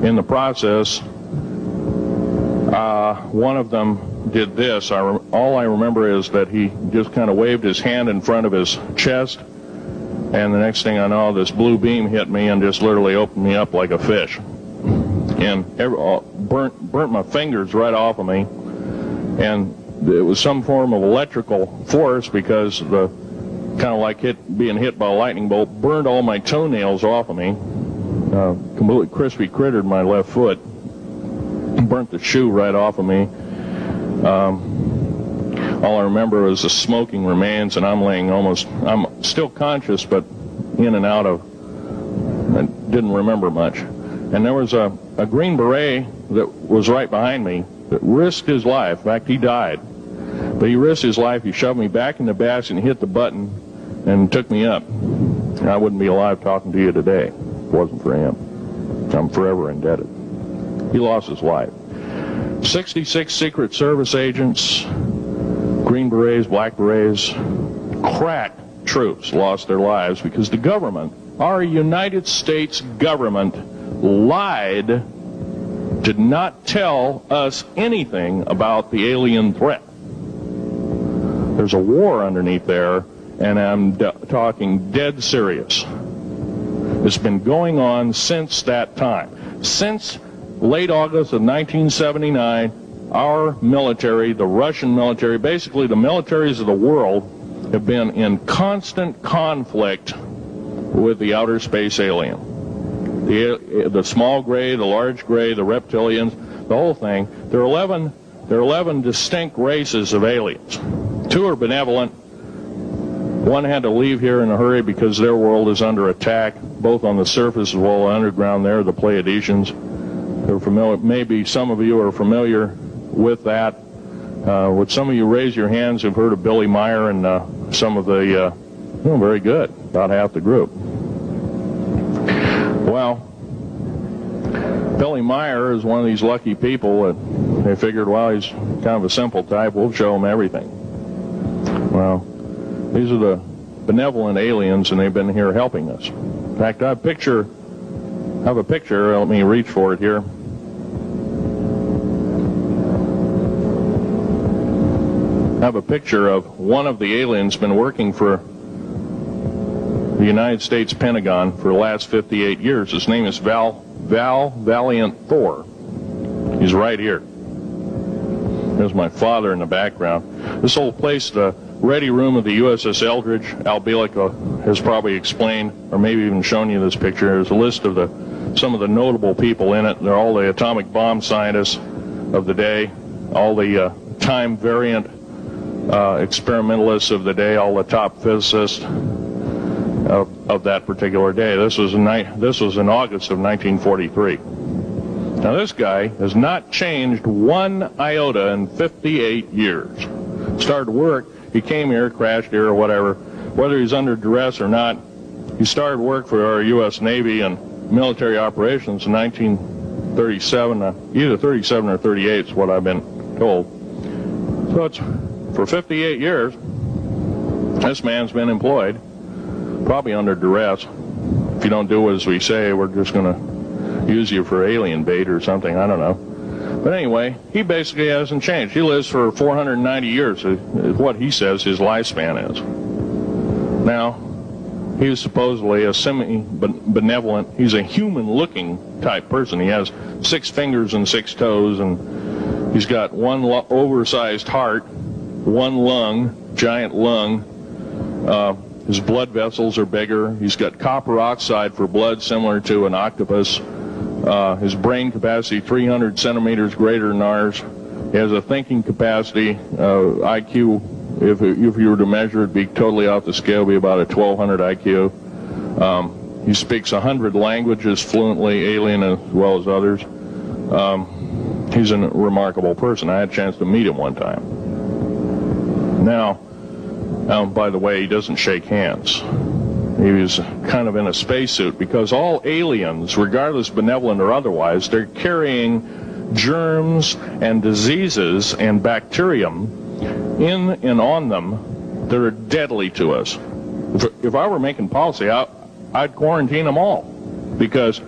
in the process, one of them did this. All I remember is that he just kind of waved his hand in front of his chest, and the next thing I know, this blue beam hit me and just literally opened me up like a fish, and burnt my fingers right off of me. And it was some form of electrical force, because the kind of like being hit by a lightning bolt burned all my toenails off of me. Completely crispy crittered my left foot, burnt the shoe right off of me. All I remember was the smoking remains, and I'm still conscious, but in and out of, I didn't remember much. And there was a Green Beret that was right behind me that risked his life. In fact, he died. But he risked his life. He shoved me back in the basket and hit the button and took me up. I wouldn't be alive talking to you today if it wasn't for him. I'm forever indebted. He lost his life. 66 Secret Service agents, Green Berets, Black Berets, crack troops lost their lives because the government, our United States government, lied, did not tell us anything about the alien threat. There's a war underneath there, and I'm talking dead serious. It's been going on since that time. Since late August of 1979, our military, the Russian military, basically the militaries of the world, have been in constant conflict with the outer space alien. The small gray, the large gray, the reptilians, the whole thing. There are 11 distinct races of aliens. 2 are benevolent. 1 had to leave here in a hurry because their world is under attack, both on the surface as well as underground. There, the Pleiadians. They're familiar. Maybe some of you are familiar with that. Would some of you raise your hands who've heard of Billy Meyer and some of the, very good, about half the group. Well, Billy Meyer is one of these lucky people that they figured, well, he's kind of a simple type, we'll show him everything. Well, these are the benevolent aliens, and they've been here helping us. In fact, I have a picture, let me reach for it here. I have a picture of one of the aliens been working for the United States Pentagon for the last 58 years. His name is Val Valiant Thor. He's right here. There's my father in the background. This old place, the ready room of the USS Eldridge, Al Bielek has probably explained, or maybe even shown you this picture. There's a list of some of the notable people in it. They're all the atomic bomb scientists of the day, all the time variant experimentalists of the day, all the top physicists of that particular day. This was in August of 1943. Now this guy has not changed one iota in 58 years. Started work, he came here, crashed here or whatever, whether he's under duress or not. He started work for our U.S. Navy and military operations in 1937, either 37 or 38 is what I've been told. So it's for 58 years, this man's been employed, probably under duress. If you don't do as we say, we're just going to use you for alien bait or something, I don't know. But anyway, he basically hasn't changed. He lives for 490 years, is what he says his lifespan is. Now, he was supposedly a semi-benevolent, he's a human-looking type person. He has 6 fingers and 6 toes, and he's got one oversized heart, one lung, giant lung. His blood vessels are bigger. He's got copper oxide for blood, similar to an octopus. His brain capacity 300 centimeters greater than ours. He has a thinking capacity, IQ, if you were to measure it, be totally off the scale, be about a 1200 IQ. He speaks 100 languages fluently, alien as well as others. He's a remarkable person. I had a chance to meet him one time. Now, by the way, he doesn't shake hands. He was kind of in a spacesuit because all aliens, regardless benevolent or otherwise, they're carrying germs and diseases and bacterium in and on them that are deadly to us. If I were making policy, I'd quarantine them all because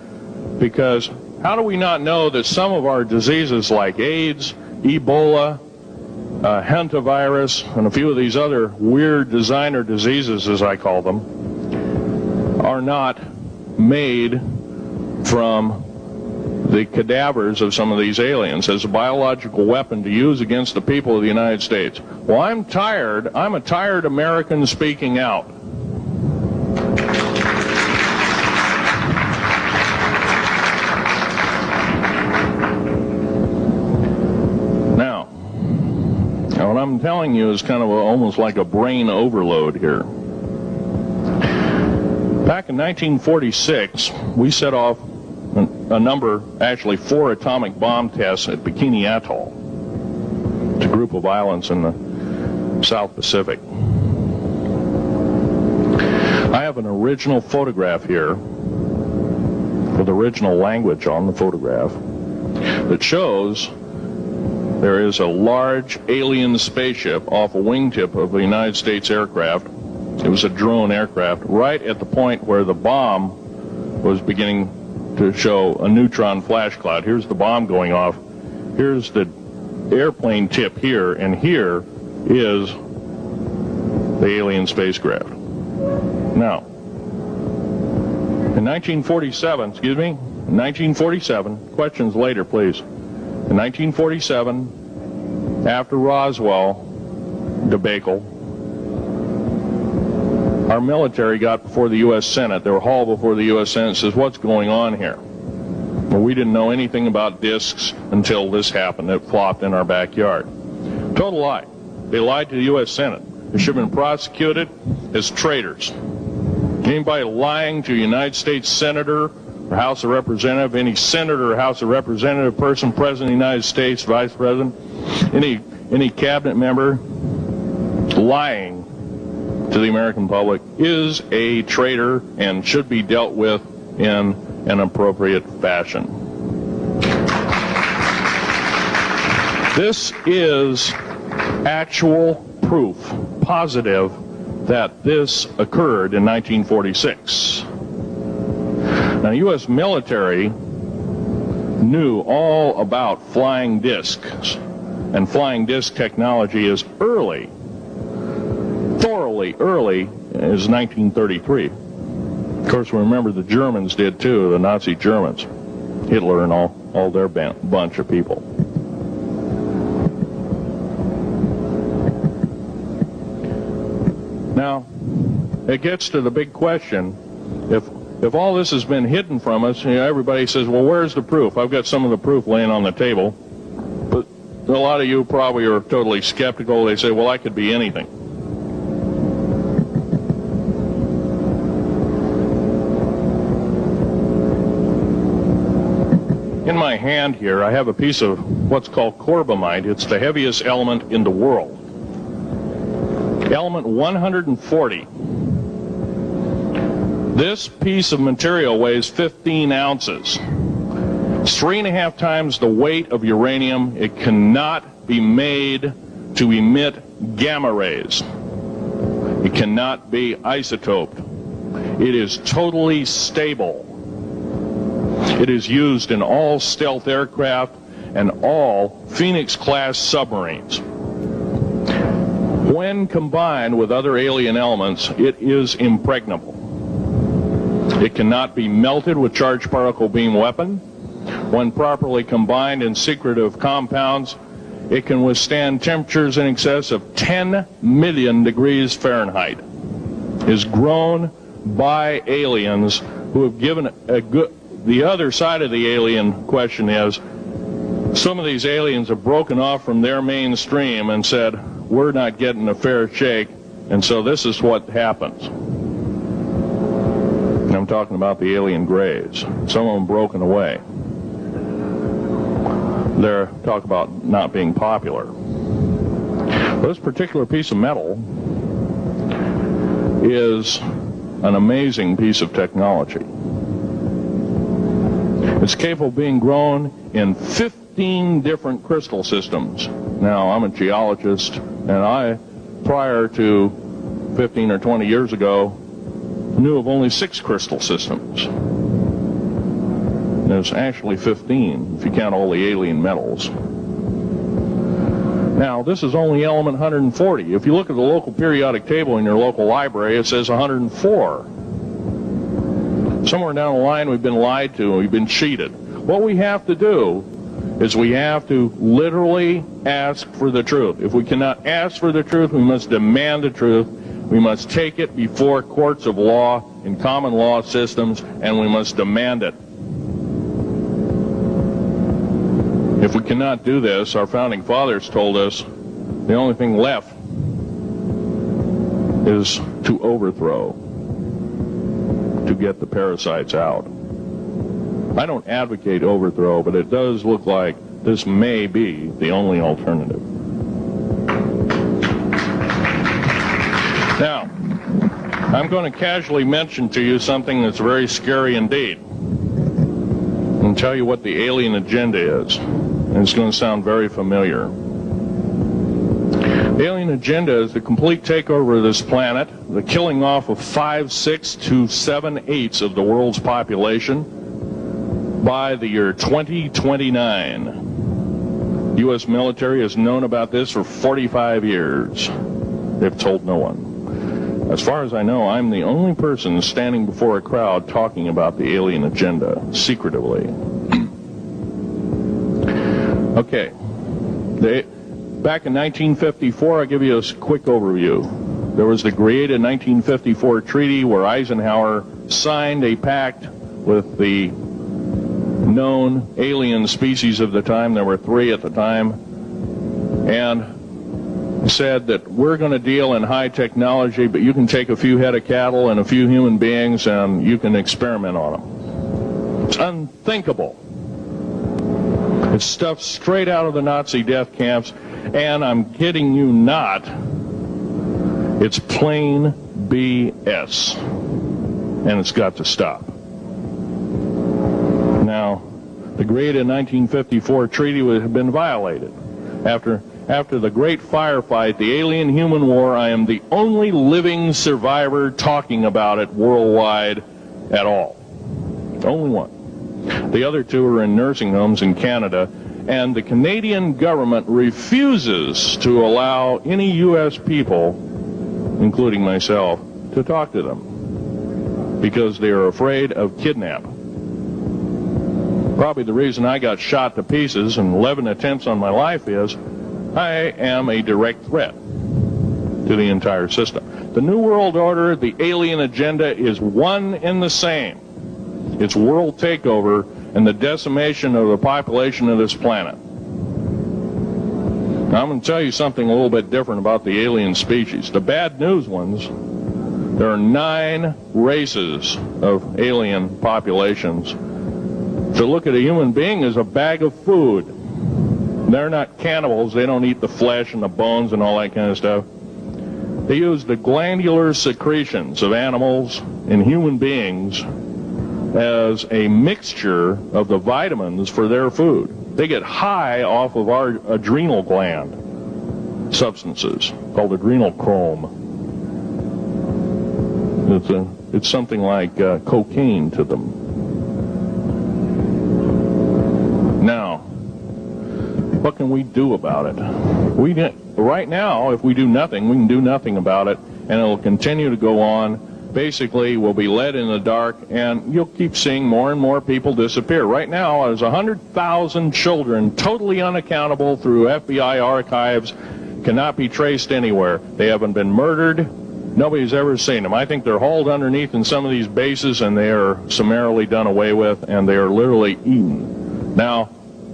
how do we not know that some of our diseases like AIDS, Ebola, hantavirus, and a few of these other weird designer diseases, as I call them, are not made from the cadavers of some of these aliens as a biological weapon to use against the people of the United States. Well, I'm a tired American speaking out. Now, what I'm telling you is kind of almost like a brain overload here. Back in 1946, we set off a number, actually 4 atomic bomb tests at Bikini Atoll. It's a group of islands in the South Pacific. I have an original photograph here with original language on the photograph that shows there is a large alien spaceship off a wingtip of a United States aircraft. It was a drone aircraft right at the point where the bomb was beginning to show a neutron flash cloud. Here's the bomb going off. Here's the airplane tip here, and here is the alien spacecraft. Now, in 1947, questions later, please. In 1947, after Roswell debacle, our military got before the U.S. Senate. They were hauled before the U.S. Senate and says, what's going on here? Well, we didn't know anything about discs until this happened. It flopped in our backyard. Total lie. They lied to the U.S. Senate. They should have been prosecuted as traitors. Anybody lying to a United States Senator or House of Representative, any Senator or House of Representative person, President of the United States, Vice President, any cabinet member lying to the American public is a traitor and should be dealt with in an appropriate fashion. This is actual proof, positive, that this occurred in 1946. Now, the U.S. military knew all about flying discs, and flying disc technology is thoroughly early as 1933. Of course, we remember the Germans did too, the Nazi Germans, Hitler and all their bunch of people. Now, it gets to the big question. If all this has been hidden from us, everybody says, well, where's the proof? I've got some of the proof laying on the table. But a lot of you probably are totally skeptical. They say, well, that could be anything. In my hand here, I have a piece of what's called corbamide. It's the heaviest element in the world. Element 140. This piece of material weighs 15 ounces. It's 3.5 times the weight of uranium. It cannot be made to emit gamma rays. It cannot be isotoped. It is totally stable. It is used in all stealth aircraft and all Phoenix-class submarines. When combined with other alien elements, it is impregnable. It cannot be melted with charged particle beam weapon. When properly combined in secretive compounds, it can withstand temperatures in excess of 10 million degrees Fahrenheit. It is grown by aliens who have given a good... The other side of the alien question is, some of these aliens have broken off from their mainstream and said, we're not getting a fair shake, and so this is what happens. And I'm talking about the alien grays. Some of them broken away. They're talk about not being popular. This particular piece of metal is an amazing piece of technology. It's capable of being grown in 15 different crystal systems. Now, I'm a geologist, and I, prior to 15 or 20 years ago, knew of only 6 crystal systems. There's actually 15, if you count all the alien metals. Now, this is only element 140. If you look at the local periodic table in your local library, it says 104. Somewhere down the line, we've been lied to, we've been cheated. What we have to do is we have to literally ask for the truth. If we cannot ask for the truth, we must demand the truth. We must take it before courts of law in common law systems, and we must demand it. If we cannot do this, our founding fathers told us the only thing left is to overthrow, to get the parasites out. I don't advocate overthrow, but it does look like this may be the only alternative. Now, I'm going to casually mention to you something that's very scary indeed, and tell you what the alien agenda is. And it's going to sound very familiar. The alien agenda is the complete takeover of this planet, the killing off of 5/6 to 7/8 of the world's population by the year 2029. U.S. military has known about this for 45 years. They've told no one. As far as I know, I'm the only person standing before a crowd talking about the alien agenda, secretively. Okay. Back in 1954, I'll give you a quick overview. There was the created 1954 treaty where Eisenhower signed a pact with the known alien species of the time. There were 3 at the time. And said that we're going to deal in high technology, but you can take a few head of cattle and a few human beings and you can experiment on them. It's unthinkable. It's stuff straight out of the Nazi death camps, and I'm kidding you not, it's plain BS, and it's got to stop. Now, the created 1954 treaty had been violated. After the great firefight, the alien-human war, I am the only living survivor talking about it worldwide at all. Only one. The other 2 are in nursing homes in Canada, and the Canadian government refuses to allow any U.S. people, including myself, to talk to them because they are afraid of kidnap. Probably the reason I got shot to pieces and 11 attempts on my life is I am a direct threat to the entire system. The New World Order, the alien agenda is one and the same. It's world takeover and the decimation of the population of this planet. Now, I'm going to tell you something a little bit different about the alien species. The bad news ones, there are 9 races of alien populations. To look at a human being as a bag of food. They're not cannibals. They don't eat the flesh and the bones and all that kind of stuff. They use the glandular secretions of animals and human beings as a mixture of the vitamins for their food. They get high off of our adrenal gland substances called adrenochrome. It's something like cocaine to them. Now, what can we do about it? Right now, if we do nothing, we can do nothing about it, and it'll continue to go on. Basically, we'll be led in the dark, and you'll keep seeing more and more people disappear. Right now, there's 100,000 children totally unaccountable through FBI archives, cannot be traced anywhere. They haven't been murdered. Nobody's ever seen them. I think they're hauled underneath in some of these bases, and they are summarily done away with, and they are literally eaten. Now,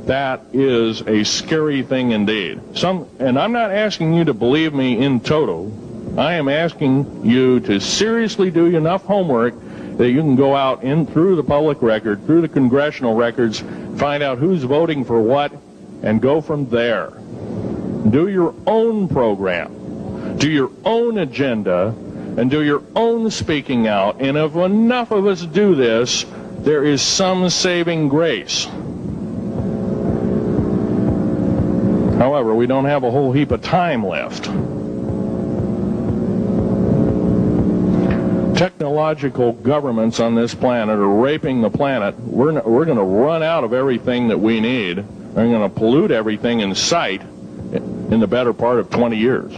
that is a scary thing indeed. And I'm not asking you to believe me in toto. I am asking you to seriously do enough homework that you can go out in through the public record, through the congressional records, find out who's voting for what, and go from there. Do your own program. Do your own agenda, and do your own speaking out. And if enough of us do this, there is some saving grace. However, we don't have a whole heap of time left. Technological governments on this planet are raping the planet. We're going to run out of everything that we need. We're going to pollute everything in sight in the better part of 20 years.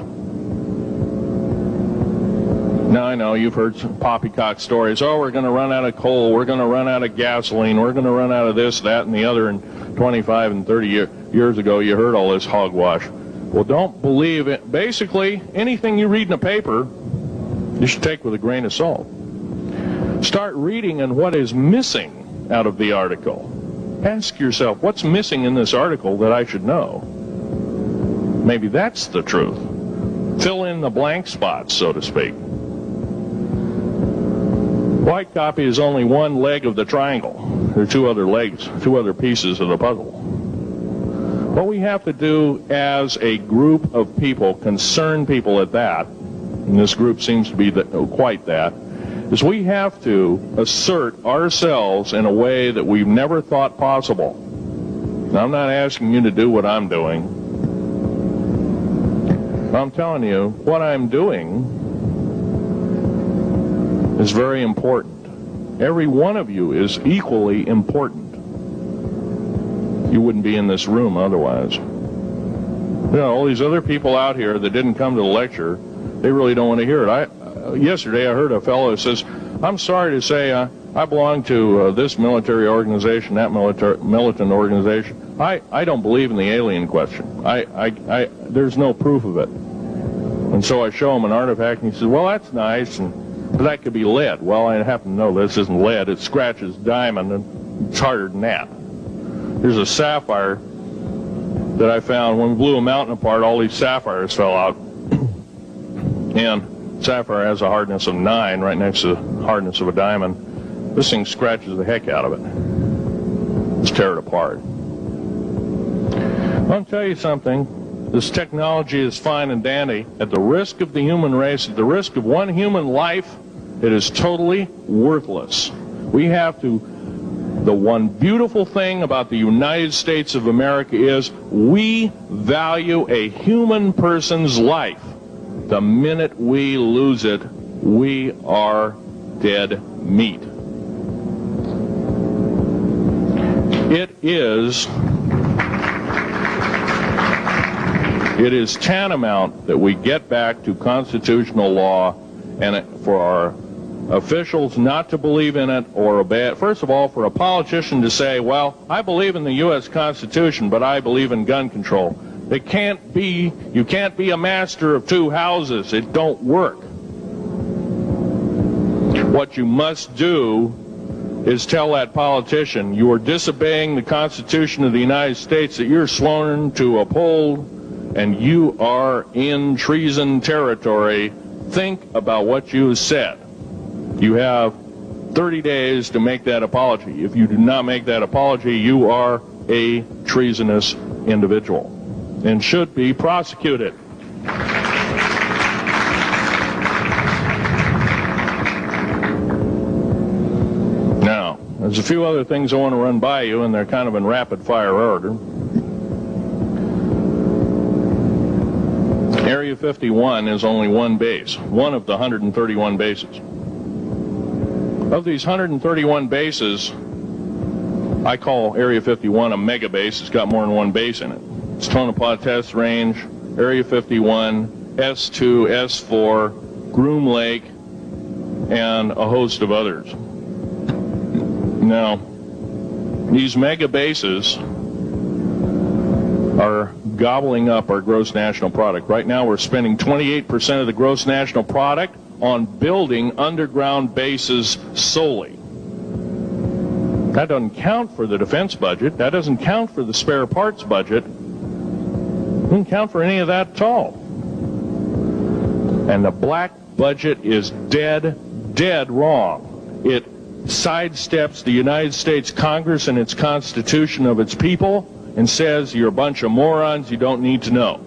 Now, I know you've heard some poppycock stories. Oh, we're going to run out of coal. We're going to run out of gasoline. We're going to run out of this, that, and the other. And 25 and 30 years ago, you heard all this hogwash. Well, don't believe it. Basically, anything you read in a paper, you should take with a grain of salt. Start reading and what is missing out of the article. Ask yourself, what's missing in this article that I should know? Maybe that's the truth. Fill in the blank spots, so to speak. White copy is only one leg of the triangle. There are 2 other legs, 2 other pieces of the puzzle. What we have to do as a group of people, concerned people at that, and this group seems to be quite that, is we have to assert ourselves in a way that we've never thought possible. Now, I'm not asking you to do what I'm doing. I'm telling you, what I'm doing is very important. Every one of you is equally important. You wouldn't be in this room otherwise. You know, all these other people out here that didn't come to the lecture, they really don't want to hear it. Yesterday I heard a fellow who says, I'm sorry to say I belong to this military organization, that militant organization. I don't believe in the alien question. There's no proof of it. And so I show him an artifact, and he says, well, that's nice, and that could be lead. Well, I happen to know this isn't lead. It scratches diamond, and it's harder than that. Here's a sapphire that I found. When we blew a mountain apart, all these sapphires fell out. And sapphire has a hardness of 9 right next to the hardness of a diamond. This thing scratches the heck out of it. Let's tear it apart. I'll tell you something. This technology is fine and dandy. At the risk of the human race, at the risk of one human life, it is totally worthless. We have to... The one beautiful thing about the United States of America is we value a human person's life. The minute we lose it, we are dead meat. It is tantamount that we get back to constitutional law, and for our officials not to believe in it or obey it. First of all, for a politician to say, well, I believe in the U.S. Constitution, but I believe in gun control. You can't be a master of 2 houses. It don't work. What you must do is tell that politician you are disobeying the Constitution of the United States that you're sworn to uphold, and you are in treason territory. Think about what you said. You have 30 days to make that apology. If you do not make that apology, you are a treasonous individual and should be prosecuted. Now, there's a few other things I want to run by you, and they're kind of in rapid fire order. Area 51 is only one base, one of the 131 bases. Of these 131 bases, I call Area 51 a mega base. It's got more than one base in it. It's Tonopah Test Range, Area 51, S2, S4, Groom Lake, and a host of others. Now, these mega bases are gobbling up our gross national product. Right now we're spending 28% of the gross national product on building underground bases solely. That doesn't count for the defense budget. That doesn't count for the spare parts budget. Doesn't count for any of that at all. And the black budget is dead wrong. It sidesteps the United States Congress and its Constitution of its people and says you're a bunch of morons, you don't need to know.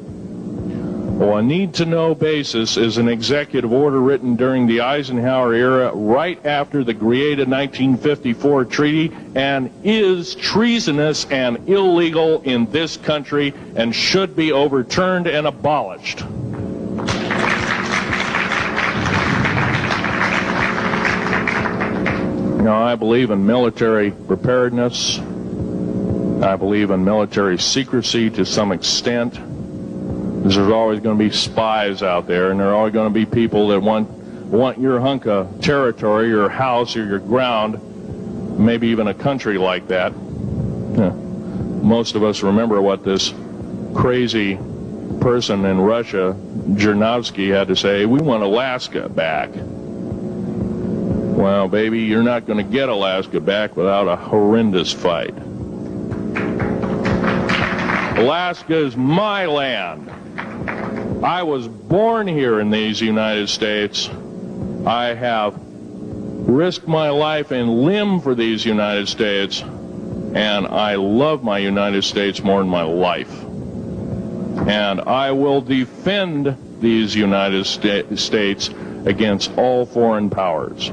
Well, a need-to-know basis is an executive order written during the Eisenhower era right after the created 1954 treaty and is treasonous and illegal in this country and should be overturned and abolished. Now, I believe in military preparedness. I believe in military secrecy to some extent. There's always going to be spies out there, and there are always going to be people that want your hunk of territory, your house, or your ground, maybe even a country like that. Yeah. Most of us remember what this crazy person in Russia, Zhirinovsky, had to say. We want Alaska back. Well, baby, you're not going to get Alaska back without a horrendous fight. Alaska is my land. I was born here in these United States. I have risked my life and limb for these United States, and I love my United States more than my life. And I will defend these United States against all foreign powers,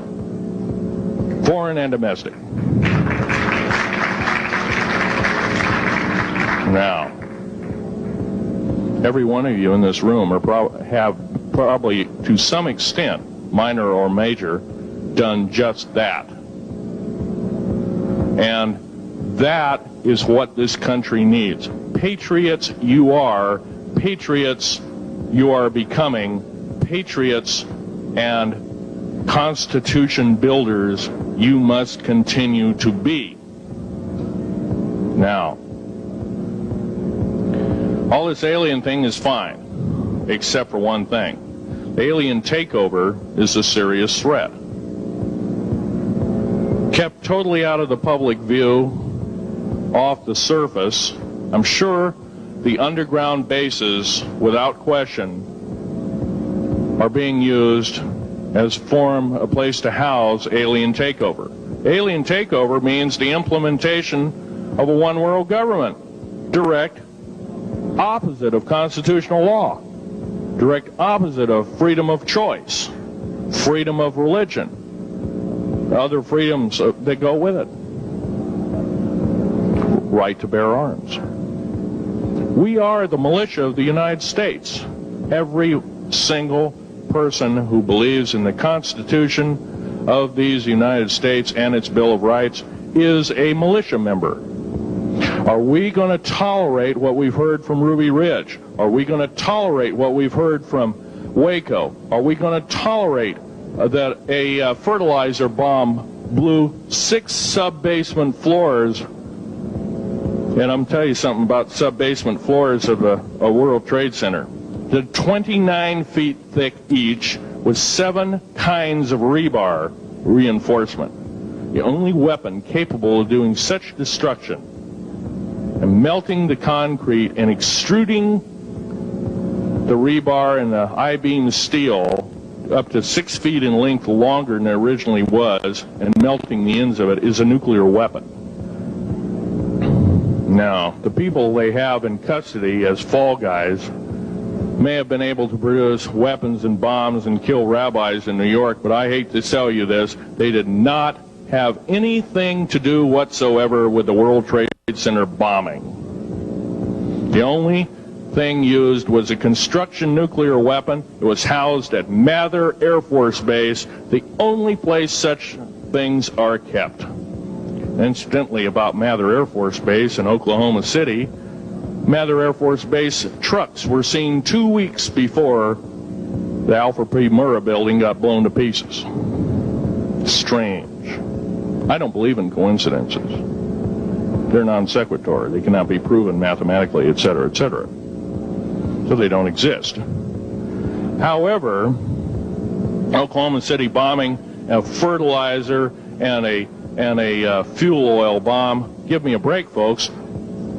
foreign and domestic. Now, every one of you in this room have probably, to some extent, minor or major, done just that. And that is what this country needs. Patriots you are, patriots you are becoming, patriots and Constitution builders you must continue to be. Now, all this alien thing is fine, except for one thing. Alien takeover is a serious threat. Kept totally out of the public view, off the surface, I'm sure the underground bases, without question, are being used as a place to house alien takeover. Alien takeover means the implementation of a one-world government. Direct opposite of constitutional law, direct opposite of freedom of choice, freedom of religion, other freedoms that go with it, right to bear arms. We are the militia of the United States. Every single person who believes in the Constitution of these United States and its Bill of Rights is a militia member. Are we going to tolerate what we've heard from Ruby Ridge? Are we going to tolerate what we've heard from Waco? Are we going to tolerate that a fertilizer bomb blew 6 sub-basement floors? And I'm telling you something about sub-basement floors of a World Trade Center. They're 29 feet thick each, with 7 kinds of rebar, reinforcement. The only weapon capable of doing such destruction and melting the concrete and extruding the rebar and the I-beam steel up to 6 feet in length longer than it originally was and melting the ends of it is a nuclear weapon. Now, the people they have in custody as fall guys may have been able to produce weapons and bombs and kill rabbis in New York, but I hate to tell you this, they did not have anything to do whatsoever with the World Trade Center bombing. The only thing used was a construction nuclear weapon. It was housed at Mather Air Force Base, the only place such things are kept. Incidentally, about Mather Air Force Base in Oklahoma City, Mather Air Force Base trucks were seen 2 weeks before the Alfred P. Murrah building got blown to pieces. Strange. I don't believe in coincidences. They're non sequitur. They cannot be proven mathematically, etc., etc. So they don't exist. However, Oklahoma City bombing, a fertilizer, and a fuel oil bomb, give me a break, folks.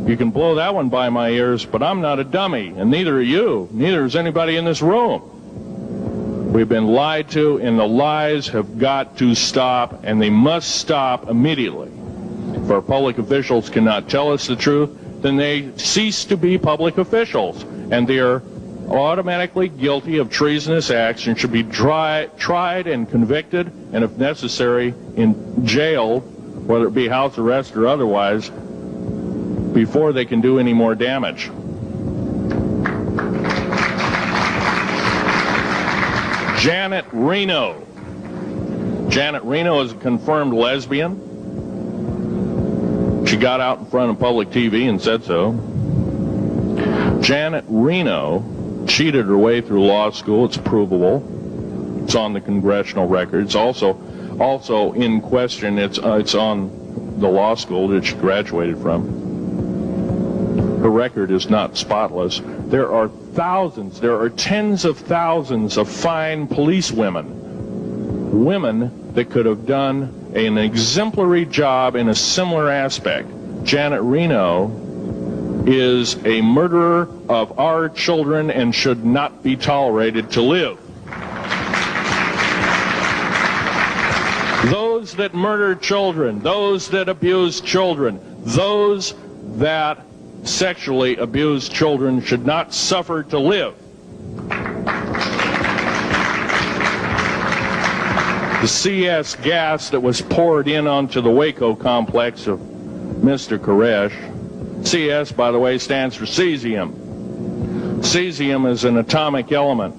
You can blow that one by my ears, but I'm not a dummy, and neither are you. Neither is anybody in this room. We've been lied to, and the lies have got to stop, and they must stop immediately. If our public officials cannot tell us the truth, then they cease to be public officials, and they are automatically guilty of treasonous acts and should be tried and convicted, and if necessary, jailed, whether it be house arrest or otherwise, before they can do any more damage. Janet Reno. Janet Reno is a confirmed lesbian. She got out in front of public TV and said so. Janet Reno cheated her way through law school. It's provable. It's on the congressional record. It's also in question. It's on the law school that she graduated from. Her record is not spotless. There are thousands, there are tens of thousands of fine police women that could have done an exemplary job in a similar aspect. Janet Reno is a murderer of our children and should not be tolerated to live. Those that murder children, those that abuse children, those that sexually abused children should not suffer to live. The CS gas that was poured in onto the Waco complex of Mr. Koresh, CS, by the way, stands for cesium. Cesium is an atomic element.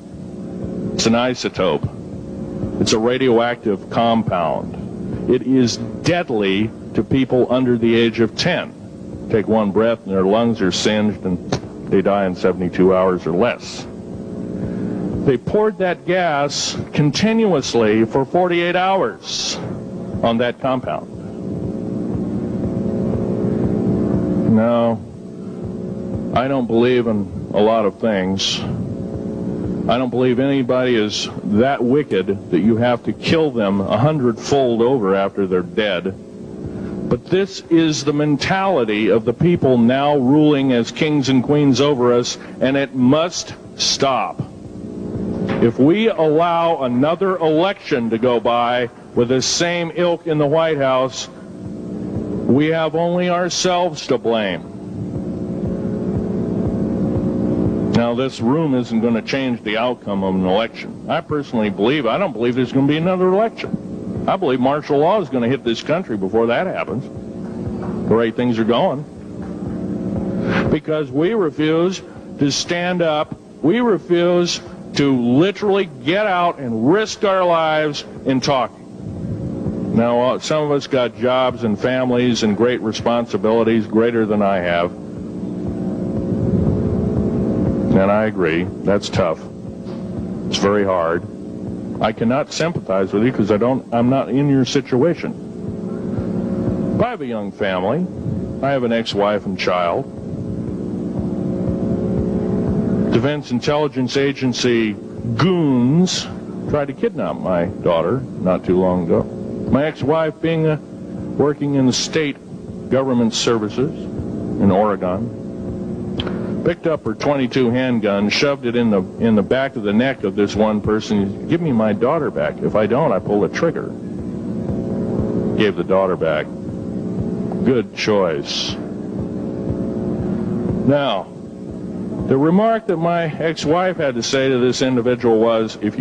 It's an isotope. It's a radioactive compound. It is deadly to people under the age of 10. Take one breath and their lungs are singed and they die in 72 hours or less. They poured that gas continuously for 48 hours on that compound. No, I don't believe in a lot of things. I don't believe anybody is that wicked that you have to kill them 100-fold over after they're dead. But this is the mentality of the people now ruling as kings and queens over us, and it must stop. If we allow another election to go by with the same ilk in the White House, we have only ourselves to blame. Now, this room isn't going to change the outcome of an election. I personally believe, I don't believe there's going to be another election. I believe martial law is going to hit this country before that happens. The way things are going. Because we refuse to stand up. We refuse to literally get out and risk our lives in talking. Now, some of us got jobs and families and great responsibilities, greater than I have. And I agree, that's tough. It's very hard. I cannot sympathize with you because I'm not in your situation. But I have a young family. I have an ex-wife and child. Defense Intelligence Agency goons tried to kidnap my daughter not too long ago. My ex-wife, working in the state government services in Oregon, picked up her .22 handgun, shoved it in the back of the neck of this one person. Give me my daughter back. If I don't, I pull the trigger. Gave the daughter back. Good choice. Now, the remark that my ex-wife had to say to this individual was, if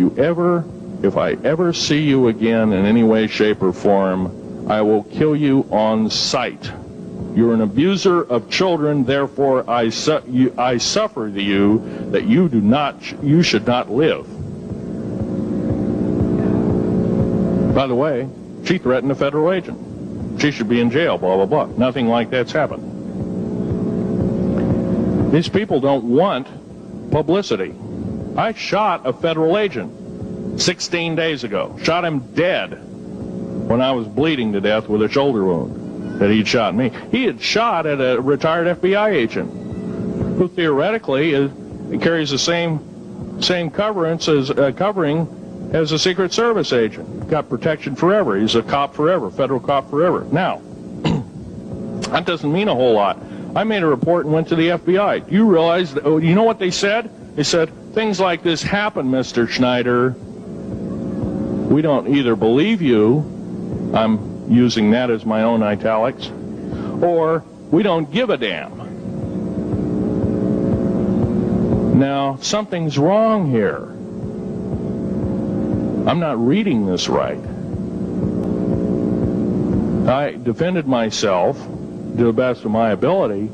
I ever see you again in any way, shape, or form, I will kill you on sight. You're an abuser of children, therefore I suffer to you that you should not live. By the way, she threatened a federal agent. She should be in jail, blah, blah, blah. Nothing like that's happened. These people don't want publicity. I shot a federal agent 16 days ago. Shot him dead when I was bleeding to death with a shoulder wound that he'd shot me. He had shot at a retired FBI agent who theoretically carries the same covering as a Secret Service agent. Got protection forever. He's a cop forever, federal cop forever. Now, that doesn't mean a whole lot. I made a report and went to the FBI. Do you realize, you know what they said? They said, things like this happen, Mr. Schneider. We don't either believe you, I'm using that as my own italics, or we don't give a damn. Now, something's wrong here. I'm not reading this right. I defended myself to the best of my ability.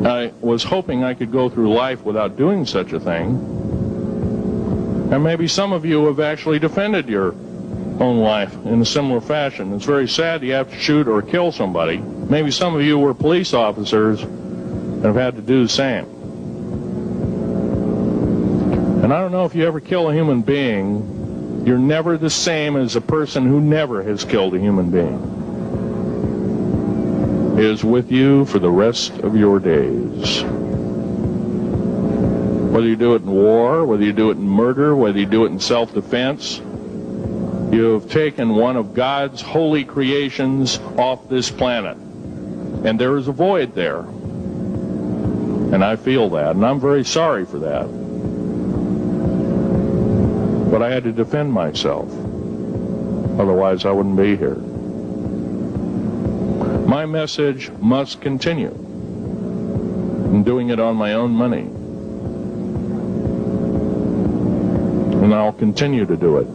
I was hoping I could go through life without doing such a thing. And maybe some of you have actually defended your own life in a similar fashion. It's very sad you have to shoot or kill somebody. Maybe some of you were police officers and have had to do the same. And I don't know if you ever kill a human being, you're never the same as a person who never has killed a human being. It is with you for the rest of your days. Whether you do it in war, whether you do it in murder, whether you do it in self-defense, you have taken one of God's holy creations off this planet. And there is a void there. And I feel that, and I'm very sorry for that. But I had to defend myself. Otherwise, I wouldn't be here. My message must continue. I'm doing it on my own money. And I'll continue to do it.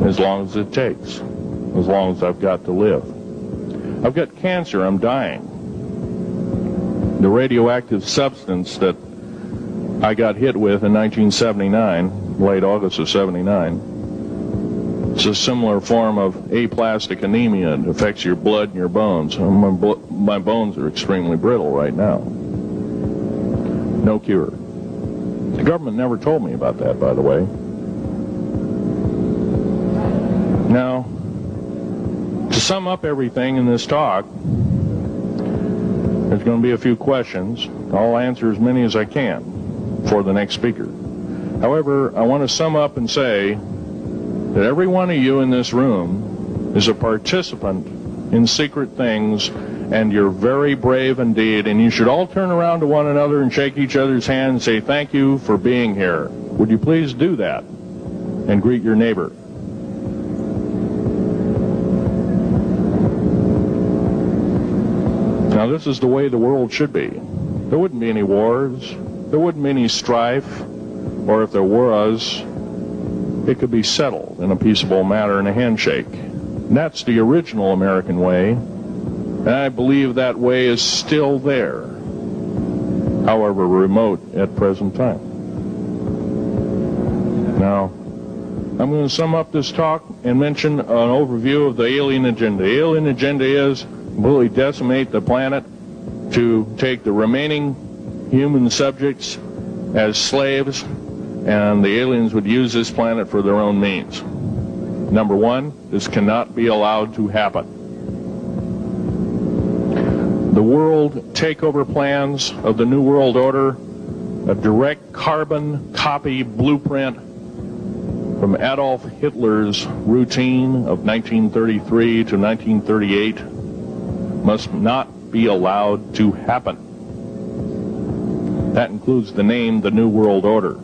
As long as it takes. As long as I've got to live. I've got cancer. I'm dying. The radioactive substance that I got hit with in 1979, late August of 79, it's a similar form of aplastic anemia. It affects your blood and your bones. My bones are extremely brittle right now. No cure. The government never told me about that, by the way. Now, to sum up everything in this talk, there's going to be a few questions. I'll answer as many as I can for the next speaker. However, I want to sum up and say that every one of you in this room is a participant in secret things, and you're very brave indeed, and you should all turn around to one another and shake each other's hand and say thank you for being here. Would you please do that and greet your neighbor? Now, this is the way the world should be. There wouldn't be any wars. There wouldn't be any strife. Or if there was, it could be settled in a peaceable manner in a handshake. And that's the original American way. And I believe that way is still there, however remote at present time. Now, I'm going to sum up this talk and mention an overview of the alien agenda. The alien agenda is completely decimate the planet to take the remaining human subjects as slaves, and the aliens would use this planet for their own means. Number one, this cannot be allowed to happen. The world takeover plans of the New World Order, a direct carbon copy blueprint from Adolf Hitler's routine of 1933 to 1938 must not be allowed to happen. That includes the name the New World Order.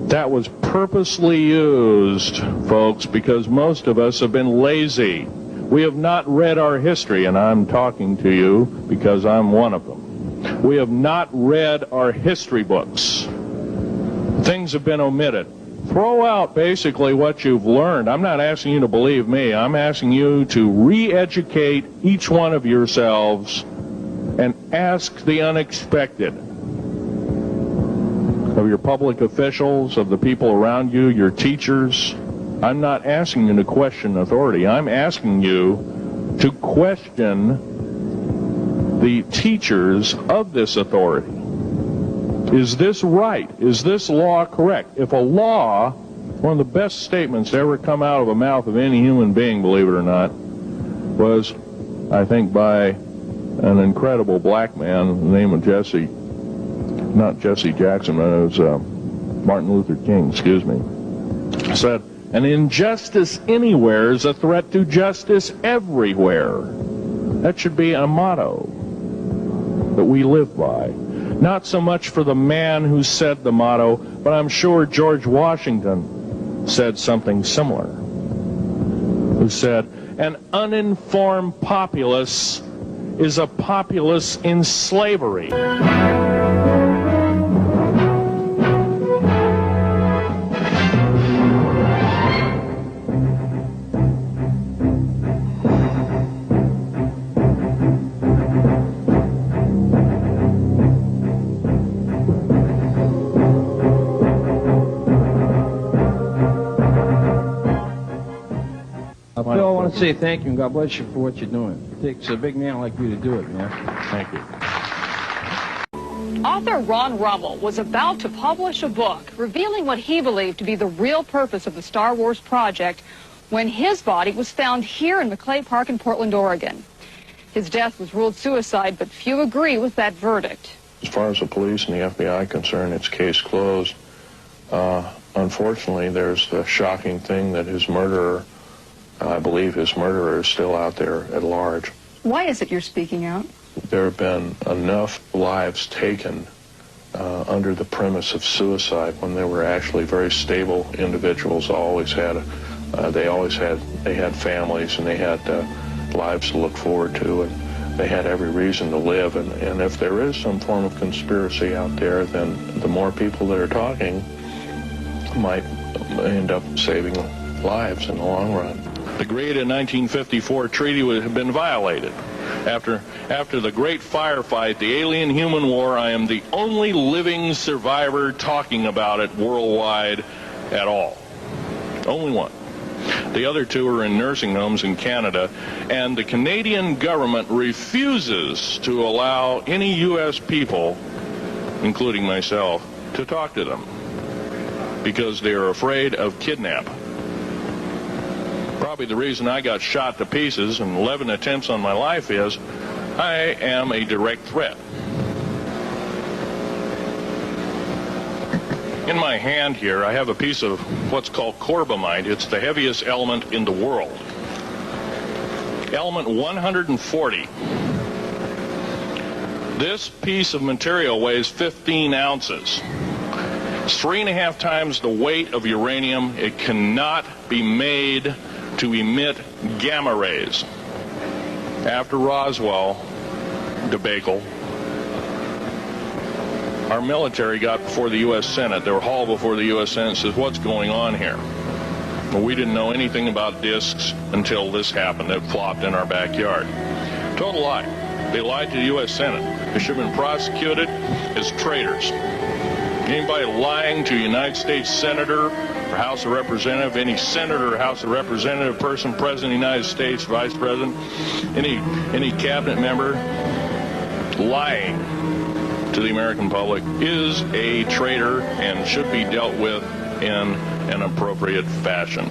That was purposely used, folks, because most of us have been lazy. We have not read our history, and I'm talking to you because I'm one of them. We have not read our history books. Things have been omitted. Throw out basically what you've learned. I'm not asking you to believe me. I'm asking you to re-educate each one of yourselves and ask the unexpected of your public officials, of the people around you, your teachers. I'm not asking you to question authority. I'm asking you to question the teachers of this authority. Is this right? Is this law correct? If a law, one of the best statements to ever come out of the mouth of any human being, believe it or not, was, I think, by an incredible black man, the name of not Jesse Jackson, but it was Martin Luther King, excuse me, said, an injustice anywhere is a threat to justice everywhere. That should be a motto that we live by. Not so much for the man who said the motto, but I'm sure George Washington said something similar. Who said, an uninformed populace is a populace in slavery. Phil, I want to say thank you and God bless you for what you're doing. It takes a big man like you to do it, man. Thank you. Author Ron Rummel was about to publish a book revealing what he believed to be the real purpose of the Star Wars project when his body was found here in McClay Park in Portland, Oregon. His death was ruled suicide, but few agree with that verdict. As far as the police and the FBI are concerned, it's case closed. Unfortunately, there's the shocking thing that his murderer, I believe his murderer, is still out there at large. Why is it you're speaking out? There have been enough lives taken under the premise of suicide when they were actually very stable individuals. They had families and they had lives to look forward to, and they had every reason to live. And if there is some form of conspiracy out there, then the more people that are talking might end up saving lives in the long run. The Great 1954 treaty would have been violated. After the great firefight, the alien-human war, I am the only living survivor talking about it worldwide at all. Only one. The other two are in nursing homes in Canada, and the Canadian government refuses to allow any U.S. people, including myself, to talk to them because they are afraid of kidnap. Probably the reason I got shot to pieces and 11 attempts on my life is I am a direct threat. In my hand here, I have a piece of what's called corbamide. It's the heaviest element in the world. Element 140. This piece of material weighs 15 ounces. It's 3.5 times the weight of uranium. It cannot be made to emit gamma rays. After Roswell debacle, our military got before the U.S. Senate. They were hauled before the U.S. Senate and says, what's going on here? Well, we didn't know anything about discs until this happened. It flopped in our backyard. Total lie. They lied to the U.S. Senate. They should have been prosecuted as traitors. Anybody lying to a United States Senator or House of Representative, any Senator or House of Representative person, President of the United States, Vice President, any cabinet member lying to the American public is a traitor and should be dealt with in an appropriate fashion.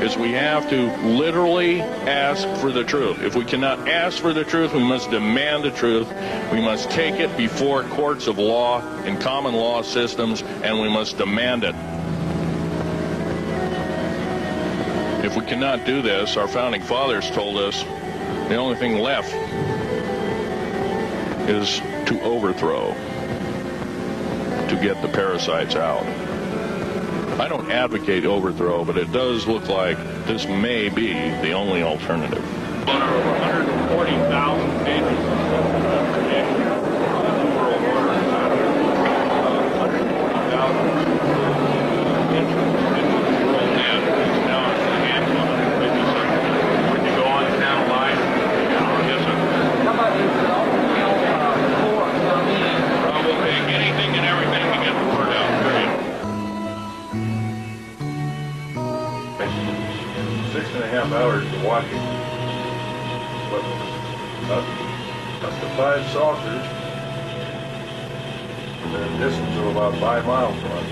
Is we have to literally ask for the truth. If we cannot ask for the truth, we must demand the truth. We must take it before courts of law and common law systems, and we must demand it. If we cannot do this, our founding fathers told us the only thing left is to overthrow, to get the parasites out. I don't advocate overthrow, but it does look like this may be the only alternative. Over 140,000 pages of world order, 140,000 entries into the world net. Now it's a handful of 150. When you go on channel line, yes, sir. How about this? We'll take anything and everything to get the word out. Period. 6.5 hours to watch it. But up to 5 saucers, and a distance of about 5 miles from us.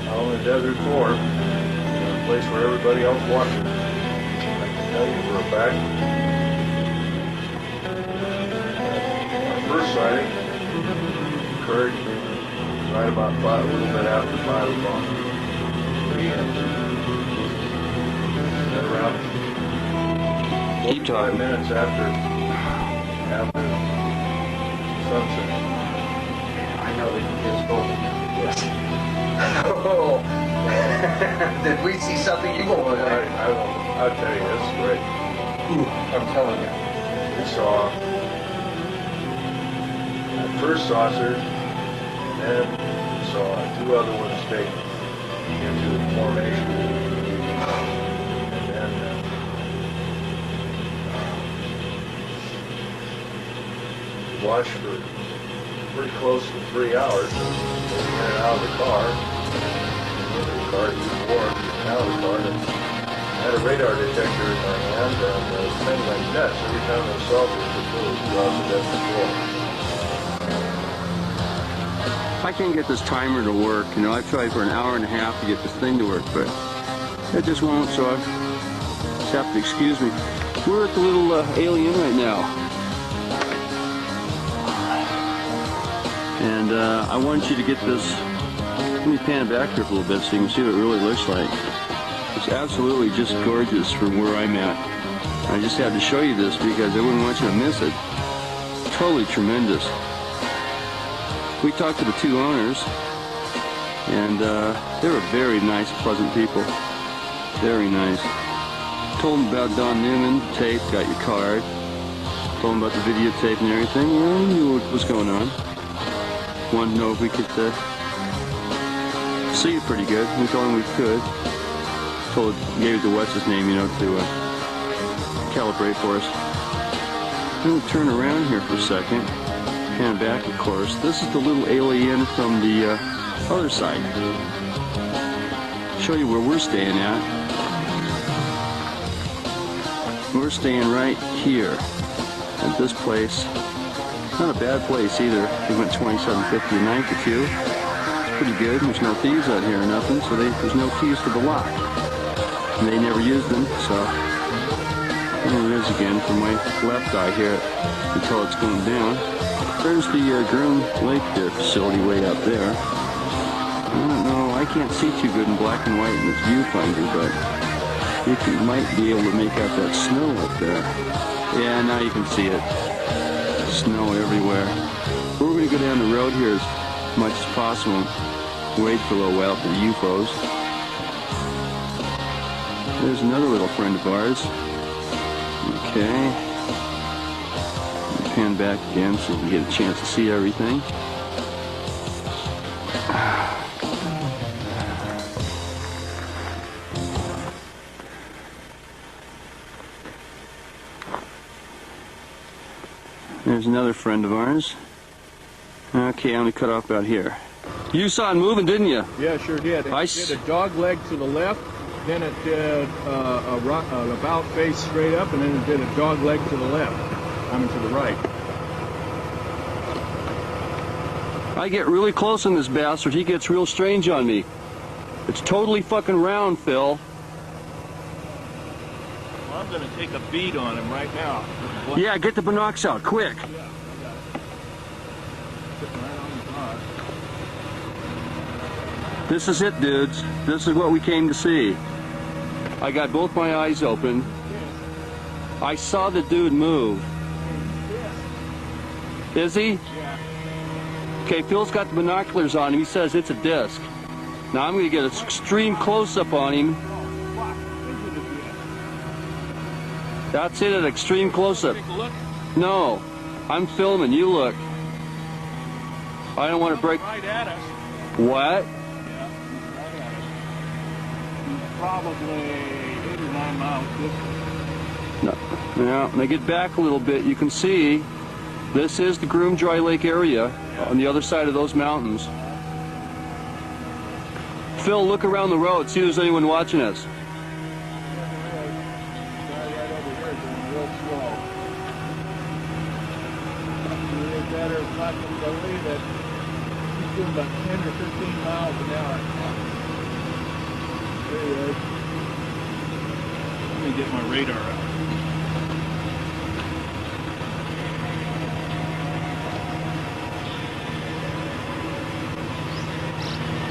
Out on the desert floor, in a place where everybody else watches. I can tell you for a fact. Our first sighting occurred right about 5, a little bit after 5 o'clock. Around 45 minutes after sunset. I know that you just told me. Yes. Oh, did we see something you won't believe? I'll tell you, this is great. I'm telling you. We saw the first saucer, and then we saw 2 other ones taken into formation. Watched for pretty close to 3 hours. In and out of the car. In the car, you warm, out of the car. And I had a radar detector in my hand, and the thing went nuts every time the saucers were moved across the desert floor. I can't get this timer to work. You know, I've tried for an hour and a half to get this thing to work, but it just won't, so I just have to excuse me. We're at the little alien right now. And I want you to get this. Let me pan it back here for a little bit so you can see what it really looks like. It's absolutely just gorgeous from where I'm at. I just had to show you this because I wouldn't want you to miss it. Totally tremendous. We talked to the 2 owners, and they were very nice, pleasant people. Very nice. Told them about Don Newman, tape, got your card. Told them about the videotape and everything. Well, we knew what was going on. Wanted to know if we could see it pretty good. We told him we could. Gave it to what's his name, you know, to calibrate for us. Then we turn around here for a second. Pan back, of course. This is the little alien from the other side. Show you where we're staying at. We're staying right here at this place. Not a bad place either. We went $27.50 a night for 2. It's pretty good. There's no thieves out here or nothing, so there's no keys to the lock. And they never used them, so there it is again from my left eye here until it's going down. There's the Groom Lake facility way up there. I don't know, I can't see too good in black and white in this viewfinder, but you might be able to make out that snow up there. Yeah, now you can see it. Snow everywhere. We're going to go down the road here as much as possible. Wait for a little while for the U.F.O.s. There's another little friend of ours. Okay. Pan back again so we can get a chance to see everything. There's another friend of ours. Okay, I'm going to cut off about here. You saw it moving, didn't you? Yeah, sure did. It did a dog leg to the left, then it did an about face straight up, and then it did a dog leg to the left. I mean, to the right. I get really close on this bastard. He gets real strange on me. It's totally fucking round, Phil. Well, I'm going to take a bead on him right now. Yeah, get the binocs out, quick. Yeah, I got it. Sitting right on the car. This is it, dudes. This is what we came to see. I got both my eyes open. I saw the dude move. Is he? Yeah. Okay, Phil's got the binoculars on him. He says it's a disc. Now I'm going to get an extreme close-up on him. That's it, an extreme close-up. Take a look. No, I'm filming. You look. I don't want to break. Right at us. What? Yeah, he's right at us. He's probably 8 or 9 miles distant. No. Now, when I get back a little bit, you can see this is the Groom Dry Lake area on the other side of those mountains. Phil, look around the road, see if there's anyone watching us. Better if I can believe it. He's doing about 10 or 15 miles an hour. There he is. Let me get my radar out.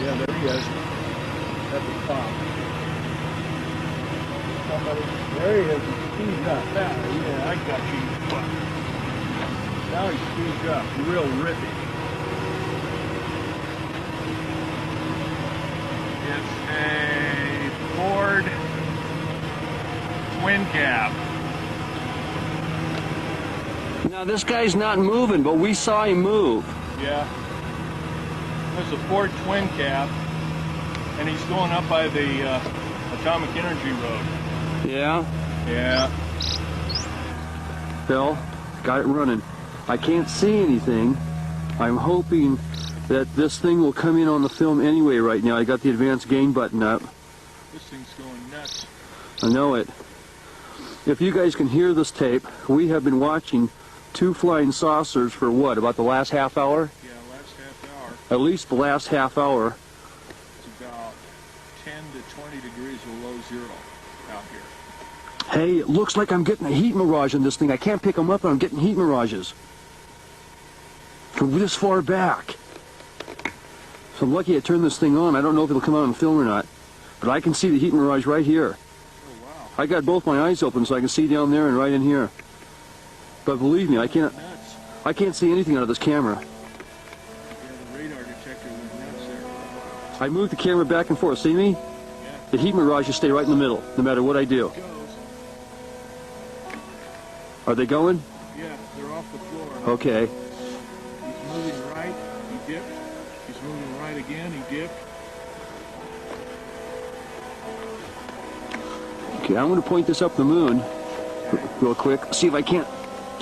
Yeah, there he is. At the top. Somebody, there he is. He's got that. Yeah, I got you. Now he speeds up, real rippy. It's a Ford twin cab. Now this guy's not moving, but we saw him move. Yeah. It's a Ford twin cab, and he's going up by the Atomic Energy Road. Yeah? Yeah. Phil, got it running. I can't see anything. I'm hoping that this thing will come in on the film anyway right now. I got the advanced gain button up. This thing's going nuts. I know it. If you guys can hear this tape, we have been watching 2 flying saucers for what, about the last half hour? Yeah, last half hour. At least the last half hour. It's about 10 to 20 degrees below zero out here. Hey, it looks like I'm getting a heat mirage on this thing. I can't pick them up, but I'm getting heat mirages. From this far back. So I'm lucky I turned this thing on. I don't know if it'll come out on film or not. But I can see the heat mirage right here. Oh, wow. I got both my eyes open so I can see down there and right in here. But believe me, I can't see anything out of this camera. Yeah, the radar detector went nuts there. I move the camera back and forth. See me? Yeah. The heat mirages stay right in the middle, no matter what I do. It goes. Are they going? Yeah, they're off the floor. Okay. He's moving right, he dipped. He's moving right again, he dipped. Okay, I'm going to point this up the moon real quick. See if I can't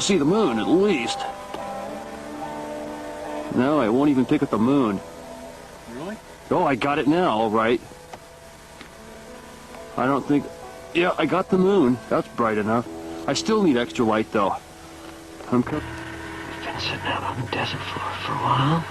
see the moon at least. No, I won't even pick up the moon. Really? Oh, I got it now, all right. I don't think... Yeah, I got the moon. That's bright enough. I still need extra light, though. I'm coming. We've been sitting out on the desert floor for a while.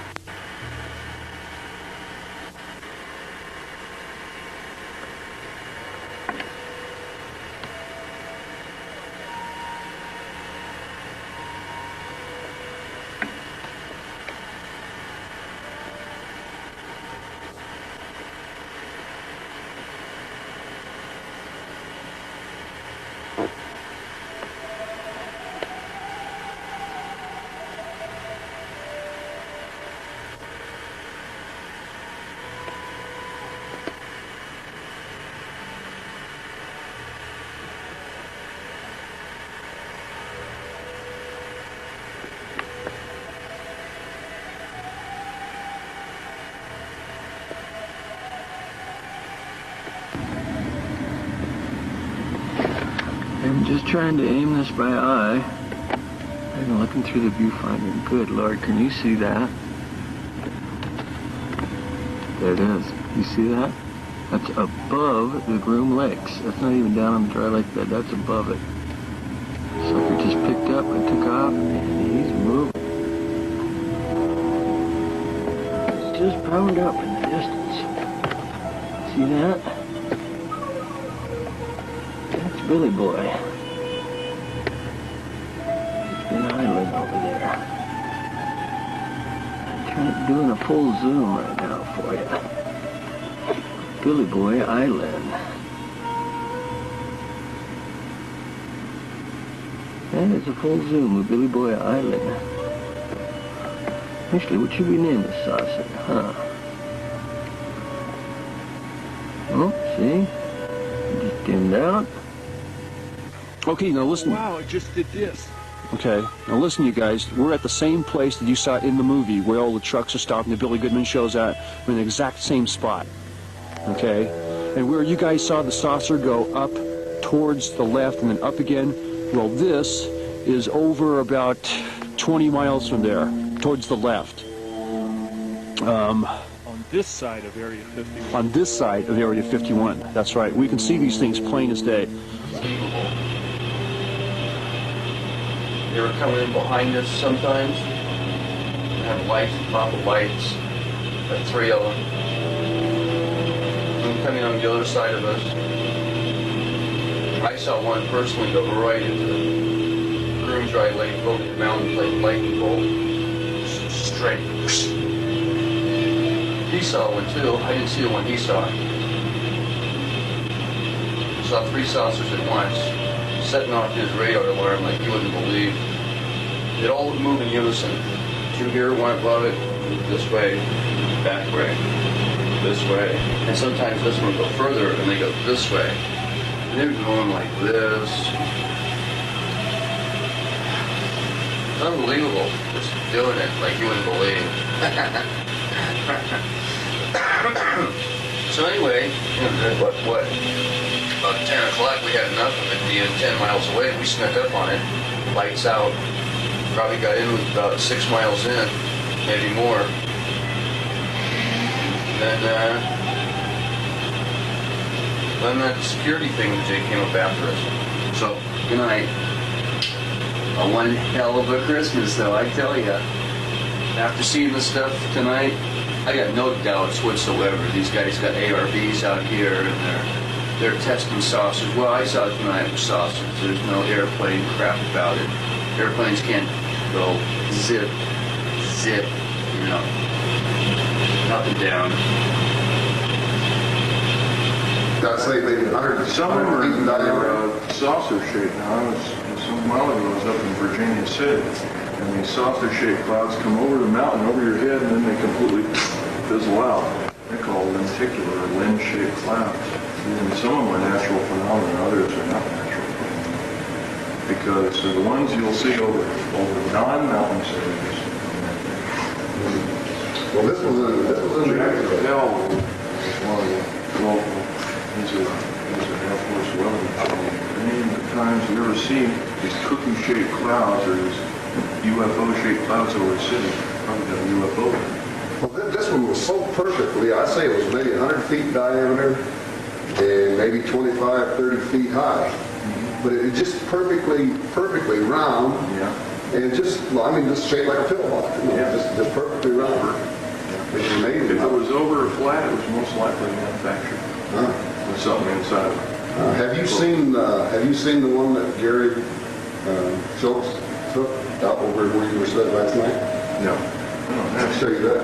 I'm just trying to aim this by eye. I'm looking through the viewfinder. Good Lord, can you see that? There it is. You see that? That's above the Groom Lakes. That's not even down on the dry lake bed. That's above it. Sucker just picked up and took off, and he's moving. It's just powered up in the distance. See that? That's Billy Boy. He's been idling over there. I'm doing a full zoom right now for you. Billy Boy Island. That is a full zoom of Billy Boy Island. Actually, what should we name this saucer, huh? Oh, see? It just dimmed out. Okay, now listen. Wow, it just did this. Okay, now listen, you guys. We're at the same place that you saw in the movie where all the trucks are stopping, the Billy Goodman shows at. We're in the exact same spot. Okay? And where you guys saw the saucer go up towards the left and then up again, well, this is over about 20 miles from there, towards the left. On this side of Area 51. On this side of Area 51. That's right. We can see these things plain as day. They were coming in behind us sometimes. They have lights, pop of lights, like 3 of them. And coming on the other side of us. I saw one personally go right into the groom's right lane, over the mountain, like lightning bolt, straight. He saw one too. I didn't see the one he saw. Saw 3 saucers at once, setting off his radar alarm like you wouldn't believe. It all would move in unison. 2 here, 1 above it, this way, back way, this way. And sometimes this one would go further and they go this way. And they're going like this. Unbelievable. Just doing it like you wouldn't believe. So anyway, what? About 10 o'clock, we had enough of it being 10 miles away. We snuck up on it, lights out. Probably got in with about 6 miles in, maybe more. Then that security thing, Jay came up after us. So, good night. One hell of a Christmas, though, I tell you. After seeing this stuff tonight, I got no doubts whatsoever. These guys got ARVs out here, and they're testing saucers. Well, I saw it tonight with saucers. There's no airplane crap about it. Airplanes can't go zip, you know, up and down. I'd say maybe 100. Some of them are saucer shaped. Now, some while ago I was up in Virginia City, and these saucer shaped clouds come over the mountain, over your head, and then they completely fizzle out. They're called lenticular or lens-shaped clouds. And some of them are natural phenomena, others are not natural phenomena. Because they're the ones you'll see over non-mountain areas. Well, this was in Jack Bell was one of the local. He's an Air Force weatherman. Many of the times you ever see these cookie-shaped clouds or these U.F.O.-shaped clouds over the city, probably got a UFO. Well, this one was so perfectly, I'd say it was maybe 100 feet diameter and maybe 25, 30 feet high. Mm-hmm. But it just perfectly round. Yeah. And just, well, I mean, just shaped like a pillbox. You know, Yeah. Just perfectly round. It's amazing. If it was over or flat, it was most likely manufactured. With something inside. Have you seen the one that Gary Schultz took out over where you were sitting last night? No. I'll show you that.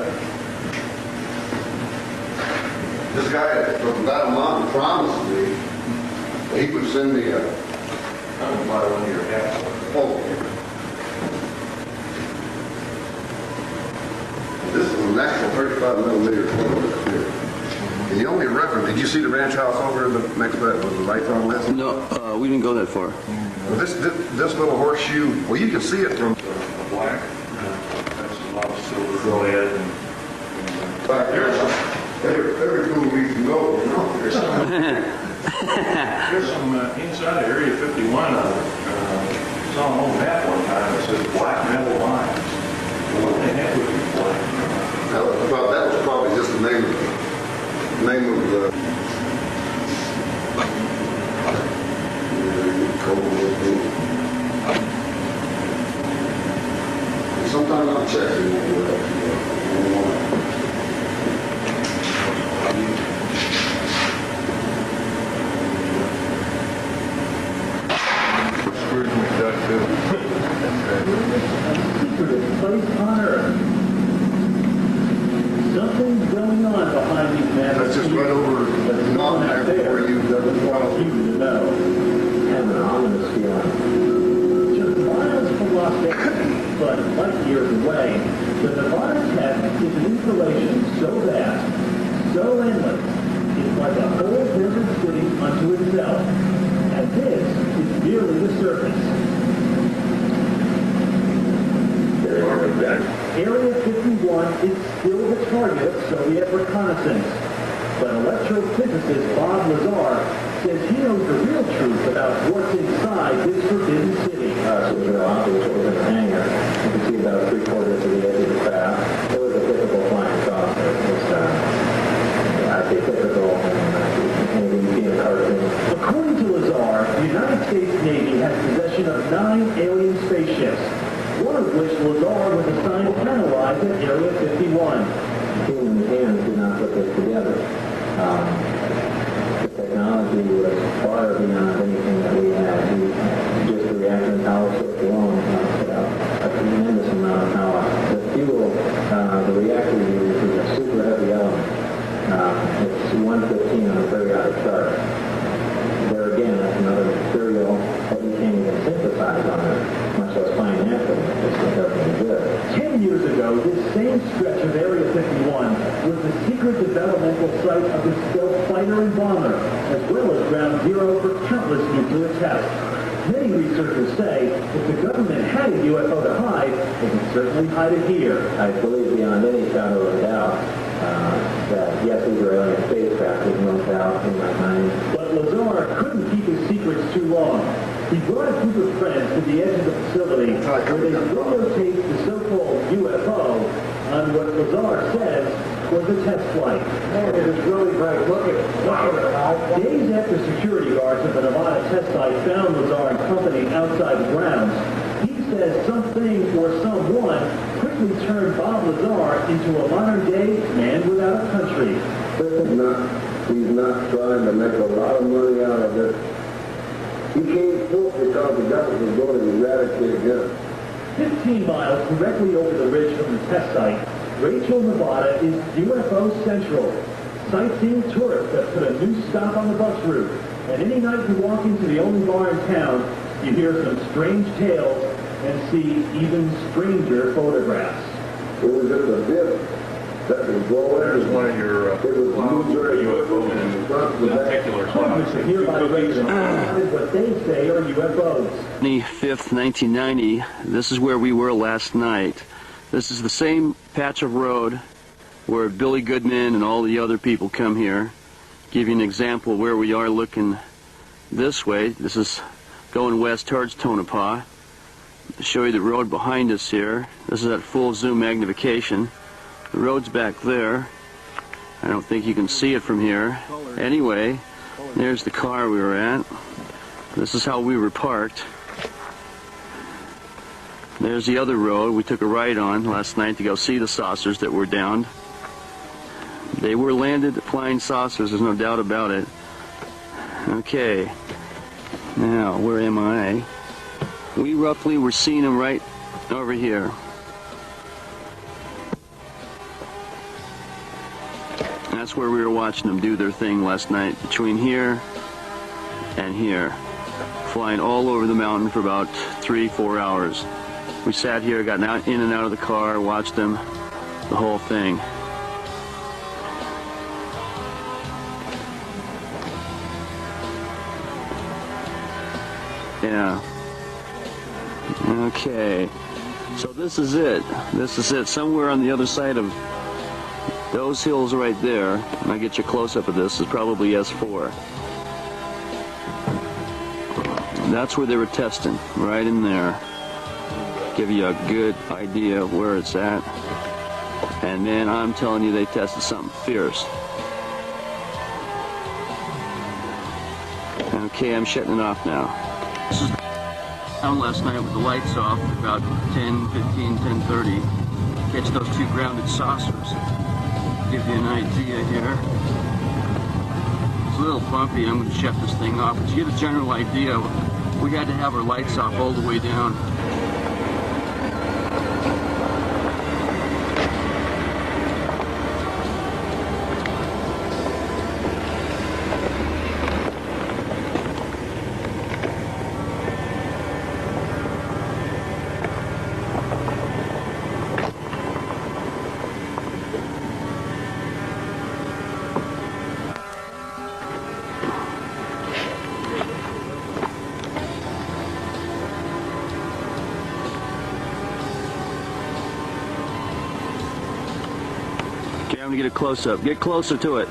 This guy from Battle Mountain promised me that he would send me a. I'm going to buy one of your hats. Oh. This is an actual 35 millimeter here. And the only reference, did you see the ranch house over in the next bed with the lights on list? No, we didn't go that far. Well, this little horseshoe, well, you can see it from Black. That's a lot of silver lead. back there. Every fool we can go, you know. There's some inside of Area 51. Saw an old map one time that says black metal lines. What the heck would be black? That was probably just the name of the. Sometimes I'll check it. Scrooge McDuck too. Something's going on behind these maps. That's just right over the mountain there where you know. Have an ominous feeling. Just miles from Las Vegas, but light years away, the Nevada test is an installation so vast, so endless, it's like a whole desert city unto itself. And this is merely the surface. Area 51 is still the target of Soviet reconnaissance. But electrophysicist Bob Lazar says he knows the real truth about what's inside this forbidden city. So the office was in a hangar. You can see about 3/4 of the edge of the craft. It was a typical flying saucer. I'd say typical, anything you see in a cartoon. According to Lazar, the United States Navy has possession of 9 alien spaceships, one of which Lazar was assigned to analyze at Area 51. Human hands did not put this together. The technology was far beyond anything that we had. Just the reaction power source alone put out a tremendous amount of power. The fuel, the reactor used is a super heavy element. It's 115 on the periodic chart. There again, that's another material that we can't even synthesize on it, much less find naturally. It's not good. 10 years ago, this same stretch of Area 51 was the secret developmental site of the stealth fighter and bomber, as well as ground zero for countless nuclear tests. Many researchers say if the government had a UFO to hide, they could certainly hide it here. I believe beyond any shadow of a doubt that yes, these are alien spacecraft, there's no doubt in my mind. But Lazar couldn't keep his secrets too long. He brought a group of friends to the edge of the facility where they videotaped the so-called UFO on what Lazar says was a test flight. Man, it is really bright. Look at it. Days after security guards at the Nevada test site found Lazar and company outside the grounds, he says something or someone quickly turned Bob Lazar into a modern-day man without a country. He's not trying to make a lot of money out of it. He came forth because the government was going to eradicate him. 15 miles directly over the ridge from the test site, Rachel, Nevada is UFO Central. Sightseeing tourists have put a new stop on the bus route. And any night you walk into the only bar in town, you hear some strange tales and see even stranger photographs. It was just a bit that was going. There's one of your UFO particular Hundreds of nearby residents reported what they say are UFOs. 25th, 1990, this is where we were last night. This is the same patch of road where Billy Goodman and all the other people come here. Give you an example where we are looking this way. This is going west towards Tonopah. Show you the road behind us here. This is at full zoom magnification. The road's back there. I don't think you can see it from here. Anyway, there's the car we were at. This is how we were parked. There's the other road we took a ride on last night to go see the saucers that were downed. They were landed flying saucers, there's no doubt about it. Okay, now where am I? We roughly were seeing them right over here. That's where we were watching them do their thing last night, between here and here. Flying all over the mountain for about 3-4 hours. We sat here, got in and out of the car, watched them, the whole thing. Yeah. Okay. So this is it. This is it. Somewhere on the other side of those hills right there, and I get you a close-up of this, is probably S4. That's where they were testing, right in there. Give you a good idea of where it's at. And then I'm telling you they tested something fierce. Okay, I'm shutting it off now. This is down last night with the lights off, about 10:15, 10:30. Catch those two grounded saucers. Give you an idea here. It's a little bumpy. I'm going to shut this thing off, but to get a general idea, we had to have our lights off all the way down. I'm gonna get a close-up. Get closer to it.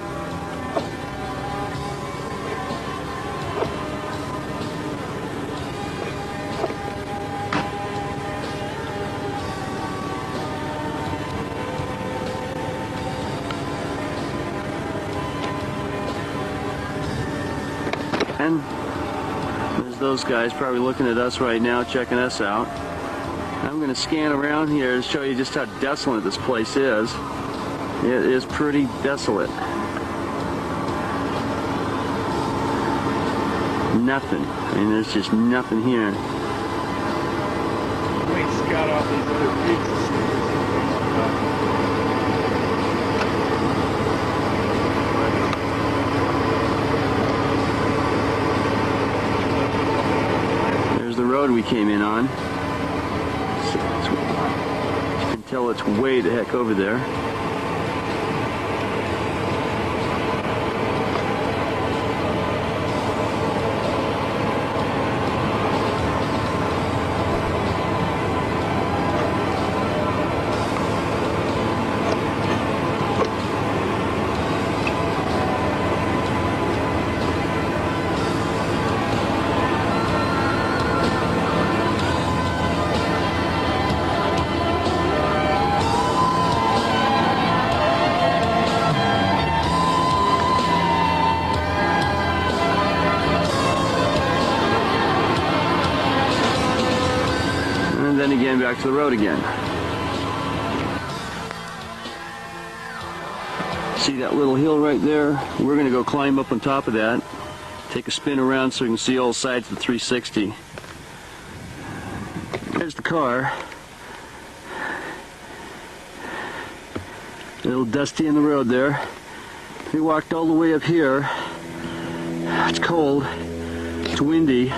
And there's those guys probably looking at us right now, checking us out. I'm going to scan around here to show you just how desolate this place is. It is pretty desolate. Nothing. I mean, there's just nothing here. Might scout off these other peaks and see There's the road we came in on. You can tell it's way the heck over there. And then again back to the road again. See that little hill right there? We're going to go climb up on top of that, take a spin around so we can see all sides of the 360. There's the car. A little dusty in the road there. We walked all the way up here. It's cold. It's windy.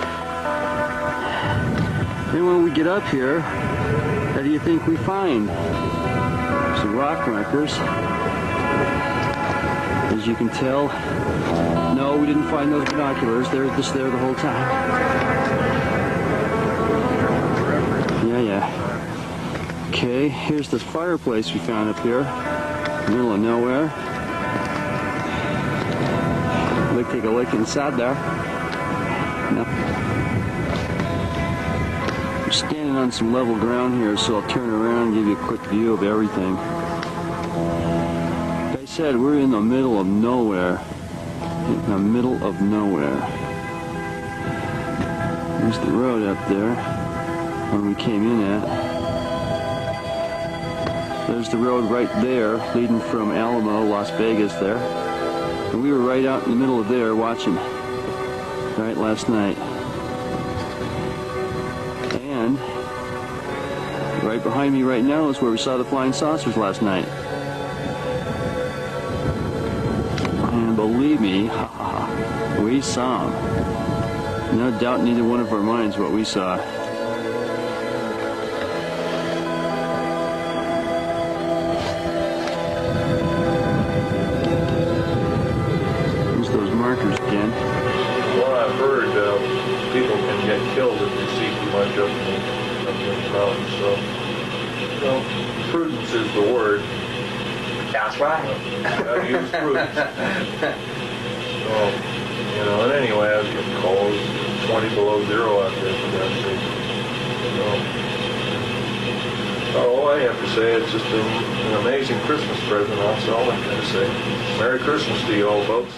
And when we get up here, how do you think we find? Some rock markers. As you can tell, no, we didn't find those binoculars. They're just there the whole time. Yeah. Okay, here's this fireplace we found up here. Middle of nowhere. I'd like to take a look inside there. No. I'm standing on some level ground here, so I'll turn around and give you a quick view of everything. Like I said, we're in the middle of nowhere. In the middle of nowhere. There's the road up there, where we came in at. There's the road right there, leading from Alamo, Las Vegas there. And we were right out in the middle of there watching, right last night. And right behind me right now is where we saw the flying saucers last night. And believe me, we saw them. No doubt neither one of our minds what we saw. There's those markers again. Well, I've heard people can get killed if they see too much of the mountains, so, you know, prudence is the word. That's right. Gotta use prudence. So, you know, and anyway, I was getting cold. 20 below zero out there for that sake. So, all I have to say, it's just been an amazing Christmas present, that's all I gotta say. Merry Christmas to you all, folks.